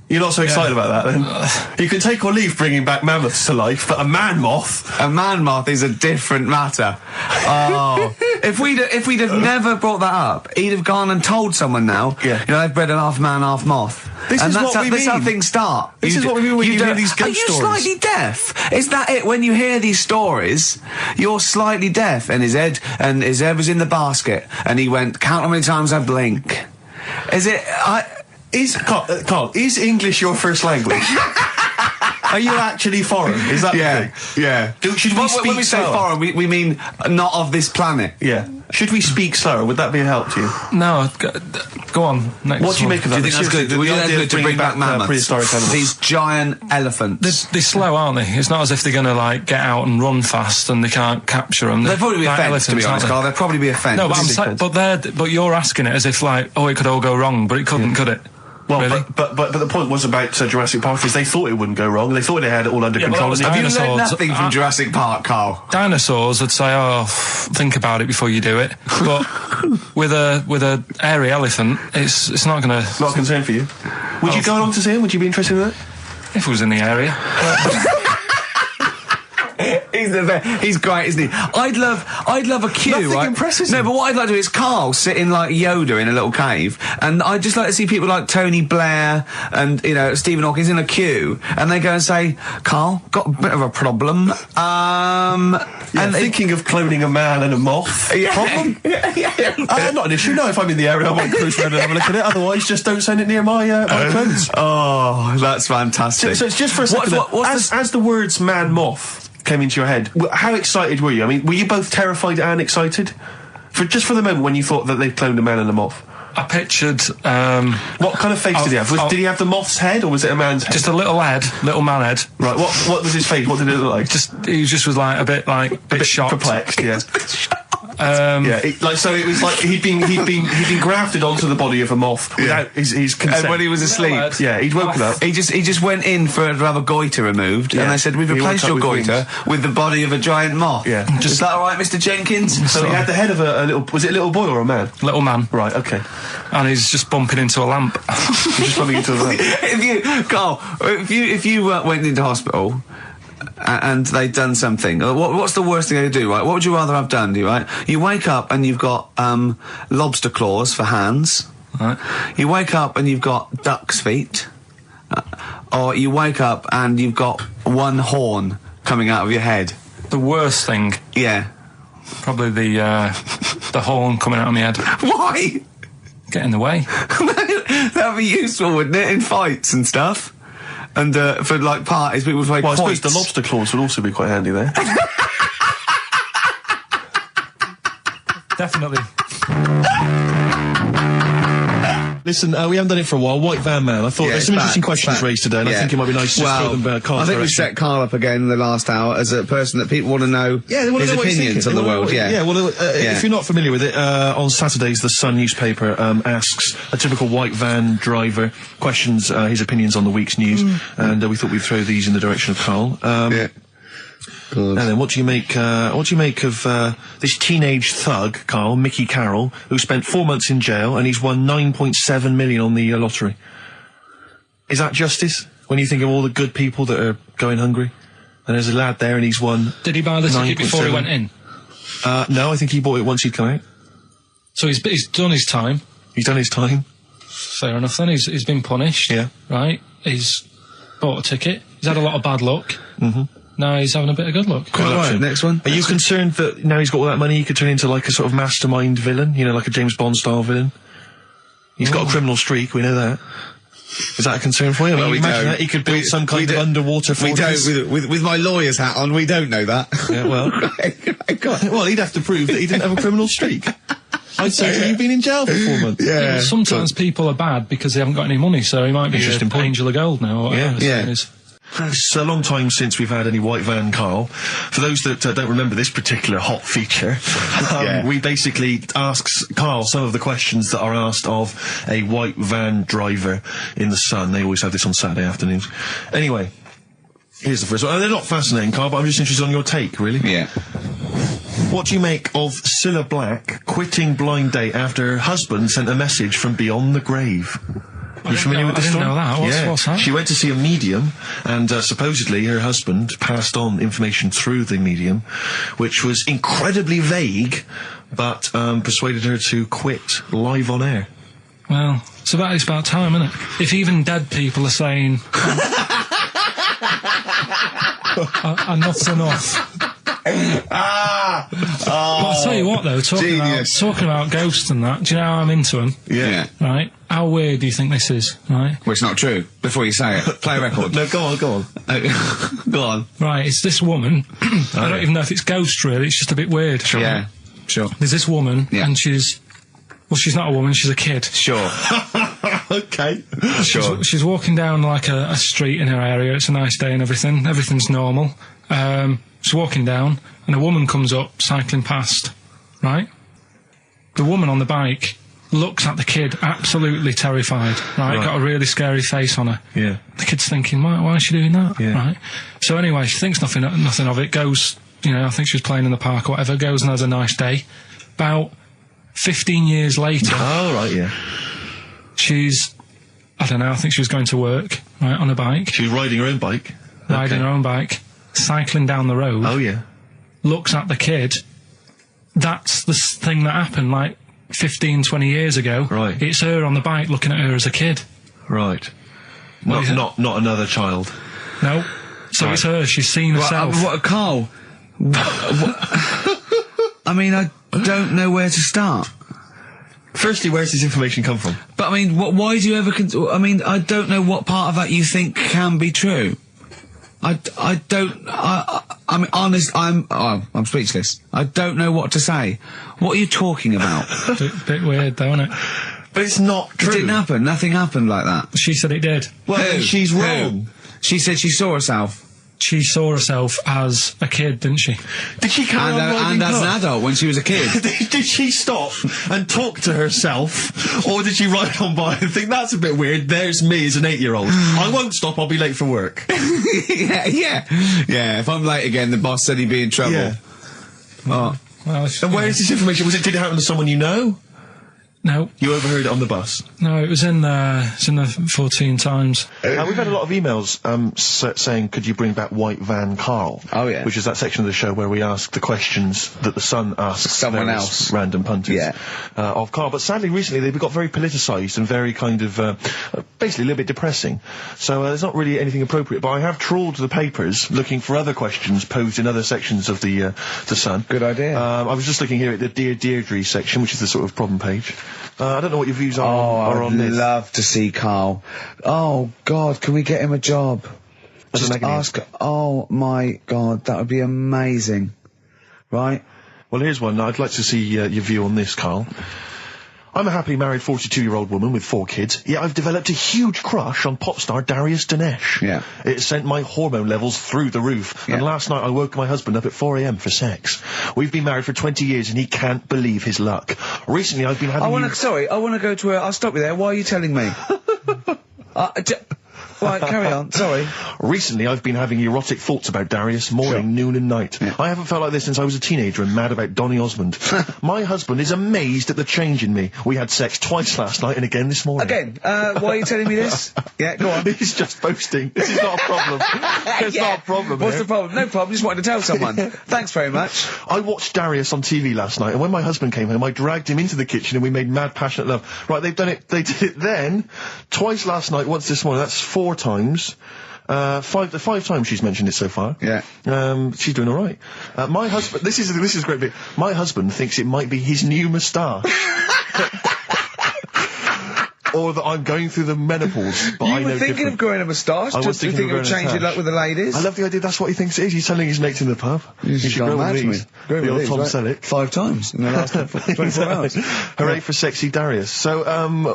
You're not so excited about that, then? You can take or leave bringing back mammoths to life, but a man moth... A man moth is a different matter. Oh. If we'd have never brought that up, he'd have gone and told someone now, they've bred an half man, half moth. This is how things start. This is what we mean when you hear these ghost stories. Are you slightly deaf? Is that it? When you hear these stories, you're slightly deaf. And his head was in the basket, and he went, count how many times I blink. Carl, is English your first language? Are you actually foreign? Is that the thing? Yeah. Should we speak when we say slower? foreign, we mean not of this planet. Yeah. Should we speak slower? Would that be a help to you? No, go on. Next What do you make of that? Do you think that's good? The idea of to bring back mammoths? Prehistoric animals. These giant elephants. They're slow, aren't they? It's not as if they're going to, like, get out and run fast and they can't capture them. They'd probably be a fence, to be honest, Carl. They'd probably be a fence. No, but you're asking it as if, like, it could all go wrong, but it couldn't, could it? Well, really? but the point was about Jurassic Park is they thought it wouldn't go wrong. They thought they had it all under control. Have you learned nothing from Jurassic Park, Carl? Dinosaurs would say, think about it before you do it. But with a airy elephant, it's not going to... Not a concern for you? Would you go along to see him? Would you be interested in that? If it was in the area. He's great, isn't he? I'd love a queue. Nothing right? impresses No, him. but what I'd like to do is Karl sitting like Yoda in a little cave, and I'd just like to see people like Tony Blair and Stephen Hawking's in a queue, and they go and say, "Karl, got a bit of a problem." And thinking of cloning a man and a moth. Problem? Not an issue. No, if I'm in the area, I might cruise around and have a look at it. Otherwise, just don't send it near my clothes. Oh, that's fantastic. So it's just for a second. As the words "man moth" came into your head, how excited were you? I mean, were you both terrified and excited? For the moment when you thought that they'd cloned a man and a moth? I pictured... what kind of face did he have? Did he have the moth's head, or was it a man's head? Just a little man head. Right, what was his face? What did it look like? He just was like a bit shocked. Perplexed, yeah. It was like he'd been grafted onto the body of a moth without his consent. And when he was asleep, he'd woken up. He just went in to have a goiter removed, and they said, "We've replaced your goiter with the body of a giant moth." Yeah, is that all right, Mr. Jenkins? So he had the head of a little. Was it a little boy or a man? Little man. Right. Okay. And he's just bumping into a lamp. He's just bumping into a lamp. Carl, if you went into hospital and they'd done something, what's the worst thing they could do, right? What would you rather have done, right? You wake up and you've got lobster claws for hands. Right. You wake up and you've got duck's feet. Or you wake up and you've got one horn coming out of your head. The worst thing? Yeah. Probably the horn coming out of my head. Why? Get in the way. That'd be useful, wouldn't it, in fights and stuff? And for like parties, people would play Well, I quoits. suppose the lobster claws would also be quite handy there. Definitely. Listen, we haven't done it for a while. White Van Man. I thought there's some interesting questions raised today, and I think it might be nice to just throw them Carl's I think we direction. set Karl up again in the last hour as a person that people want to know they want to his know what he's opinions on thinking. the world. If you're not familiar with it, on Saturdays the Sun newspaper asks a typical white van driver questions his opinions on the week's news, and we thought we'd throw these in the direction of Karl. And then what do you make of this teenage thug, Karl, Mickey Carroll, who spent 4 months in jail and he's won 9.7 million on the lottery? Is that justice? When you think of all the good people that are going hungry, and there's a lad there and he's won. Did he buy the ticket before he went in? No, I think he bought it once he'd come out. So he's done his time. He's done his time. Fair enough then. He's been punished. Yeah. Right. He's bought a ticket. He's had a lot of bad luck. Mm-hmm. Now he's having a bit of good luck. Quite right. Next one. Are you concerned that now he's got all that money, he could turn into like a sort of mastermind villain? You know, like a James Bond style villain? He's got a criminal streak, we know that. Is that a concern for you? I mean, imagine that he could build some kind of underwater fortress. We don't, with my lawyer's hat on, we don't know that. Yeah, well. Well, he'd have to prove that he didn't have a criminal streak. I'd say that you've been in jail for 4 months. Yeah, but sometimes people are bad because they haven't got any money, so he might be Interesting an point. angel of gold now. Or whatever it is. It's a long time since we've had any white van, Karl. For those that don't remember this particular hot feature, we basically ask Karl some of the questions that are asked of a white van driver in the Sun. They always have this on Saturday afternoons. Anyway, here's the first one. They're not fascinating, Karl, but I'm just interested on your take, really. Yeah. What do you make of Cilla Black quitting Blind Date after her husband sent a message from beyond the grave? You're familiar with this I didn't story? know that. What's that? She went to see a medium, and supposedly her husband passed on information through the medium, which was incredibly vague, but persuaded her to quit live on air. Well, it's about time, isn't it? If even dead people are saying, enough's enough. But I'll tell you what, though, talking about ghosts and that, do you know how I'm into them? Yeah. Right? How weird do you think this is, right? Well, it's not true. Before you say it, play a record. No, go on. Go on. Right, it's this woman. I don't even know if it's ghost, really. It's just a bit weird. Sure. Yeah, sure. There's this woman, Yeah. and she's not a woman, she's a kid. Sure. Okay. Sure. She's walking down, like, a street in her area. It's a nice day and everything. Everything's normal. She's walking down, and a woman comes up, cycling past, right? The woman on the bike looks at the kid, absolutely terrified, right? Got a really scary face on her. Yeah. The kid's thinking, why is she doing that? Yeah. Right? So anyway, she thinks nothing of it, goes, I think she was playing in the park or whatever, goes and has a nice day. About 15 years later... Oh, right, yeah. She's, I don't know, I think she was going to work, right, on a bike. She was riding her own bike. Riding her own bike, cycling down the road. Oh, yeah. Looks at the kid. That's the thing that happened, like, 15, 20 years ago. Right. It's her on the bike looking at her as a kid. Right. Not another child. No. So it's her, she's seen herself. Carl? I mean, I don't know where to start. Firstly, where's this information come from? But I mean, why do you ever? I mean, I don't know what part of that you think can be true. I don't. I mean, honest. I'm speechless. I don't know what to say. What are you talking about? Bit weird, though, isn't it? But it's not true. It didn't happen. Nothing happened like that. She said it did. Well, then she's wrong. She said she saw herself. She saw herself as a kid, didn't she? Did she carry on riding and as an adult when she was a kid. Did she stop and talk to herself, or did she ride on by and think, that's a bit weird, there's me as an 8-year-old. I won't stop, I'll be late for work. Yeah, if I'm late again, the boss said he'd be in trouble. Yeah. Oh. Well, And where is this information? Did it happen to someone you know? No. You overheard it on the bus? No, it was in the 14 Times. We've had a lot of emails saying, could you bring back White Van Karl? Oh, yeah. Which is that section of the show where we ask the questions that the Sun asks Someone various else. random punters of Karl. But sadly, recently, they've got very politicised and very kind of, basically a little bit depressing. So there's not really anything appropriate. But I have trawled the papers looking for other questions posed in other sections of the Sun. Good idea. I was just looking here at the Dear Deirdre section, which is the sort of problem page. I don't know what your views are on this. I'd love to see Karl. Oh, God, can we get him a job? As Just an ask... Oh, my God, that would be amazing. Right? Well, here's one. I'd like to see your view on this, Karl. I'm a happily married 42-year-old woman with 4 kids, yet I've developed a huge crush on pop star Darius Dinesh. Yeah. It sent my hormone levels through the roof, and last night I woke my husband up at 4 a.m. for sex. We've been married for 20 years and he can't believe his luck. Recently I've been having... I want to go to I'll stop you there. Why are you telling me? Right, carry on. Sorry. Recently, I've been having erotic thoughts about Darius morning, noon and night. Yeah. I haven't felt like this since I was a teenager and mad about Donny Osmond. My husband is amazed at the change in me. We had sex twice last night and again this morning. Again, why are you telling me this? Yeah, go on. He's just boasting. This is not a problem. There's not a problem What's here. the problem? No problem, just wanted to tell someone. Thanks very much. I watched Darius on TV last night, and when my husband came home, I dragged him into the kitchen and we made mad, passionate love. Right, they did it then, twice last night, once this morning. That's 4 times. 5 times she's mentioned it so far. Yeah. She's doing all right. My husband, this is a great bit. My husband thinks it might be his new moustache. Or that I'm going through the menopause, but I know You were thinking of growing a moustache? I was Just thinking think of of growing a changing moustache. luck with the ladies? I love the idea that's what he thinks it is. He's telling his mates in the pub. You should grow mad with for me. these. Growing The with old these, Tom right? Selleck. 5 times in the last 24 hours. Hooray for sexy Darius. So,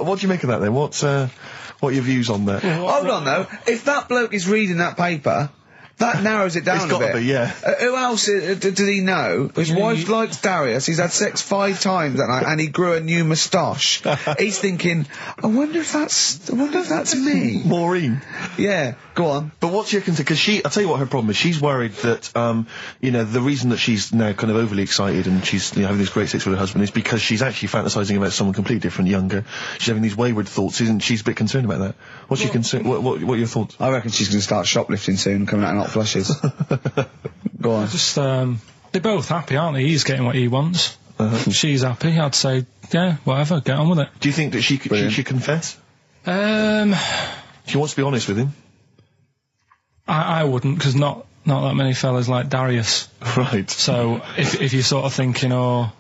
what do you make of that then? What are your views on that? Hold on though, if that bloke is reading that paper, That narrows it down It's a gotta bit. be, yeah. Who else did he know? His wife likes Darius. He's had sex 5 times that night, and he grew a new moustache. He's thinking, I wonder if that's me. Maureen. Yeah, go on. But what's your concern? Because I'll tell you what her problem is. She's worried that, the reason that she's now kind of overly excited and she's having this great sex with her husband is because she's actually fantasizing about someone completely different, younger. She's having these wayward thoughts, isn't she? She's a bit concerned about that. What's your concern? What are your thoughts? I reckon she's going to start shoplifting soon, coming out in hot flushes. Go on. Just, they're both happy, aren't they? He's getting what he wants. She's happy. I'd say, yeah, whatever, get on with it. Do you think that she should confess? She wants to be honest with him. I wouldn't, because not that many fellas like Darius. Right. So if you're sort of thinking, oh,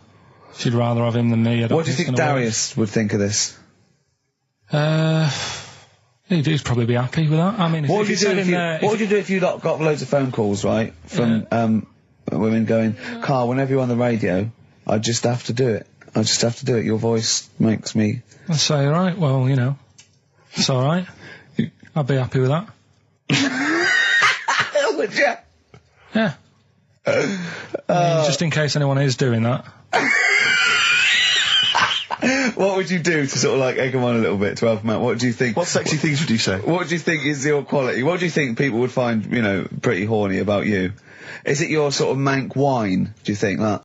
she'd rather have him than me, I don't What do you think Darius would think of this? He'd probably be happy with that. I mean, What would you do if you got loads of phone calls, right, from women going, Karl, whenever you're on the radio, I just have to do it. I just have to do it. Your voice makes me... I'd say, right, well, it's all right. I'd be happy with that. Would you? Yeah. I mean, just in case anyone is doing that. What would you do to sort of like egg them on a little bit to help them out? What do you think? What sexy things would you say? What do you think is your quality? What do you think people would find, pretty horny about you? Is it your sort of mank wine, do you think, that?